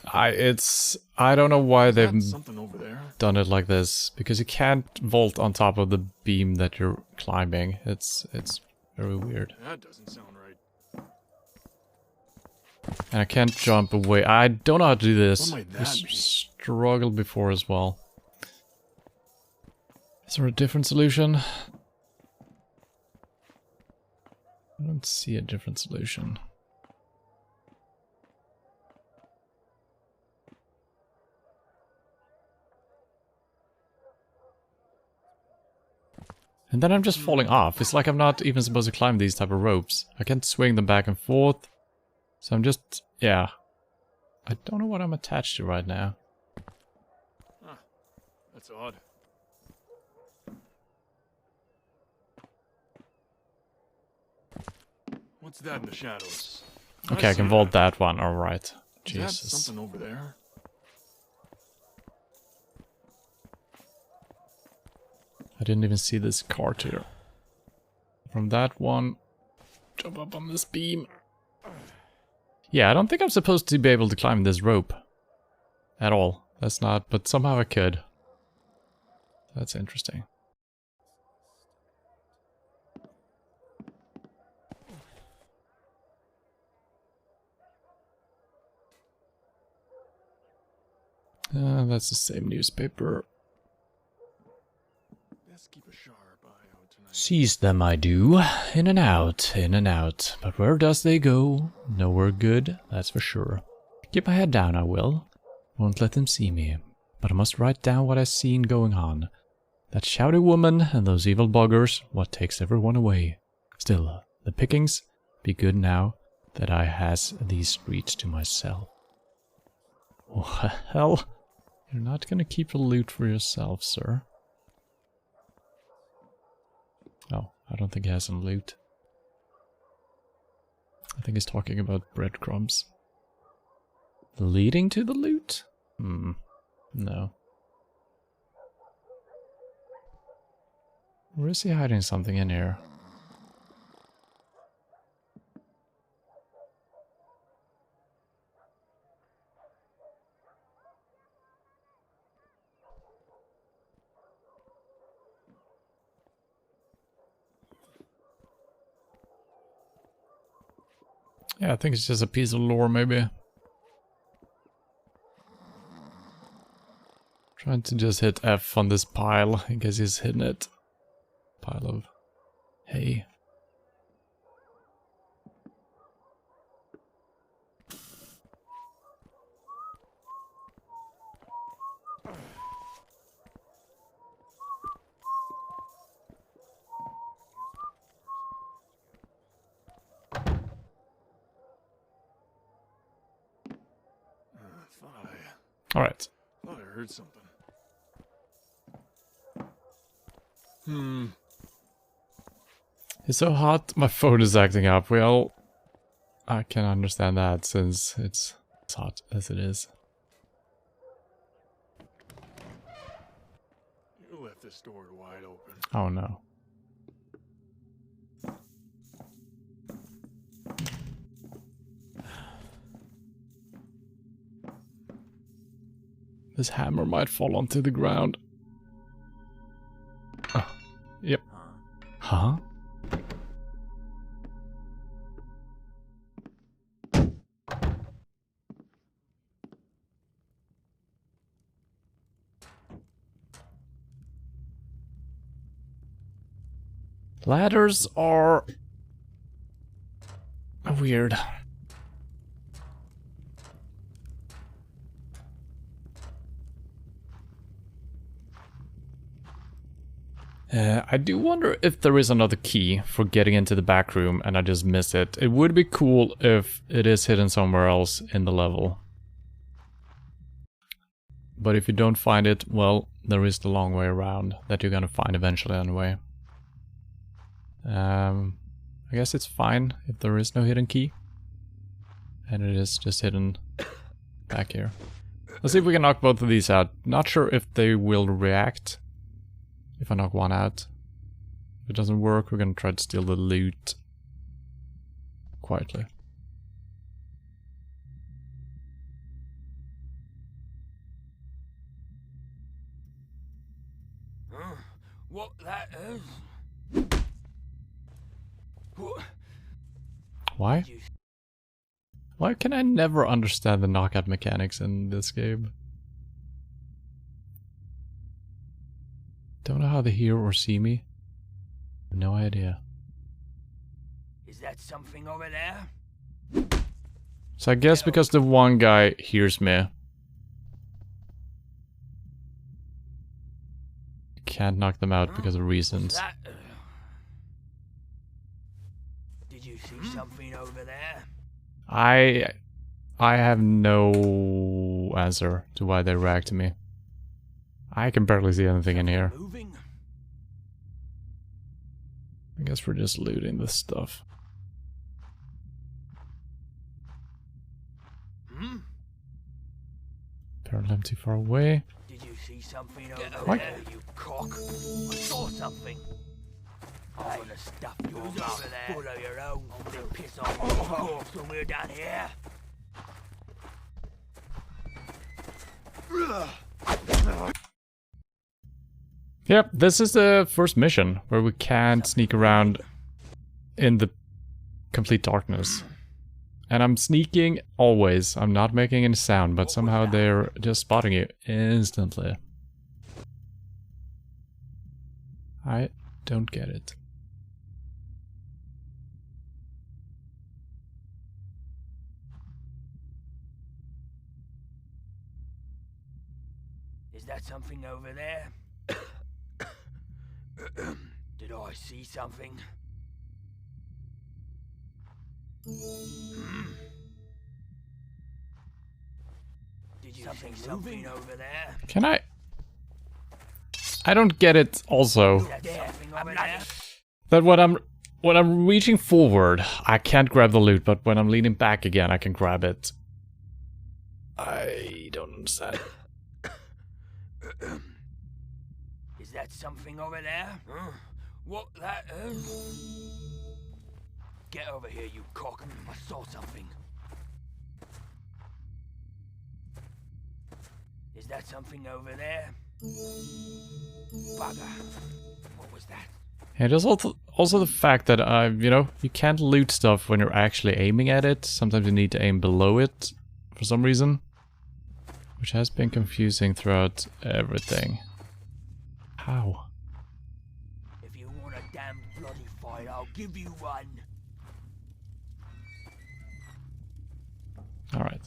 I don't know why Is that they've something over there? done it like this, because you can't vault on top of the beam that you're climbing. It's very weird. That doesn't sound right. And I can't jump away. I don't know how to do this. What might I that be? struggled before as well. Is there a different solution? I don't see a different solution. And then I'm just falling off. It's like I'm not even supposed to climb these type of ropes. I can't swing them back and forth. So I'm just, yeah. I don't know what I'm attached to right now. Huh. That's odd. What's that in the shadows? Okay, I can see vault that one. Alright. Is that Jesus. something over there? I didn't even see this cart here. From that one, jump up on this beam. Yeah, I don't think I'm supposed to be able to climb this rope. At all. That's not, but somehow I could. That's interesting. That's the same newspaper. Let's keep a sharp eye out tonight. Seize them I do. In and out, in and out. But where does they go? Nowhere good, that's for sure. Keep my head down, I will. Won't let them see me. But I must write down what I've seen going on. That shouty woman and those evil buggers, what takes everyone away. Still, the pickings, be good now that I has these streets to myself. Oh, hell. You're not gonna keep the loot for yourself, sir. Oh, I don't think he has some loot. I think he's talking about breadcrumbs. Leading to the loot? No. Where is he hiding something in here? Yeah, I think it's just a piece of lore, maybe. Trying to just hit F on this pile in case he's hitting it. Pile of hay. Alright. Thought I heard something. It's so hot, my phone is acting up. Well, I can understand that since it's hot as it is. left this door wide open. Oh no. This hammer might fall onto the ground. Oh, yep. Huh? Ladders are weird. I do wonder if there is another key for getting into the back room and I just miss it. It would be cool if it is hidden somewhere else in the level. But if you don't find it, well, there is the long way around that you're gonna find eventually anyway. I guess it's fine if there is no hidden key. And it is just hidden back here. Let's see if we can knock both of these out. Not sure if they will react if I knock one out. If it doesn't work, we're gonna try to steal the loot quietly. What that is? Why? Why can I never understand the knockout mechanics in this game? Don't know how they hear or see me. No idea. Is that something over there? So I guess because the one guy hears me, can't knock them out because of reasons. Did you see something over there? I have no answer to why they react to me. I can barely see anything in here. I guess we're just looting this stuff. Apparently I'm too far away. Did you see something over What? there, you cock? I saw something. I'm gonna stuff your mouth full of your own then piss off your corpse when we're down here. Yep, this is the first mission where we can't sneak around in the complete darkness. And I'm sneaking always. I'm not making any sound, but somehow they're just spotting you instantly. I don't get it. Is that something over there? Did I see something? Did you see something over there? Can I don't get it also. That when I'm reaching forward, I can't grab the loot, but when I'm leaning back again, I can grab it. I don't understand. Is that something over there? What that is? Get over here, you cock. I saw something. Is that something over there? Bugger. What was that? Yeah, there's also the fact that, you know, you can't loot stuff when you're actually aiming at it. Sometimes you need to aim below it for some reason. Which has been confusing throughout everything. How? If you want a damn bloody fight, I'll give you one. Alright.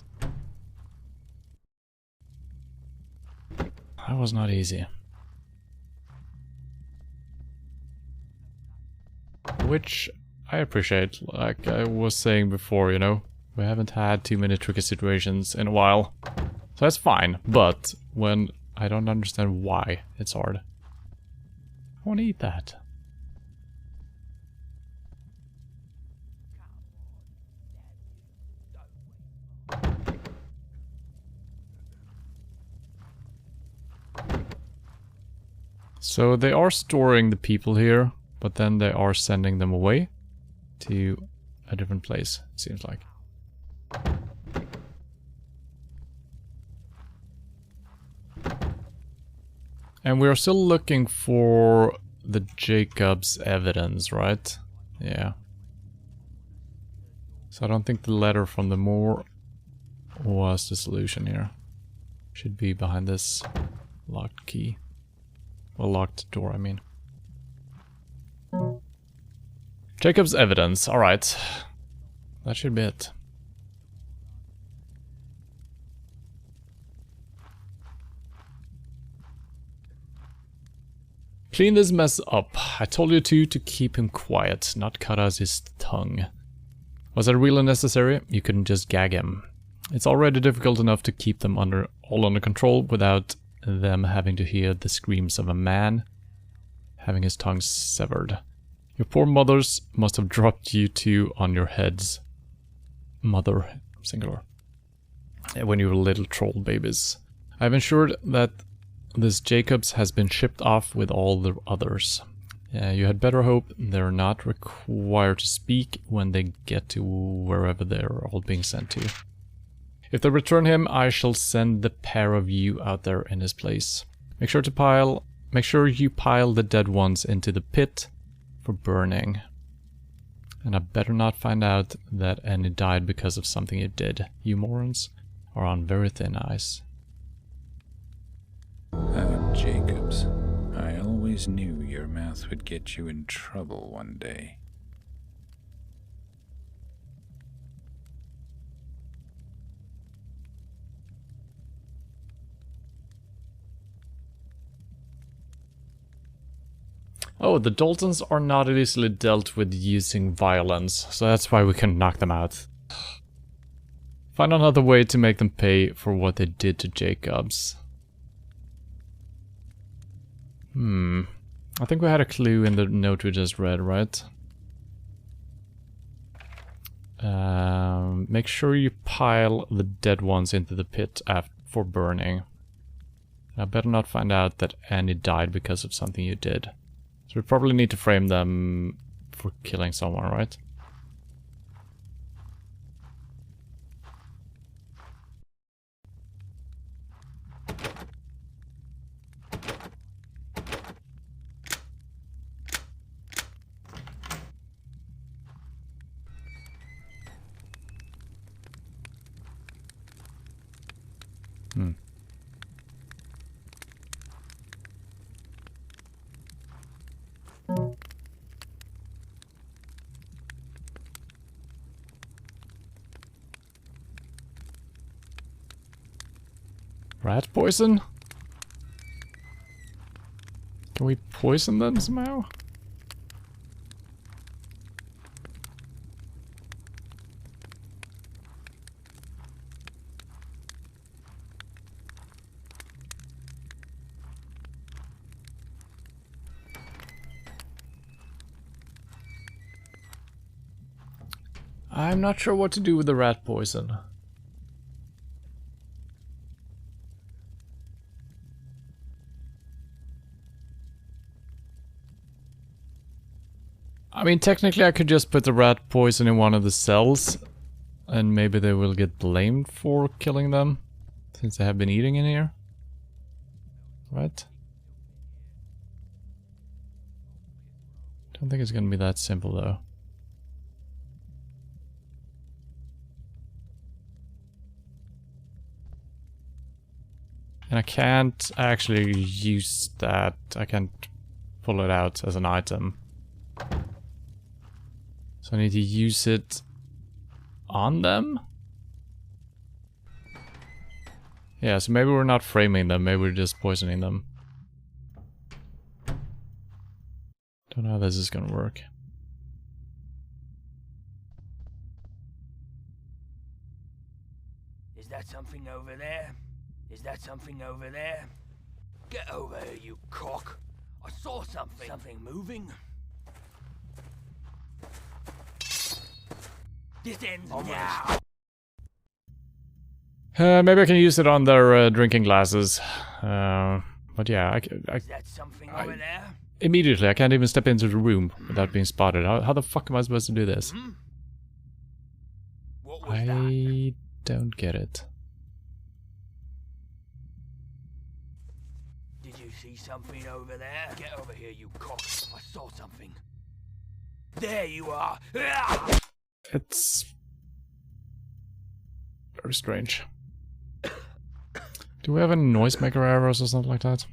That was not easy. Which I appreciate, like I was saying before, you know, we haven't had too many tricky situations in a while. So that's fine, but when I don't understand why it's hard. I want to eat that. So they are storing the people here, but then they are sending them away to a different place, it seems like. And we are still looking for the Jacob's evidence, right? Yeah. So I don't think the letter from the Moor was the solution here. Should be behind this locked key. Well, locked door, I mean. Jacob's evidence, alright. That should be it. Clean this mess up. I told you to keep him quiet, not cut out his tongue. Was that really necessary? You couldn't just gag him. It's already difficult enough to keep them all under control without them having to hear the screams of a man having his tongue severed. Your poor mothers must have dropped you two on your heads. Mother, singular. When you were little troll babies. I've ensured that this Jacobs has been shipped off with all the others. You had better hope they're not required to speak when they get to wherever they're all being sent to. If they return him, I shall send the pair of you out there in his place. Make sure you pile the dead ones into the pit for burning. And I better not find out that any died because of something you did. You morons are on very thin ice. Jacobs, I always knew your mouth would get you in trouble one day. Oh, the Daltons are not easily dealt with using violence, so that's why we can knock them out. Find another way to make them pay for what they did to Jacobs. I think we had a clue in the note we just read, right? Make sure you pile the dead ones into the pit for burning. I better not find out that Annie died because of something you did. So we probably need to frame them for killing someone, right? Rat poison? Can we poison them somehow? I'm not sure what to do with the rat poison. I mean, technically I could just put the rat poison in one of the cells and maybe they will get blamed for killing them since they have been eating in here. Right? Don't think it's gonna be that simple though. And I can't actually use that. I can't pull it out as an item. So I need to use it on them? Yeah, so maybe we're not framing them, maybe we're just poisoning them. Don't know how this is gonna work. Is that something over there? Is that something over there? Get over here, you cock! I saw something. Something moving? This ends now! Maybe I can use it on their drinking glasses. But yeah, Is that something over there? immediately I can't even step into the room without being spotted. How the fuck am I supposed to do this? What was that? I don't get it. Did you see something over there? Get over here, you cock. I saw something. There you are. Ah! It's very strange. Do we have any noisemaker arrows or something like that?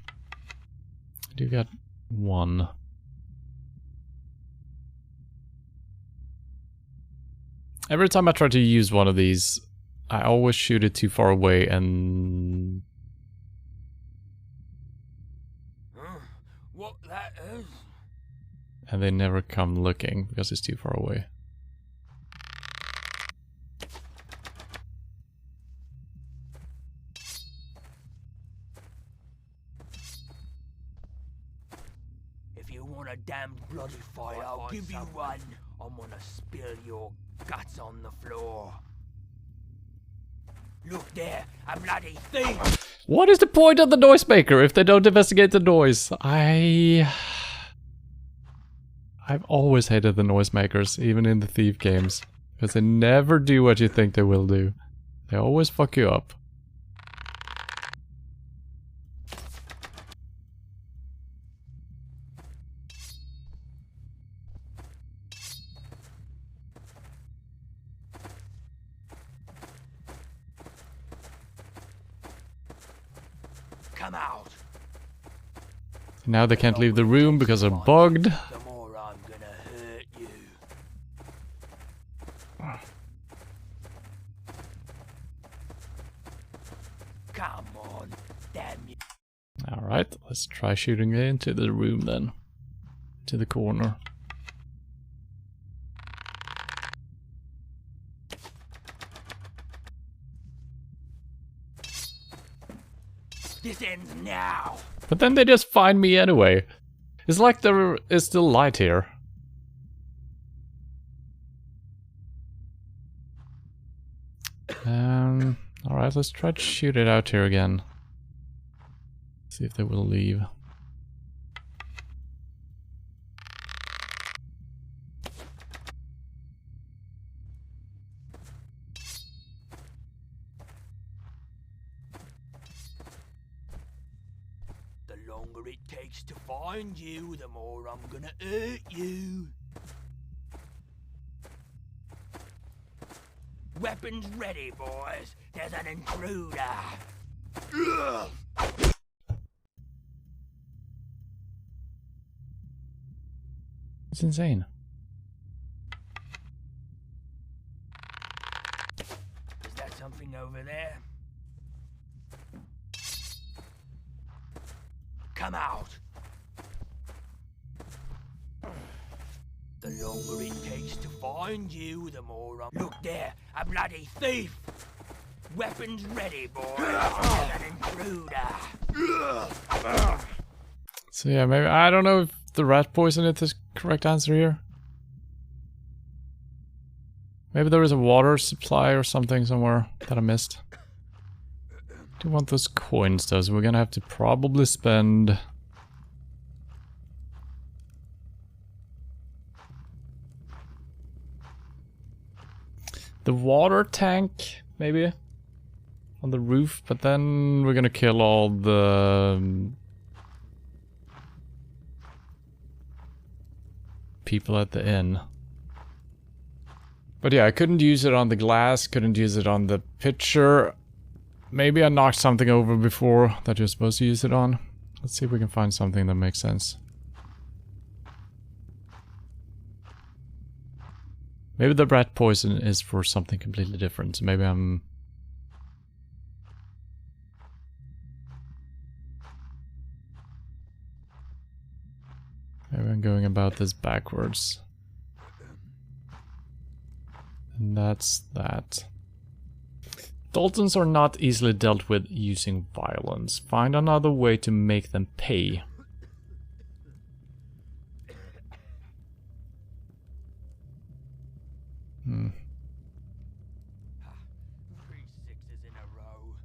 I do get one. Every time I try to use one of these, I always shoot it too far away and... What that is? and they never come looking because it's too far away. If you want a damned bloody fight, I'll give you one. I'm gonna spill your guts on the floor. Look there, a bloody thief! What is the point of the noisemaker if they don't investigate the noise? I've always hated the noisemakers, even in the thief games. Because they never do what you think they will do. They always fuck you up. Come out. Now they can't leave the room because they're bugged. The more I'm gonna hurt you. Come on, damn you. Alright, let's try shooting it into the room then. To the corner. This ends now. But then they just find me anyway. It's like there is still light here. Alright, let's try to shoot it out here again. See if they will leave. The longer it takes to find you, the more I'm gonna hurt you. Weapons ready, boys. There's an intruder. Ugh. It's insane. Is that something over there? Come out. The longer it takes to find you, the more I'm... Look there, a bloody thief! Weapons ready, boys. There's an intruder. So yeah, maybe, I don't know if the rat poison is the correct answer here. Maybe there is a water supply or something somewhere that I missed. Do want those coins though, so we're gonna have to probably spend... the water tank, maybe? On the roof, but then we're gonna kill all the... people at the inn. But yeah, I couldn't use it on the glass, couldn't use it on the pitcher. Maybe I knocked something over before that you're supposed to use it on. Let's see if we can find something that makes sense. Maybe the rat poison is for something completely different, so maybe I'm... maybe I'm going about this backwards. And that's that. Daltons are not easily dealt with using violence. Find another way to make them pay. Hmm. 3 6s in a row.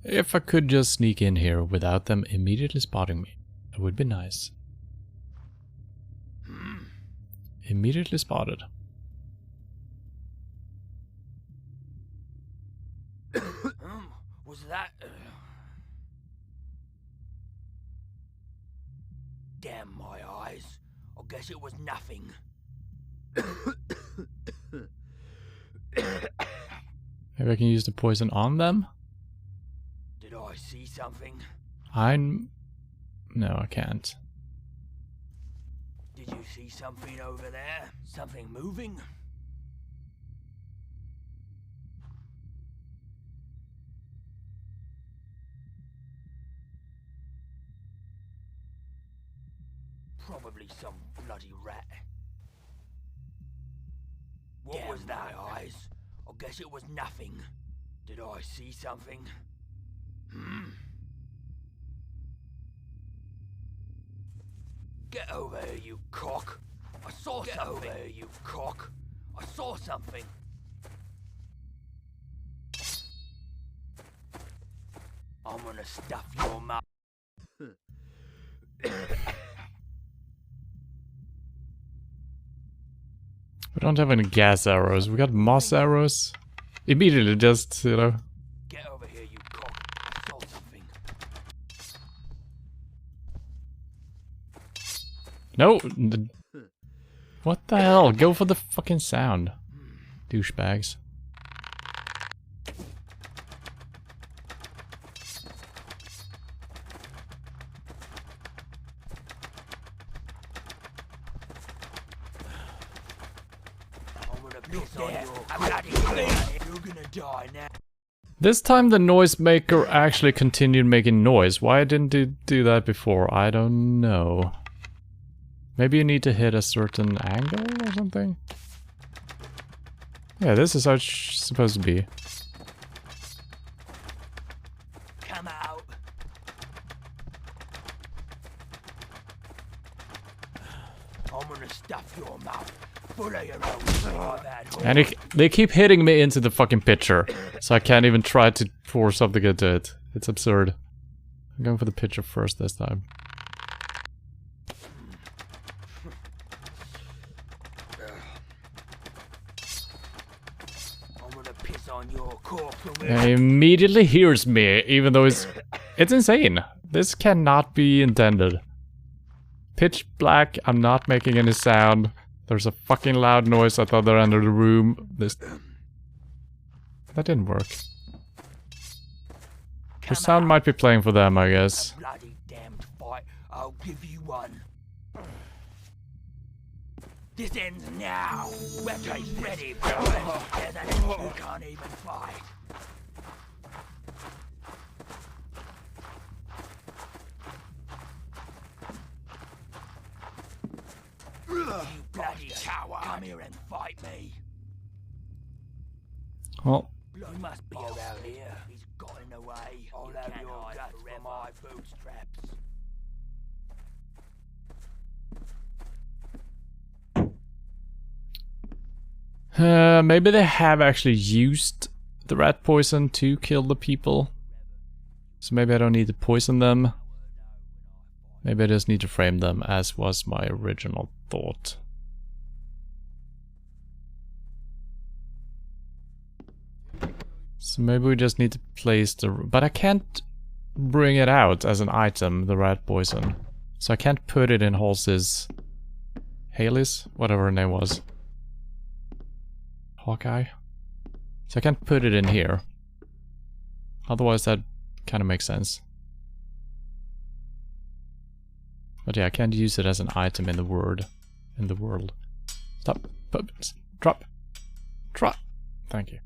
If I could just sneak in here without them immediately spotting me, that would be nice. Immediately spotted. Was that... Damn my eyes. I guess it was nothing. Maybe I can use the poison on them? Did I see something? No, I can't. Did you see something over there? Something moving? Probably some bloody rat. What was that, eyes? I guess it was nothing. Did I see something? Get over here, you cock. I saw something. Get over here, you cock. I saw something. I'm gonna stuff your mouth. We don't have any gas arrows. We got moss arrows. Immediately just, you know. Get over here, you cock. I saw something. No! What the hell? Go for the fucking sound. Douchebags. You're gonna die now. This time the noisemaker actually continued making noise. Why didn't it do that before? I don't know. Maybe you need to hit a certain angle or something? Yeah, this is how it's supposed to be. Come out. I'm gonna stuff your mouth full of your own. And they keep hitting me into the fucking pitcher, so I can't even try to pour something into it. It's absurd. I'm going for the pitcher first this time. I'm gonna piss on your corpse. He immediately hears me, even though it's insane. This cannot be intended. Pitch black, I'm not making any sound. There's a fucking loud noise. I thought they're under the room. That didn't work. The sound might be playing for them, I guess. Bloody damned fight. I'll give you one. This ends now. Weapons ready, boys. There's an end you can't even fight. You bloody coward! Come here and fight me. Well, You must be around here. He's got in the way. I'll have your guts for my bootstraps. maybe they have actually used the rat poison to kill the people. So maybe I don't need to poison them. Maybe I just need to frame them, as was my original thought. So maybe we just need to place the... But I can't bring it out as an item, the rat poison. So I can't put it in Halsey's... Haley's? Whatever her name was. Hawkeye? So I can't put it in here. Otherwise that kind of makes sense. But yeah, I can't use it as an item in the world. Stop. Drop. Drop. Thank you.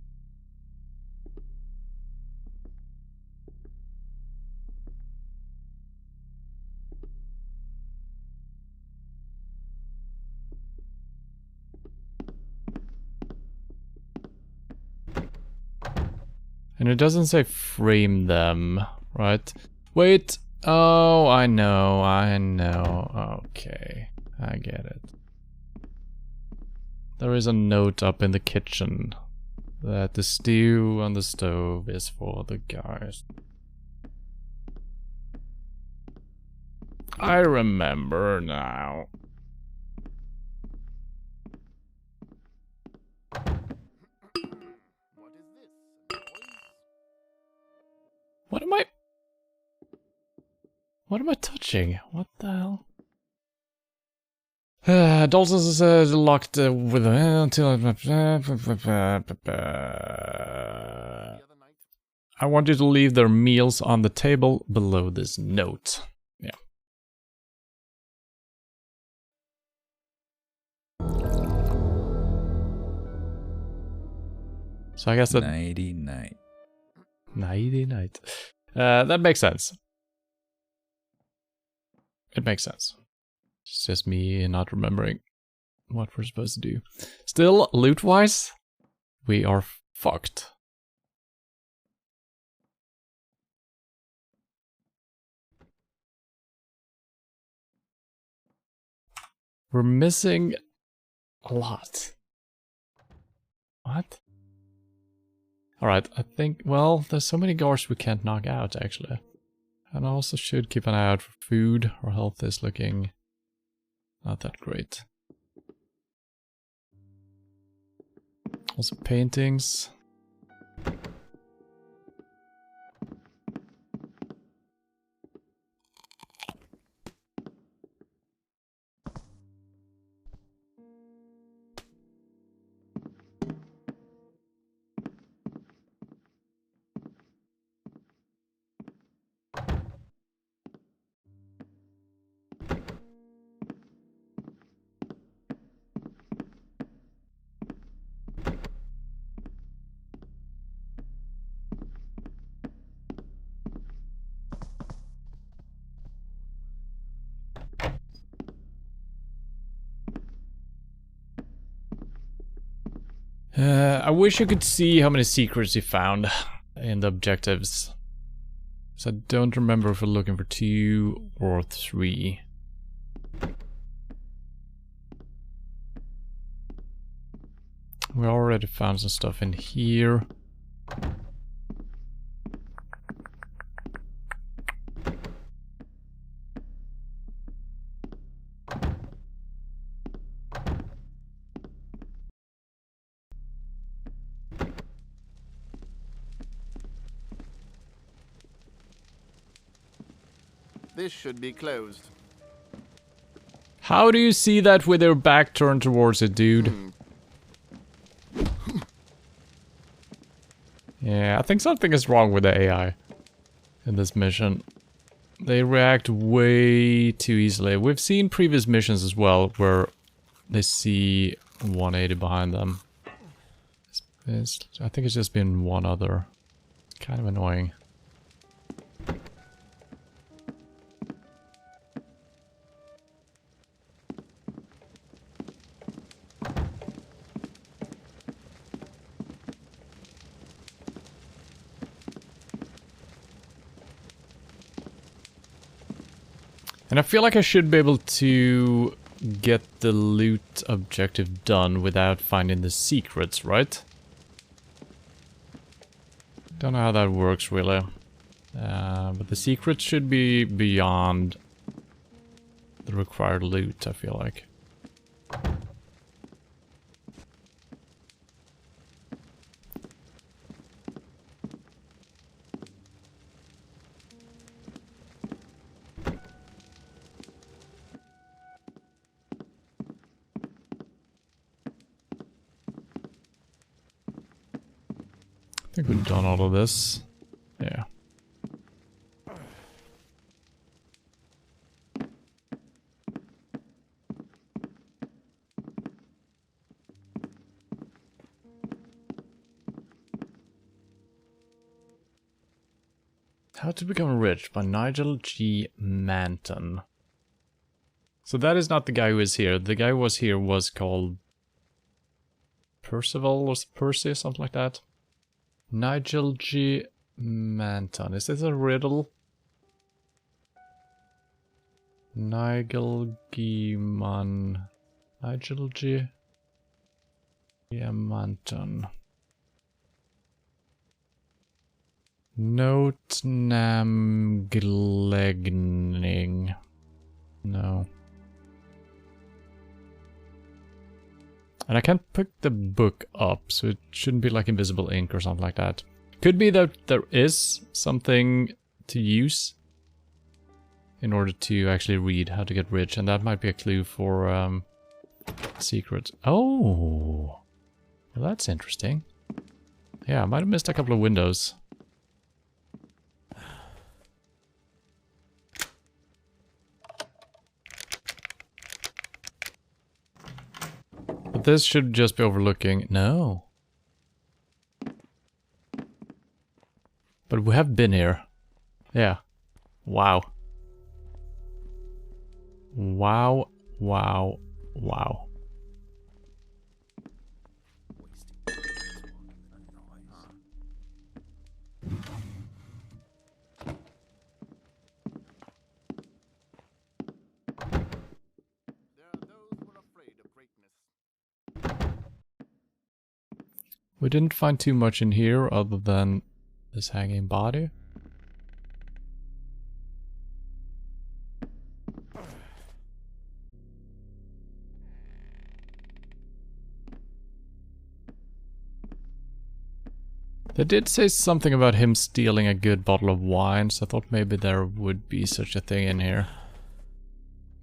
And it doesn't say frame them, right? Wait. Oh, I know. Okay. I get it. There is a note up in the kitchen that the stew on the stove is for the guys. I remember now. What am I... What am I touching? What the hell? Dalton's is locked with until... I want you to leave their meals on the table below this note. Yeah. So I guess that... Nighty night. Nighty night. That makes sense. It makes sense. It's just me not remembering what we're supposed to do. Still, loot-wise, we are fucked. We're missing a lot. What? Alright, I think, well, there's so many guards we can't knock out, actually. And I also should keep an eye out for food. Our health is looking not that great. Also paintings. I wish you could see how many secrets you found in the objectives. So I don't remember if we're looking for 2 or 3. We already found some stuff in here. This should be closed. How do you see that with your back turned towards it, dude? Yeah, I think something is wrong with the AI in this mission. They react way too easily. We've seen previous missions as well where they see 180 behind them. I think it's just been one other. It's kind of annoying. And I feel like I should be able to get the loot objective done without finding the secrets, right? Don't know how that works really. But the secrets should be beyond the required loot, I feel like. I think we've done all of this. Yeah. How to Become Rich by Nigel G. Manton. So that is not the guy who is here. The guy who was here was called Percival or Percy, something like that. Nigel G. Manton. Is this a riddle? Nigelgiman. Nigelgi. Diamanton. Notnamglegning. No. And I can't pick the book up, so it shouldn't be like invisible ink or something like that. Could be that there is something to use in order to actually read how to get rich, and that might be a clue for secret. Oh, well, that's interesting. Yeah, I might have missed a couple of windows. But this should just be overlooking. No. But we have been here. Yeah. Wow. Wow. Wow. Wow. We didn't find too much in here other than this hanging body. They did say something about him stealing a good bottle of wine, so I thought maybe there would be such a thing in here.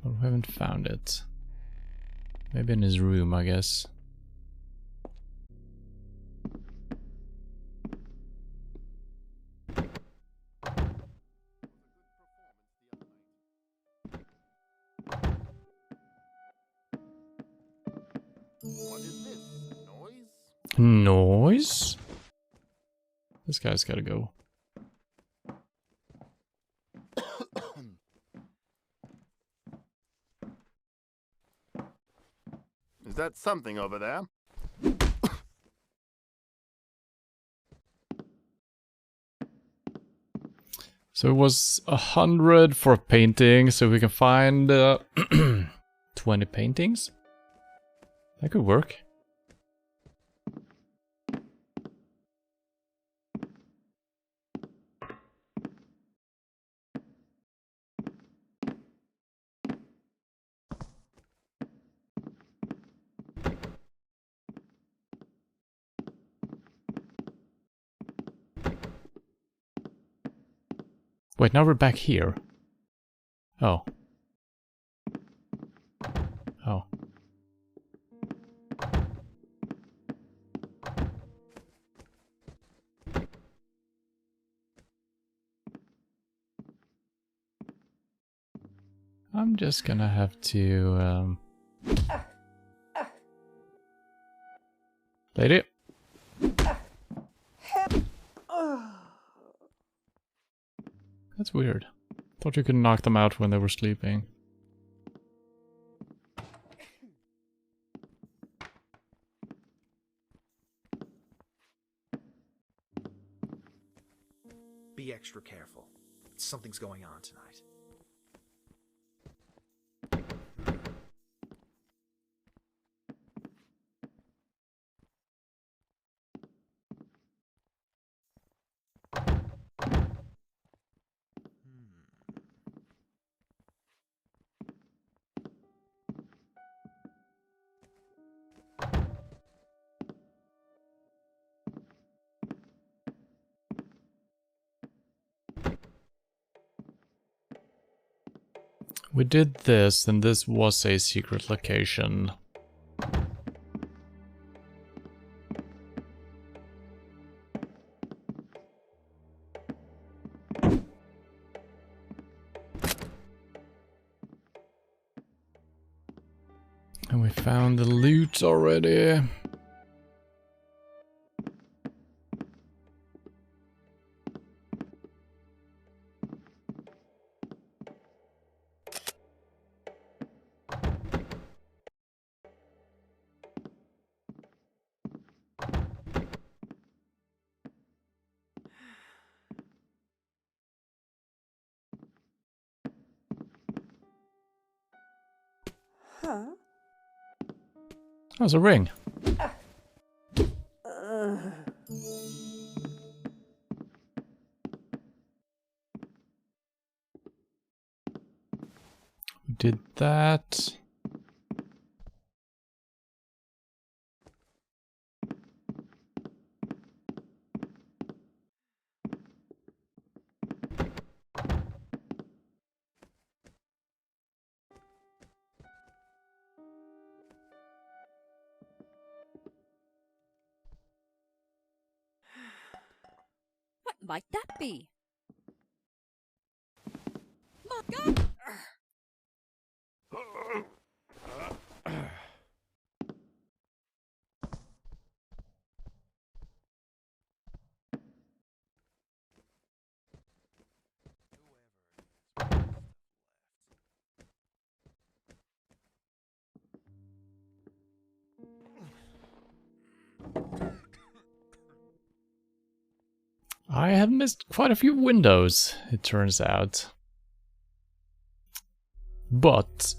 But we haven't found it. Maybe in his room, I guess. What is this? Noise? Noise? This guy's gotta go. Is that something over there? So it was 100 for a painting, so we can find 20 paintings? That could work. Wait, now we're back here. Oh. Oh. I'm just gonna have to, Lady? That's weird. Thought you could knock them out when they were sleeping. Be extra careful. Something's going on tonight. We did this, and this was a secret location. And we found the loot already. Huh? Oh, it's a ring. Who did that? What might that be? My God! I have missed quite a few windows, it turns out. But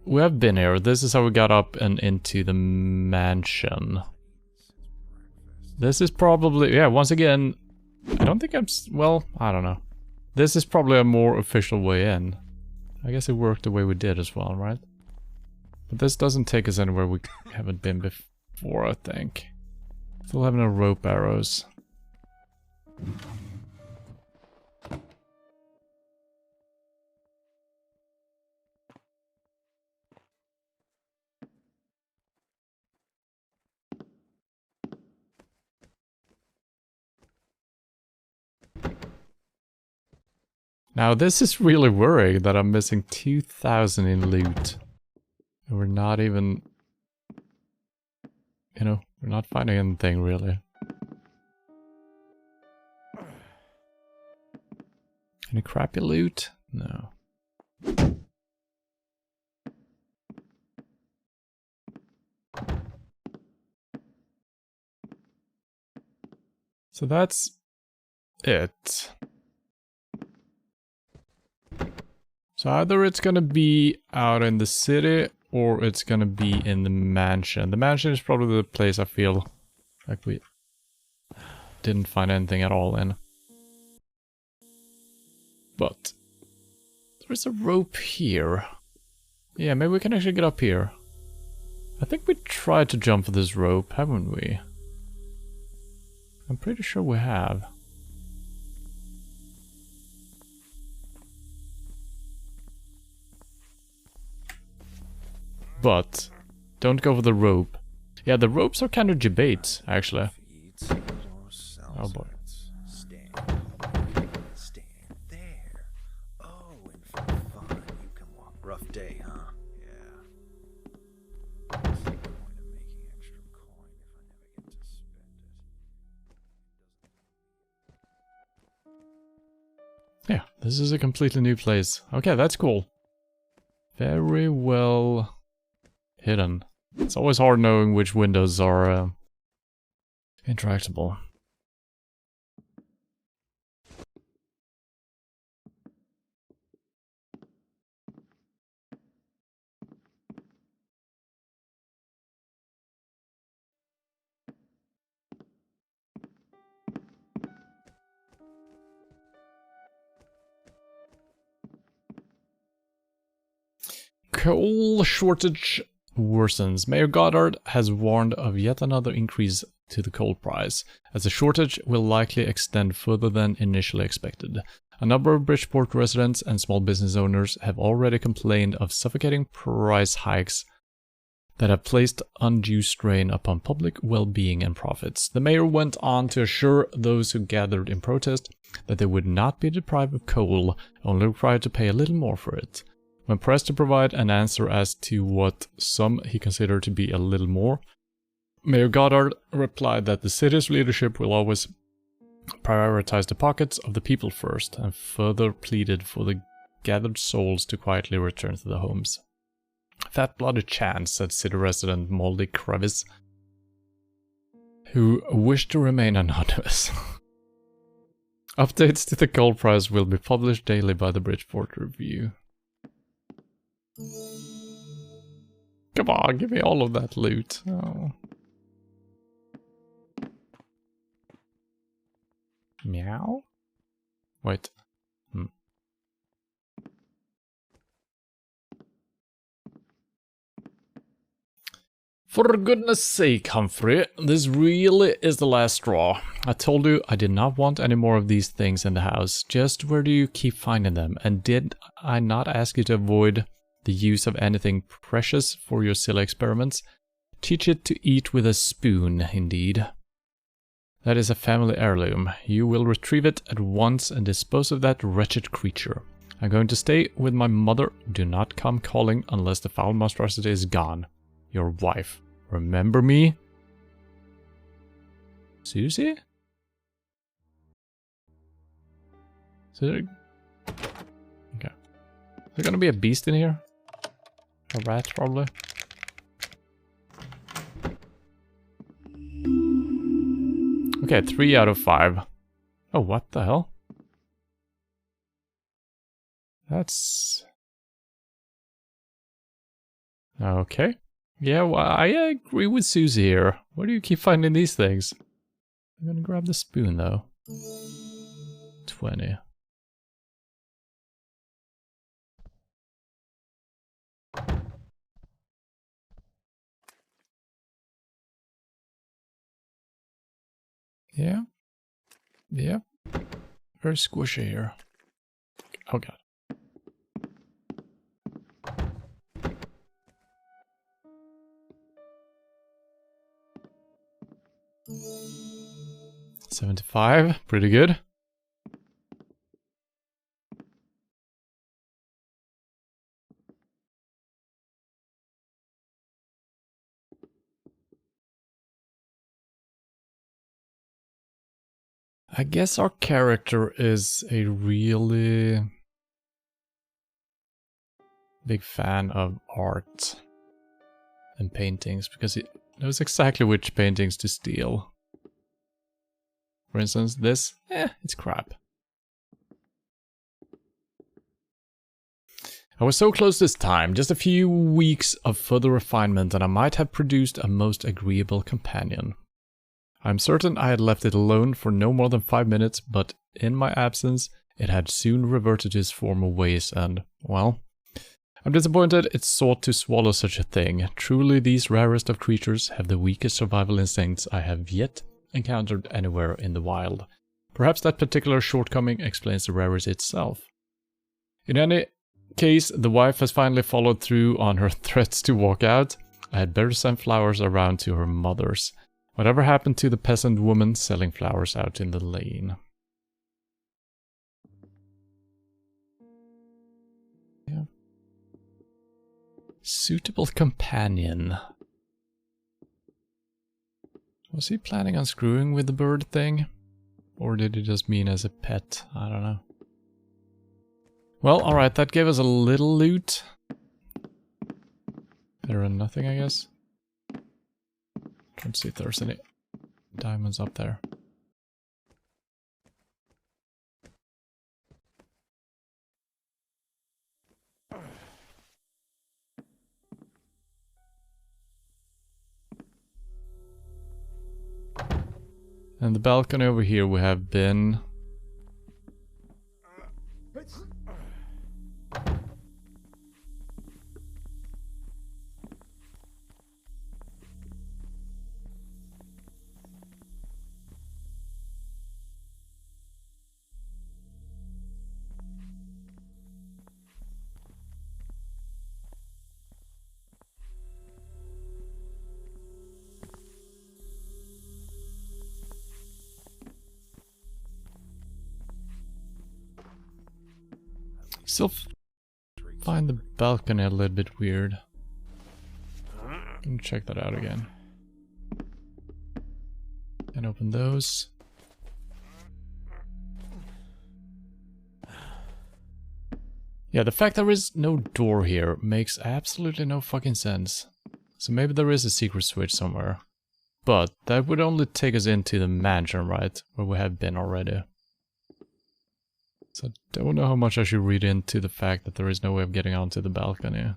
we have been here. This is how we got up and into the mansion. This is probably, yeah, once again, I don't think well, I don't know. This is probably a more official way in. I guess it worked the way we did as well, right? But this doesn't take us anywhere we haven't been before, I think. Still have no rope arrows. Now this is really worrying that I'm missing 2,000 in loot. And we're not even... You know, we're not finding anything really. Any crappy loot? No. So that's it. So either it's gonna be out in the city or it's gonna be in the mansion. The mansion is probably the place I feel like we didn't find anything at all in. But there's a rope here. Yeah, maybe we can actually get up here. I think we tried to jump for this rope, haven't we? I'm pretty sure we have. But don't go for the rope. Yeah, the ropes are kind of debate, actually. Oh boy. Stand there. Oh, and for fun, you can walk. Rough day, huh? Yeah. What's the point of making extra coin if I never get to spend it? Yeah, this is a completely new place. Okay, that's cool. Very well hidden. It's always hard knowing which windows are interactable. Coal shortage worsens. Mayor Goddard has warned of yet another increase to the coal price, as the shortage will likely extend further than initially expected. A number of Bridgeport residents and small business owners have already complained of suffocating price hikes that have placed undue strain upon public well-being and profits. The mayor went on to assure those who gathered in protest that they would not be deprived of coal, only required to pay a little more for it. When pressed to provide an answer as to what sum he considered to be a little more, Mayor Goddard replied that the city's leadership will always prioritize the pockets of the people first, and further pleaded for the gathered souls to quietly return to their homes. Fat-blooded chance, said city resident Moldy Crevice, who wished to remain anonymous. Updates to the gold price will be published daily by the Bridgeport Review. Come on, give me all of that loot. Oh. Meow? Wait. For goodness sake, Humphrey, this really is the last straw. I told you I did not want any more of these things in the house. Just where do you keep finding them? And did I not ask you to avoid the use of anything precious for your silly experiments? Teach it to eat with a spoon, indeed. That is a family heirloom. You will retrieve it at once and dispose of that wretched creature. I'm going to stay with my mother. Do not come calling unless the foul monstrosity is gone. Your wife. Remember me? Susie? Okay. Is there gonna be a beast in here? A rat, probably. Okay, 3 out of 5. Oh, what the hell? That's... Okay. Yeah, well, I agree with Susie here. Where do you keep finding these things? I'm gonna grab the spoon, though. 20. Yeah. Yeah. Very squishy here. Oh god. $75, pretty good. I guess our character is a really big fan of art and paintings because he knows exactly which paintings to steal. For instance, this, it's crap. I was so close this time, just a few weeks of further refinement and I might have produced a most agreeable companion. I'm certain I had left it alone for no more than 5 minutes, but in my absence, it had soon reverted to its former ways and, well, I'm disappointed it sought to swallow such a thing. Truly, these rarest of creatures have the weakest survival instincts I have yet encountered anywhere in the wild. Perhaps that particular shortcoming explains the rarity itself. In any case, the wife has finally followed through on her threats to walk out. I had better send flowers around to her mother's. Whatever happened to the peasant woman selling flowers out in the lane? Yeah. Suitable companion. Was he planning on screwing with the bird thing? Or did he just mean as a pet? I don't know. Well, alright, that gave us a little loot. Better than nothing, I guess. Trying to see if there's any diamonds up there. And the balcony over here we have been... Still find the balcony a little bit weird. Let me check that out again. And open those. Yeah, the fact there is no door here makes absolutely no fucking sense. So maybe there is a secret switch somewhere. But that would only take us into the mansion, right? Where we have been already. So I don't know how much I should read into the fact that there is no way of getting onto the balcony.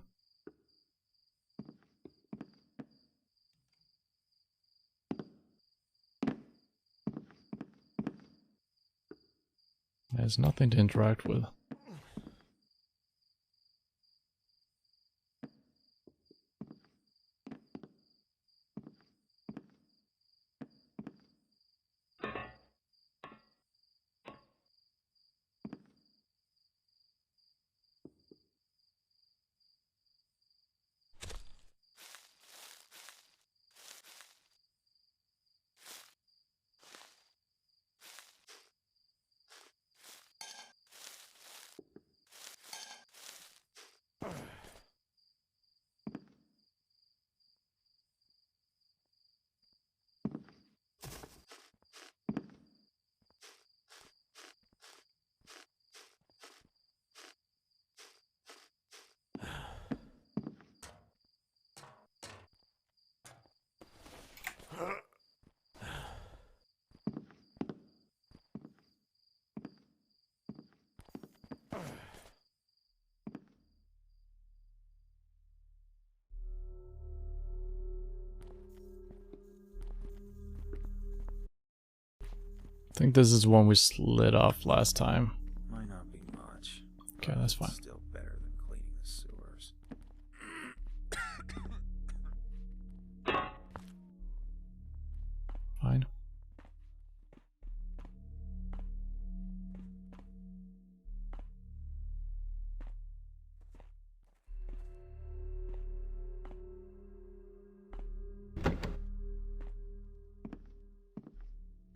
There's nothing to interact with. I think this is one we slid off last time. Might not be much. Okay, that's fine. Still better than cleaning the sewers. Fine.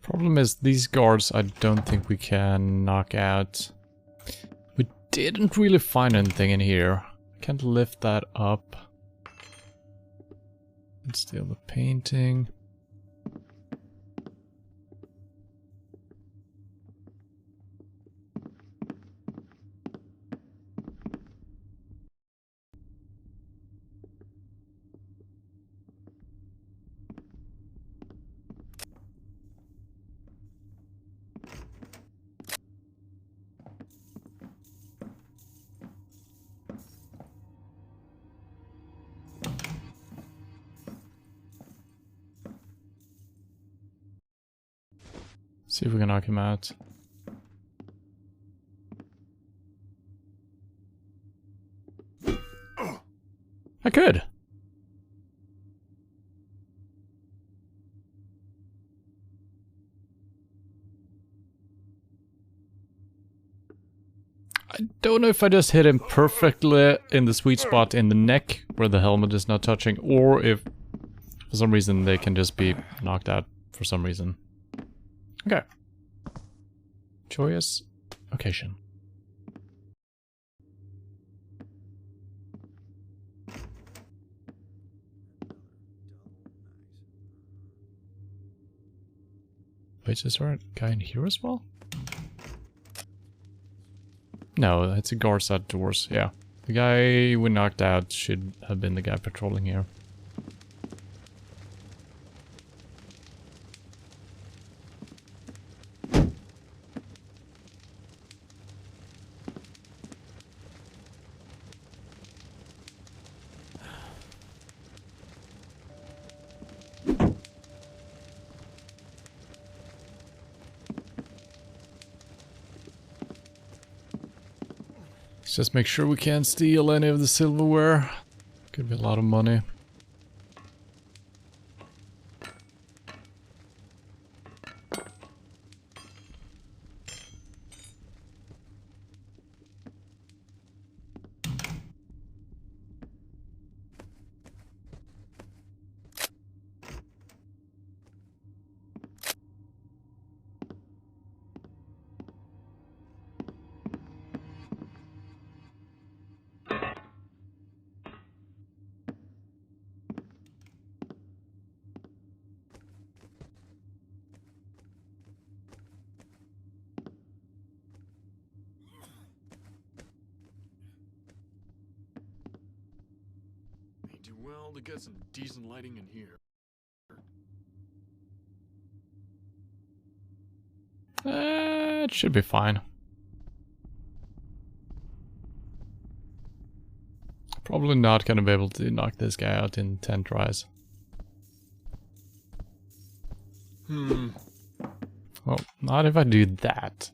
Problem is, these guards I don't think we can knock out. We didn't really find anything in here. Can't lift that up. Let's steal the painting. See if we can knock him out. I could. I don't know if I just hit him perfectly in the sweet spot in the neck where the helmet is not touching, or if for some reason they can just be knocked out for some reason. Okay. Joyous occasion. Wait, is there a guy in here as well? No, it's a guard side doors, yeah. The guy we knocked out should have been the guy patrolling here. Let's just make sure we can't steal any of the silverware. Could be a lot of money. Do well to get some decent lighting in here. It should be fine. Probably not gonna be able to knock this guy out in 10 tries. Well, not if I do that.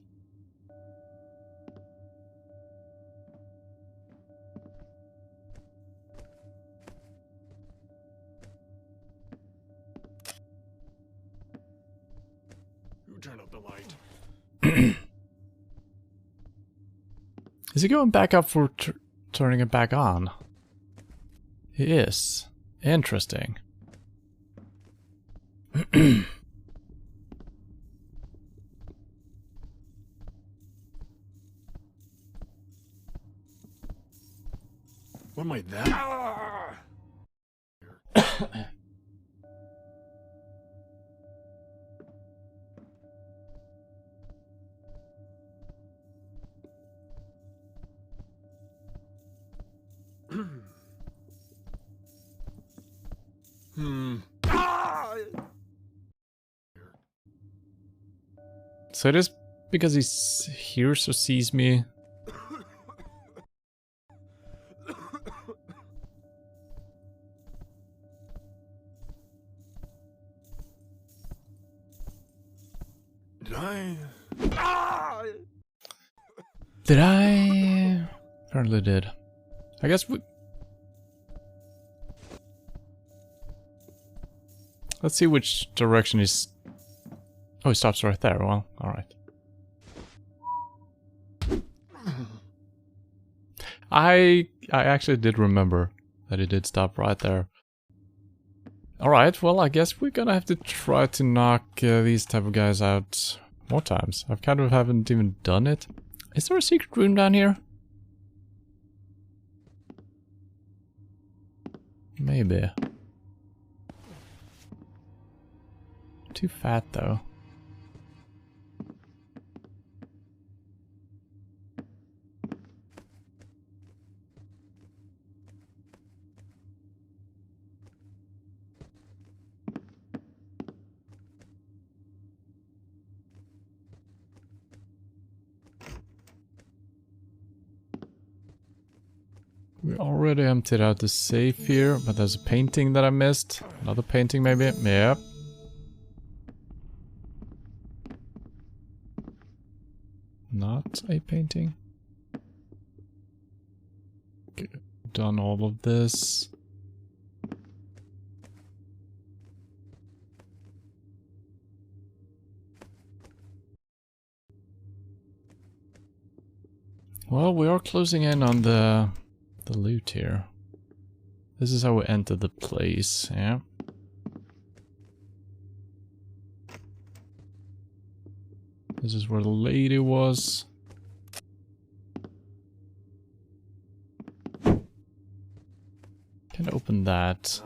turn up the light. Is he going back up for turning it back on? He is. Interesting. What might that? So it is because he hears or sees me. Did I? Apparently did. I guess we... Let's see which direction he's... Oh, he stops right there. Well, alright. I actually did remember that he did stop right there. Alright, well, I guess we're gonna have to try to knock these type of guys out more times. I kind of haven't even done it. Is there a secret room down here? Maybe. Too fat though. We already emptied out the safe here, but there's a painting that I missed. Another painting maybe? Yep. Not a painting. Okay, done all of this. Well, we are closing in on the loot here. This is how we enter the place, yeah. This is where the lady was. Can open that.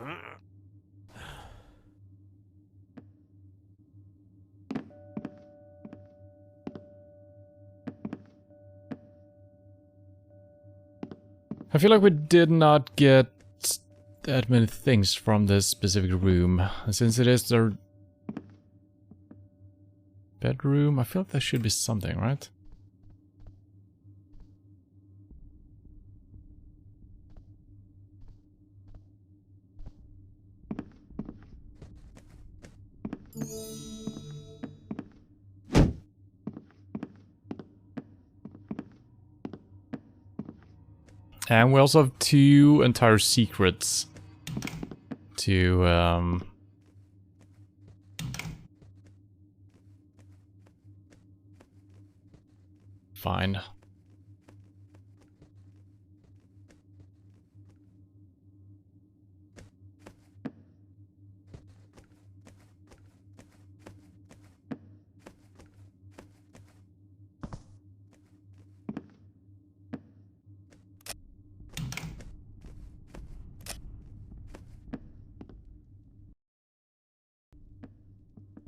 I feel like we did not get that many things from this specific room. And since it is their bedroom, I feel like there should be something, right? And we also have 2 entire secrets to find.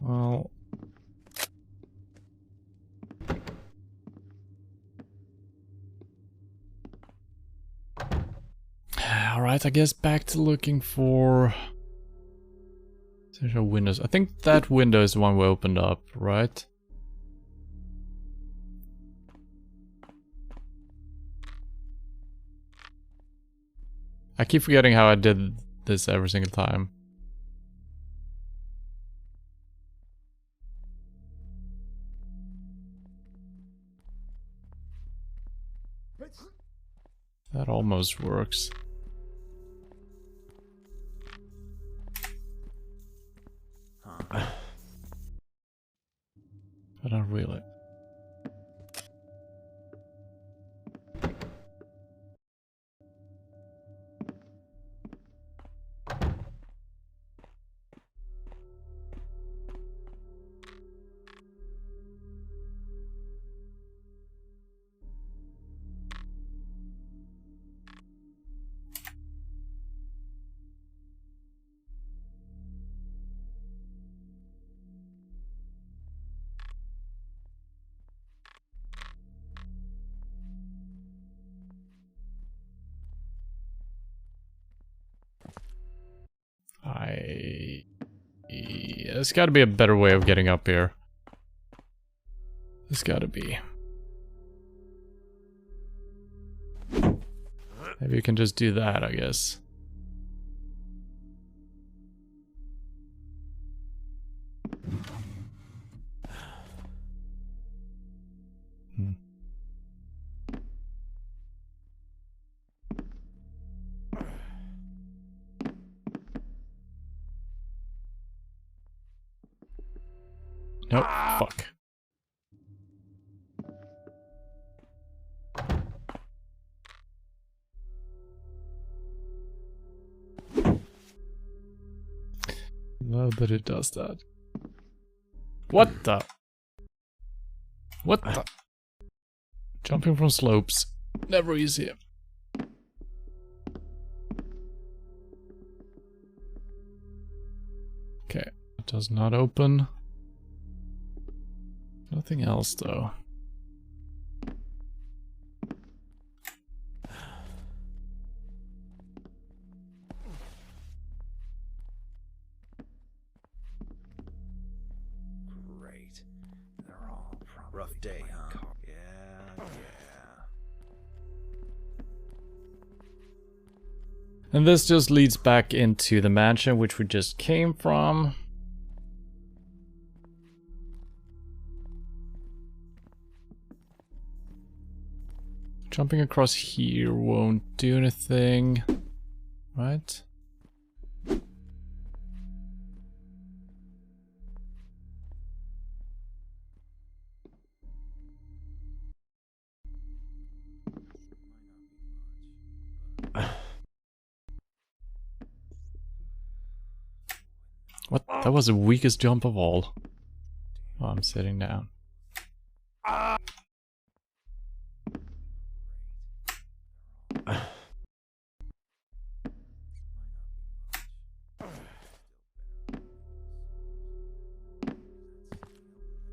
Well, alright, I guess back to looking for potential windows. I think that window is the one we opened up, right? I keep forgetting how I did this every single time. That almost works. There's gotta be a better way of getting up here. There's gotta be. Maybe you can just do that, I guess. Nope, fuck. Well, but it does that. What the? What the? Jumping from slopes. Never easy. Okay, it does not open. Nothing else though. Great. They're all rough day, huh? Yeah. And this just leads back into the mansion which we just came from. Jumping across here won't do anything, right? What? That was the weakest jump of all. Oh, I'm sitting down.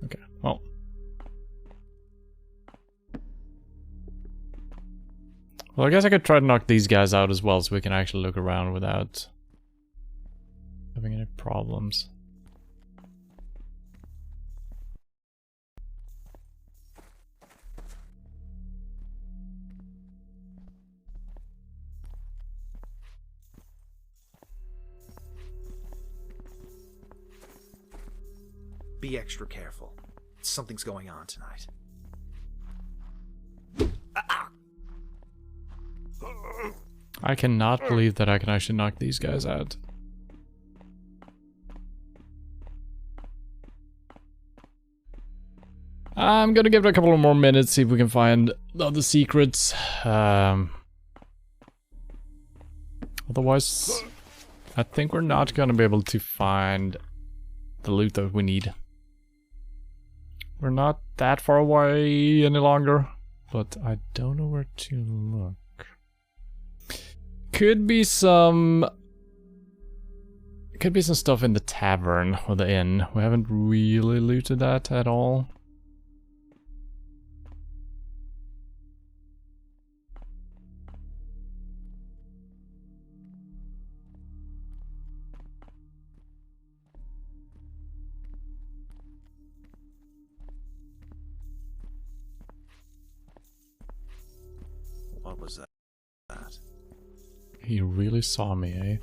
Okay, well. Well, I guess I could try to knock these guys out as well so we can actually look around without having any problems. Be extra careful. Something's going on tonight. I cannot believe that I can actually knock these guys out. I'm gonna give it a couple of more minutes, see if we can find the other secrets. Otherwise, I think we're not gonna be able to find the loot that we need. We're not that far away any longer, but I don't know where to look. Could be some stuff in the tavern or the inn. We haven't really looted that at all. What was that? He really saw me, eh?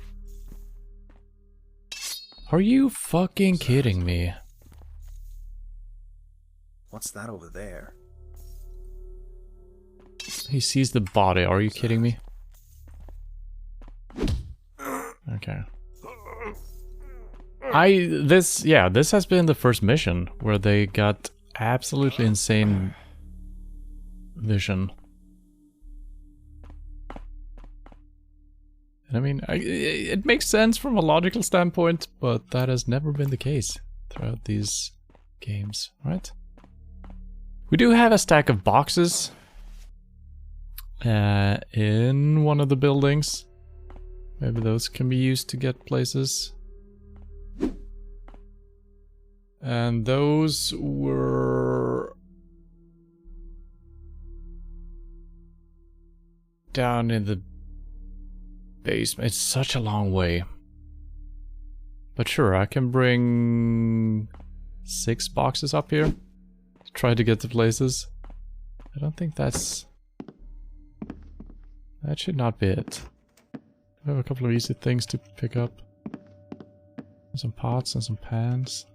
Are you fucking kidding me? What's that over there? He sees the body, are you kidding me? Okay. This has been the first mission where they got absolutely insane vision. I mean, it makes sense from a logical standpoint, but that has never been the case throughout these games, right? We do have a stack of boxes in one of the buildings. Maybe those can be used to get places. And those were down in the basement. It's such a long way. But sure, I can bring 6 boxes up here. Try to get to places. I don't think that's... That should not be it. I have a couple of easy things to pick up. Some pots and some pans.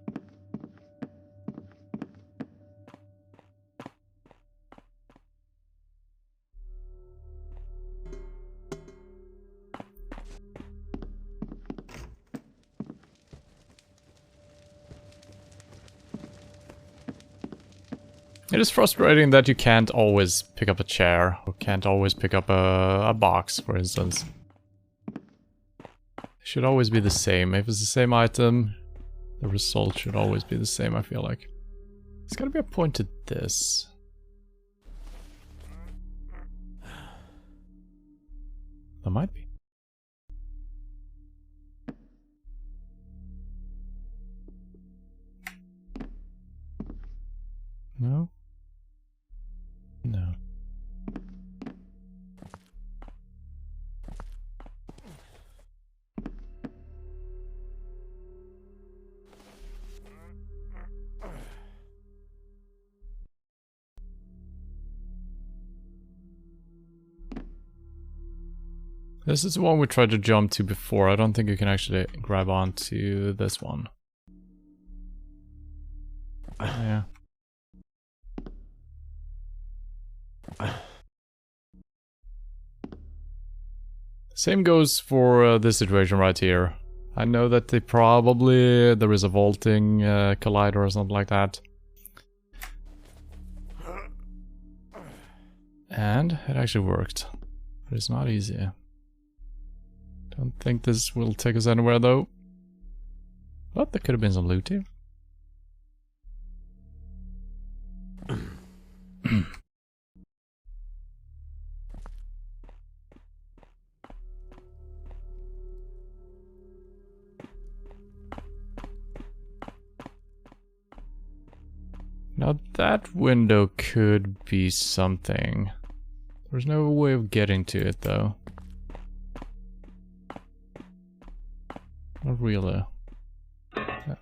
It is frustrating that you can't always pick up a chair, or can't always pick up a box, for instance. It should always be the same. If it's the same item, the result should always be the same, I feel like. There's gotta be a point to this. There might be. No? No. This is the one we tried to jump to before. I don't think you can actually grab onto this one. Yeah. Same goes for this situation right here. I know that there is a vaulting collider or something like that. And it actually worked. But it's not easy. Don't think this will take us anywhere though. But there could have been some loot here. Now that window could be something. There's no way of getting to it though. Not really. Yeah.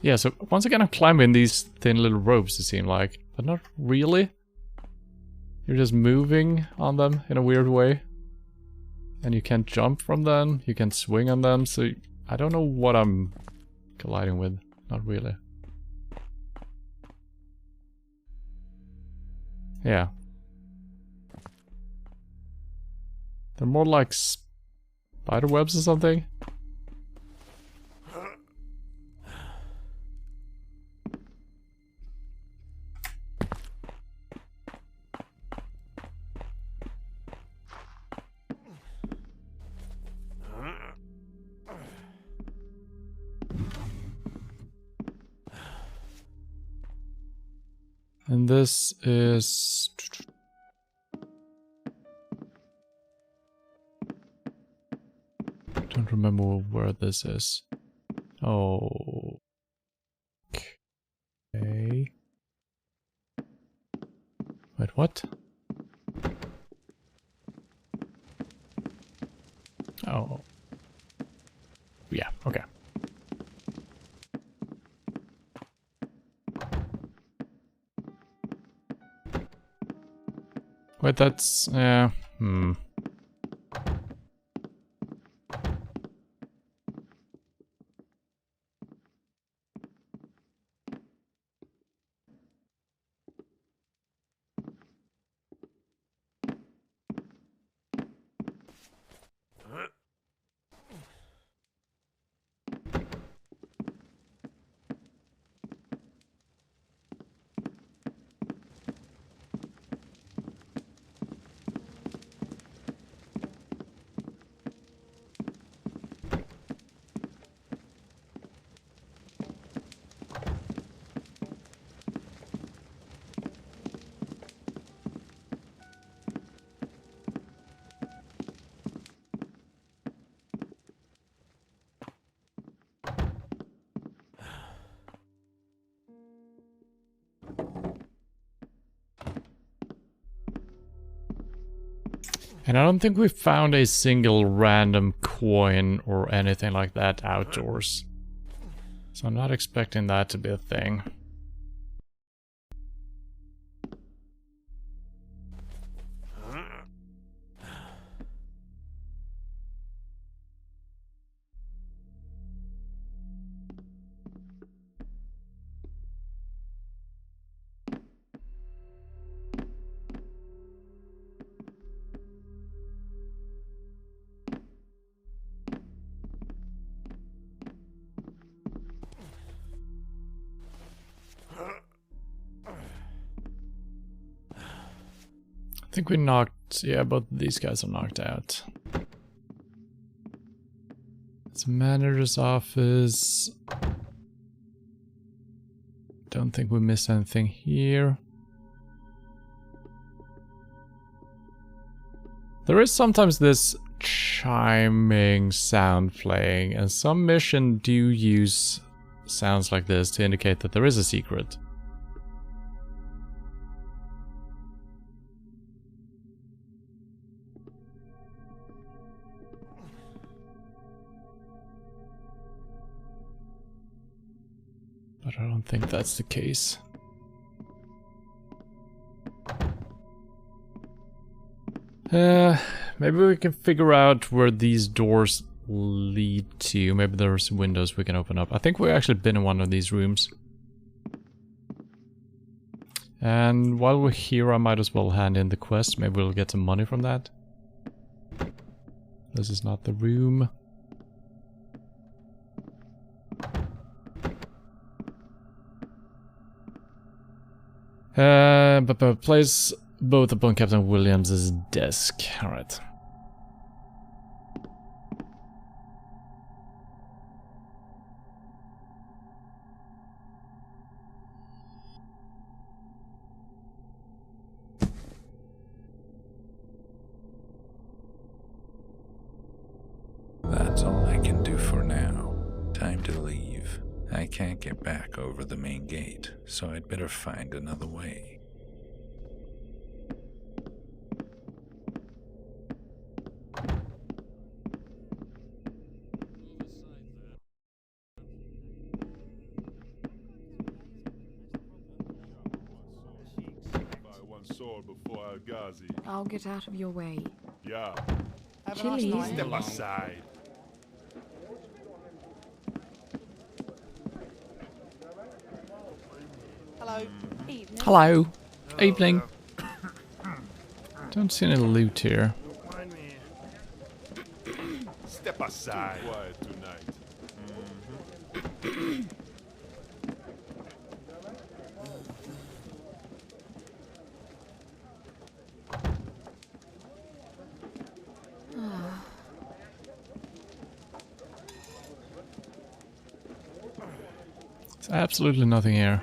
Yeah, so once again I'm climbing these thin little ropes, it seems like. But not really. You're just moving on them in a weird way. And you can't jump from them, you can't swing on them, so I don't know what I'm colliding with. Not really. Yeah. They're more like spider webs or something. And this is... Don't remember where this is. Oh. Okay. Wait, what? Oh. Yeah, okay. Wait, that's... hmm. And I don't think we found a single random coin or anything like that outdoors. So I'm not expecting that to be a thing. I think we knocked... yeah, both of these guys are knocked out. It's manager's office. Don't think we missed anything here. There is sometimes this chiming sound playing, and some missions do use sounds like this to indicate that there is a secret. But I don't think that's the case. Maybe we can figure out where these doors lead to. Maybe there's windows we can open up. I think we've actually been in one of these rooms. And while we're here, I might as well hand in the quest. Maybe we'll get some money from that. This is not the room. But place both upon Captain Williams's desk. Alright. That's all I can do for now. Time to leave. I can't get back over the main gate, so I'd better find another way. I'll get out of your way. Yeah. Chilly. Step aside. Hello. Evening. Hello. Evening. Don't see any loot here. Step aside. Quiet tonight. There's absolutely nothing here.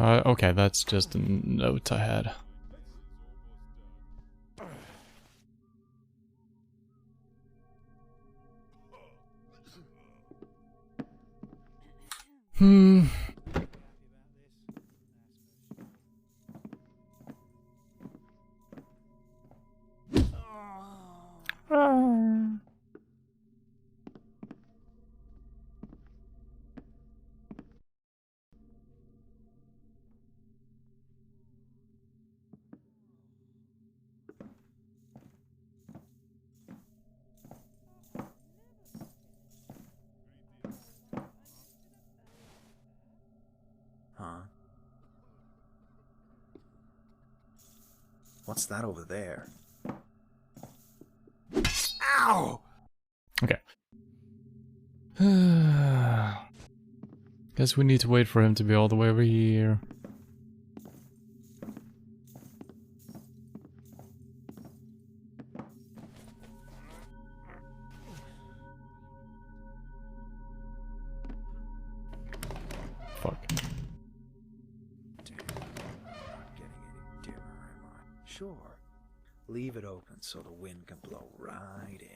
Okay, that's just a note I had. Huh? What's that over there? Ow! Okay. Guess we need to wait for him to be all the way over here. Sure. Leave it open so the wind can blow right in.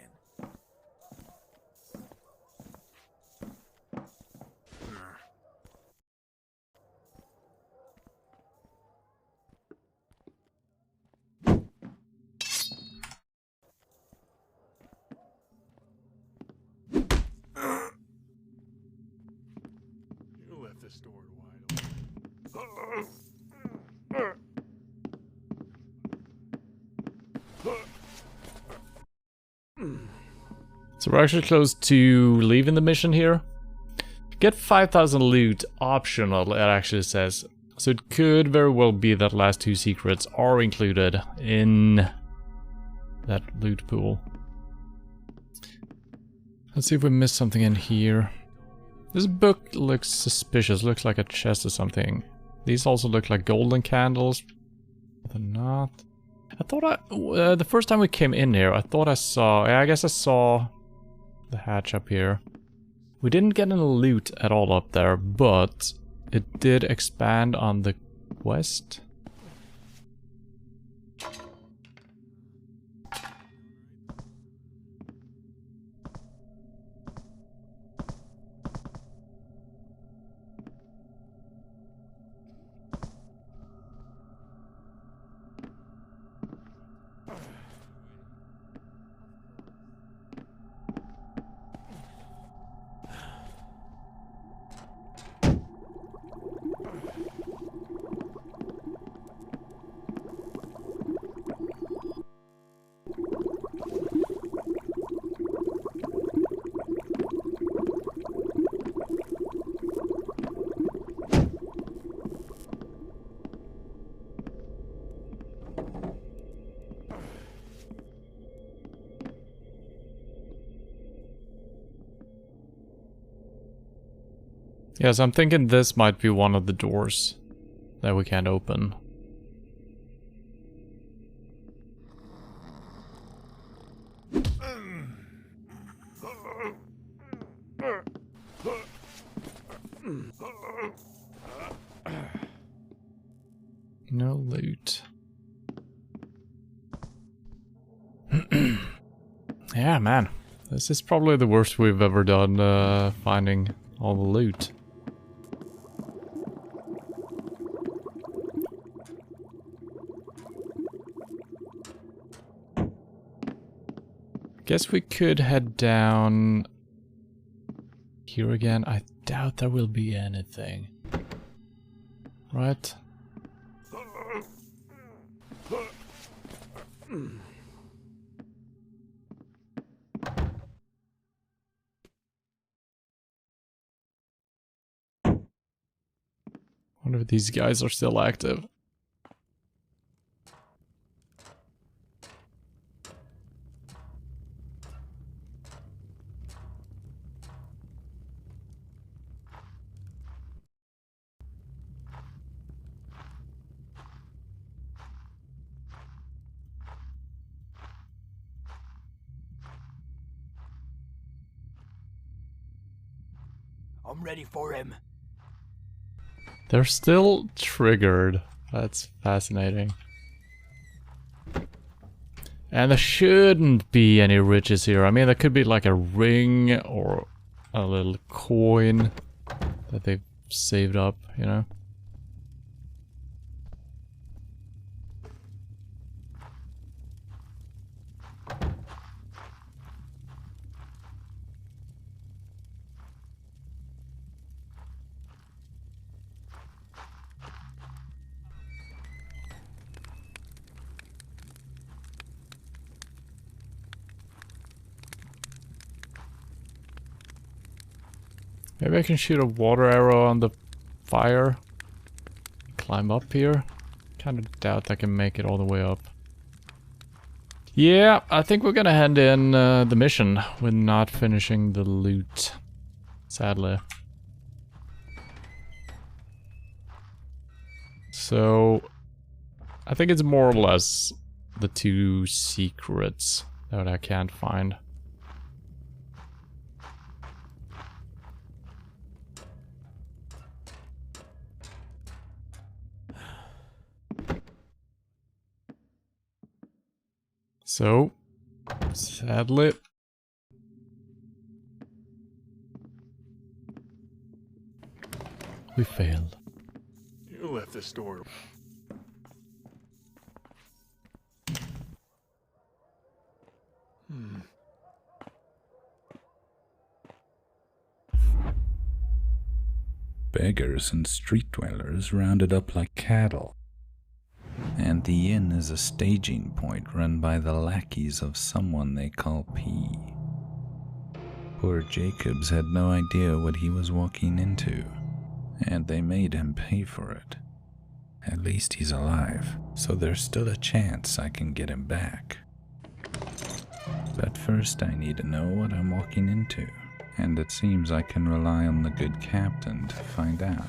You left this door wide open. So we're actually close to leaving the mission here. Get 5,000 loot optional, it actually says. So it could very well be that last 2 secrets are included in that loot pool. Let's see if we missed something in here. This book looks suspicious, looks like a chest or something. These also look like golden candles. But they're not. I thought the first time we came in here, I thought I saw, I guess I saw the hatch up here. We didn't get any loot at all up there, but it did expand on the quest. Yes, I'm thinking this might be one of the doors that we can't open. No loot. Yeah, man. This is probably the worst we've ever done, finding all the loot. Guess we could head down here again. I doubt there will be anything. Right? Wonder if these guys are still active. I'm ready for him. They're still triggered. That's fascinating. And there shouldn't be any riches here. I mean, there could be like a ring or a little coin that they've saved up, you know? Maybe I can shoot a water arrow on the fire. Climb up here. Kind of doubt I can make it all the way up. Yeah, I think we're gonna hand in the mission with not finishing the loot. Sadly. So, I think it's more or less the 2 secrets that I can't find. So, sadly... we failed. You left this door. Beggars and street dwellers rounded up like cattle. And the inn is a staging point run by the lackeys of someone they call P. Poor Jacobs had no idea what he was walking into, and they made him pay for it. At least he's alive, so there's still a chance I can get him back. But first I need to know what I'm walking into, and it seems I can rely on the good captain to find out.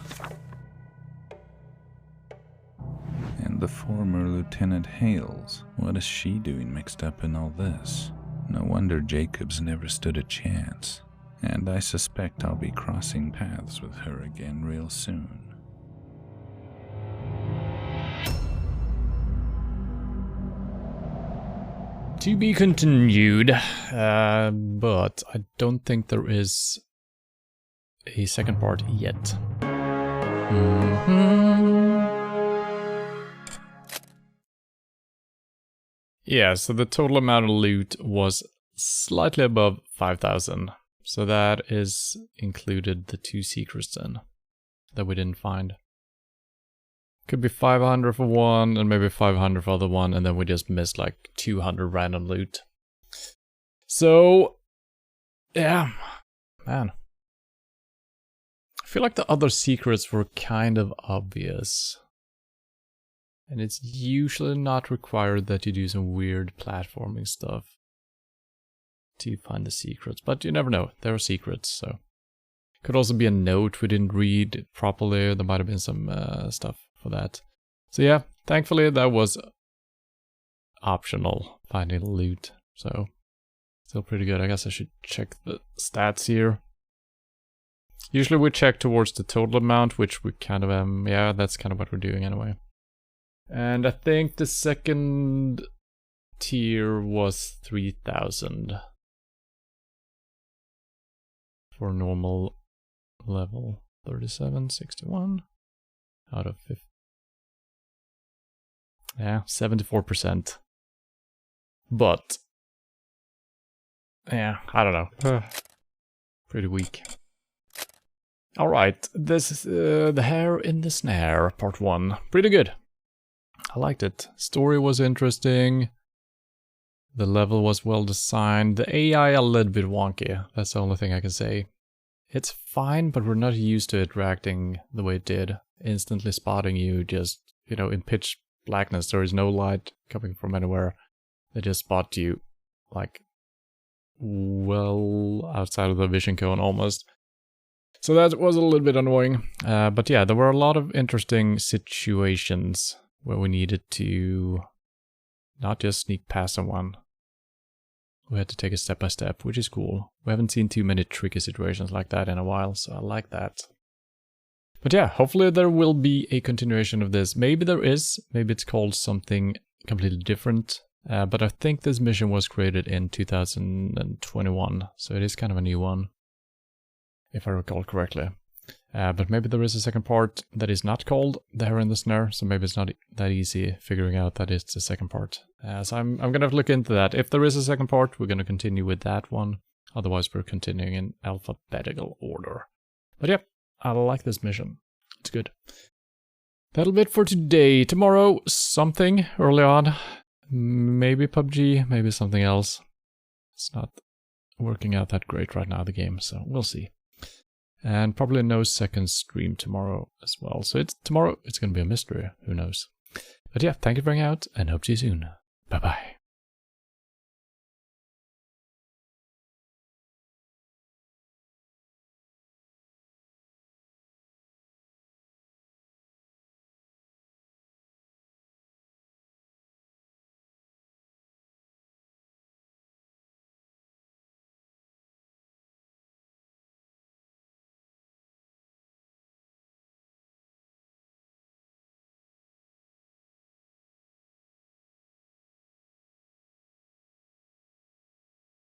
And the former Lieutenant Hales, what is she doing mixed up in all this? No wonder Jacobs never stood a chance, and I suspect I'll be crossing paths with her again real soon. To be continued, but I don't think there is a second part yet. Yeah, so the total amount of loot was slightly above 5,000. So that is included the 2 secrets then that we didn't find. Could be 500 for one and maybe 500 for the other one, and then we just missed like 200 random loot. So, yeah, man. I feel like the other secrets were kind of obvious. And it's usually not required that you do some weird platforming stuff to find the secrets, but you never know. There are secrets, so. Could also be a note we didn't read properly. There might have been some stuff for that. So yeah, thankfully that was optional, finding loot. So, still pretty good. I guess I should check the stats here. Usually we check towards the total amount, which we kind of, yeah, that's kind of what we're doing anyway. And I think the second tier was 3,000 for normal level. 3761 out of 50. Yeah, 74%. But yeah, I don't know. Pretty weak. Alright, this is The Hare in the Snare, part 1. Pretty good. I liked it. Story was interesting. The level was well designed. The AI a little bit wonky. That's the only thing I can say. It's fine, but we're not used to it reacting the way it did. Instantly spotting you just, you know, in pitch blackness. There is no light coming from anywhere. They just spot you, like, well outside of the vision cone almost. So that was a little bit annoying. But yeah, there were a lot of interesting situations where we needed to not just sneak past someone. We had to take it step by step, which is cool. We haven't seen too many tricky situations like that in a while, so I like that. But yeah, hopefully there will be a continuation of this. Maybe there is. Maybe it's called something completely different. But I think this mission was created in 2021, so it is kind of a new one, if I recall correctly. But maybe there is a second part that is not called The Hare in the Snare, so maybe it's not that easy figuring out that it's the second part. So I'm going to have to look into that. If there is a second part, we're going to continue with that one. Otherwise, we're continuing in alphabetical order. But yeah, I like this mission. It's good. That'll be it for today. Tomorrow, something early on. Maybe PUBG, maybe something else. It's not working out that great right now, the game, so we'll see. And probably no second stream tomorrow as well. So tomorrow it's going to be a mystery. Who knows? But yeah, thank you for hanging out and hope to see you soon. Bye-bye.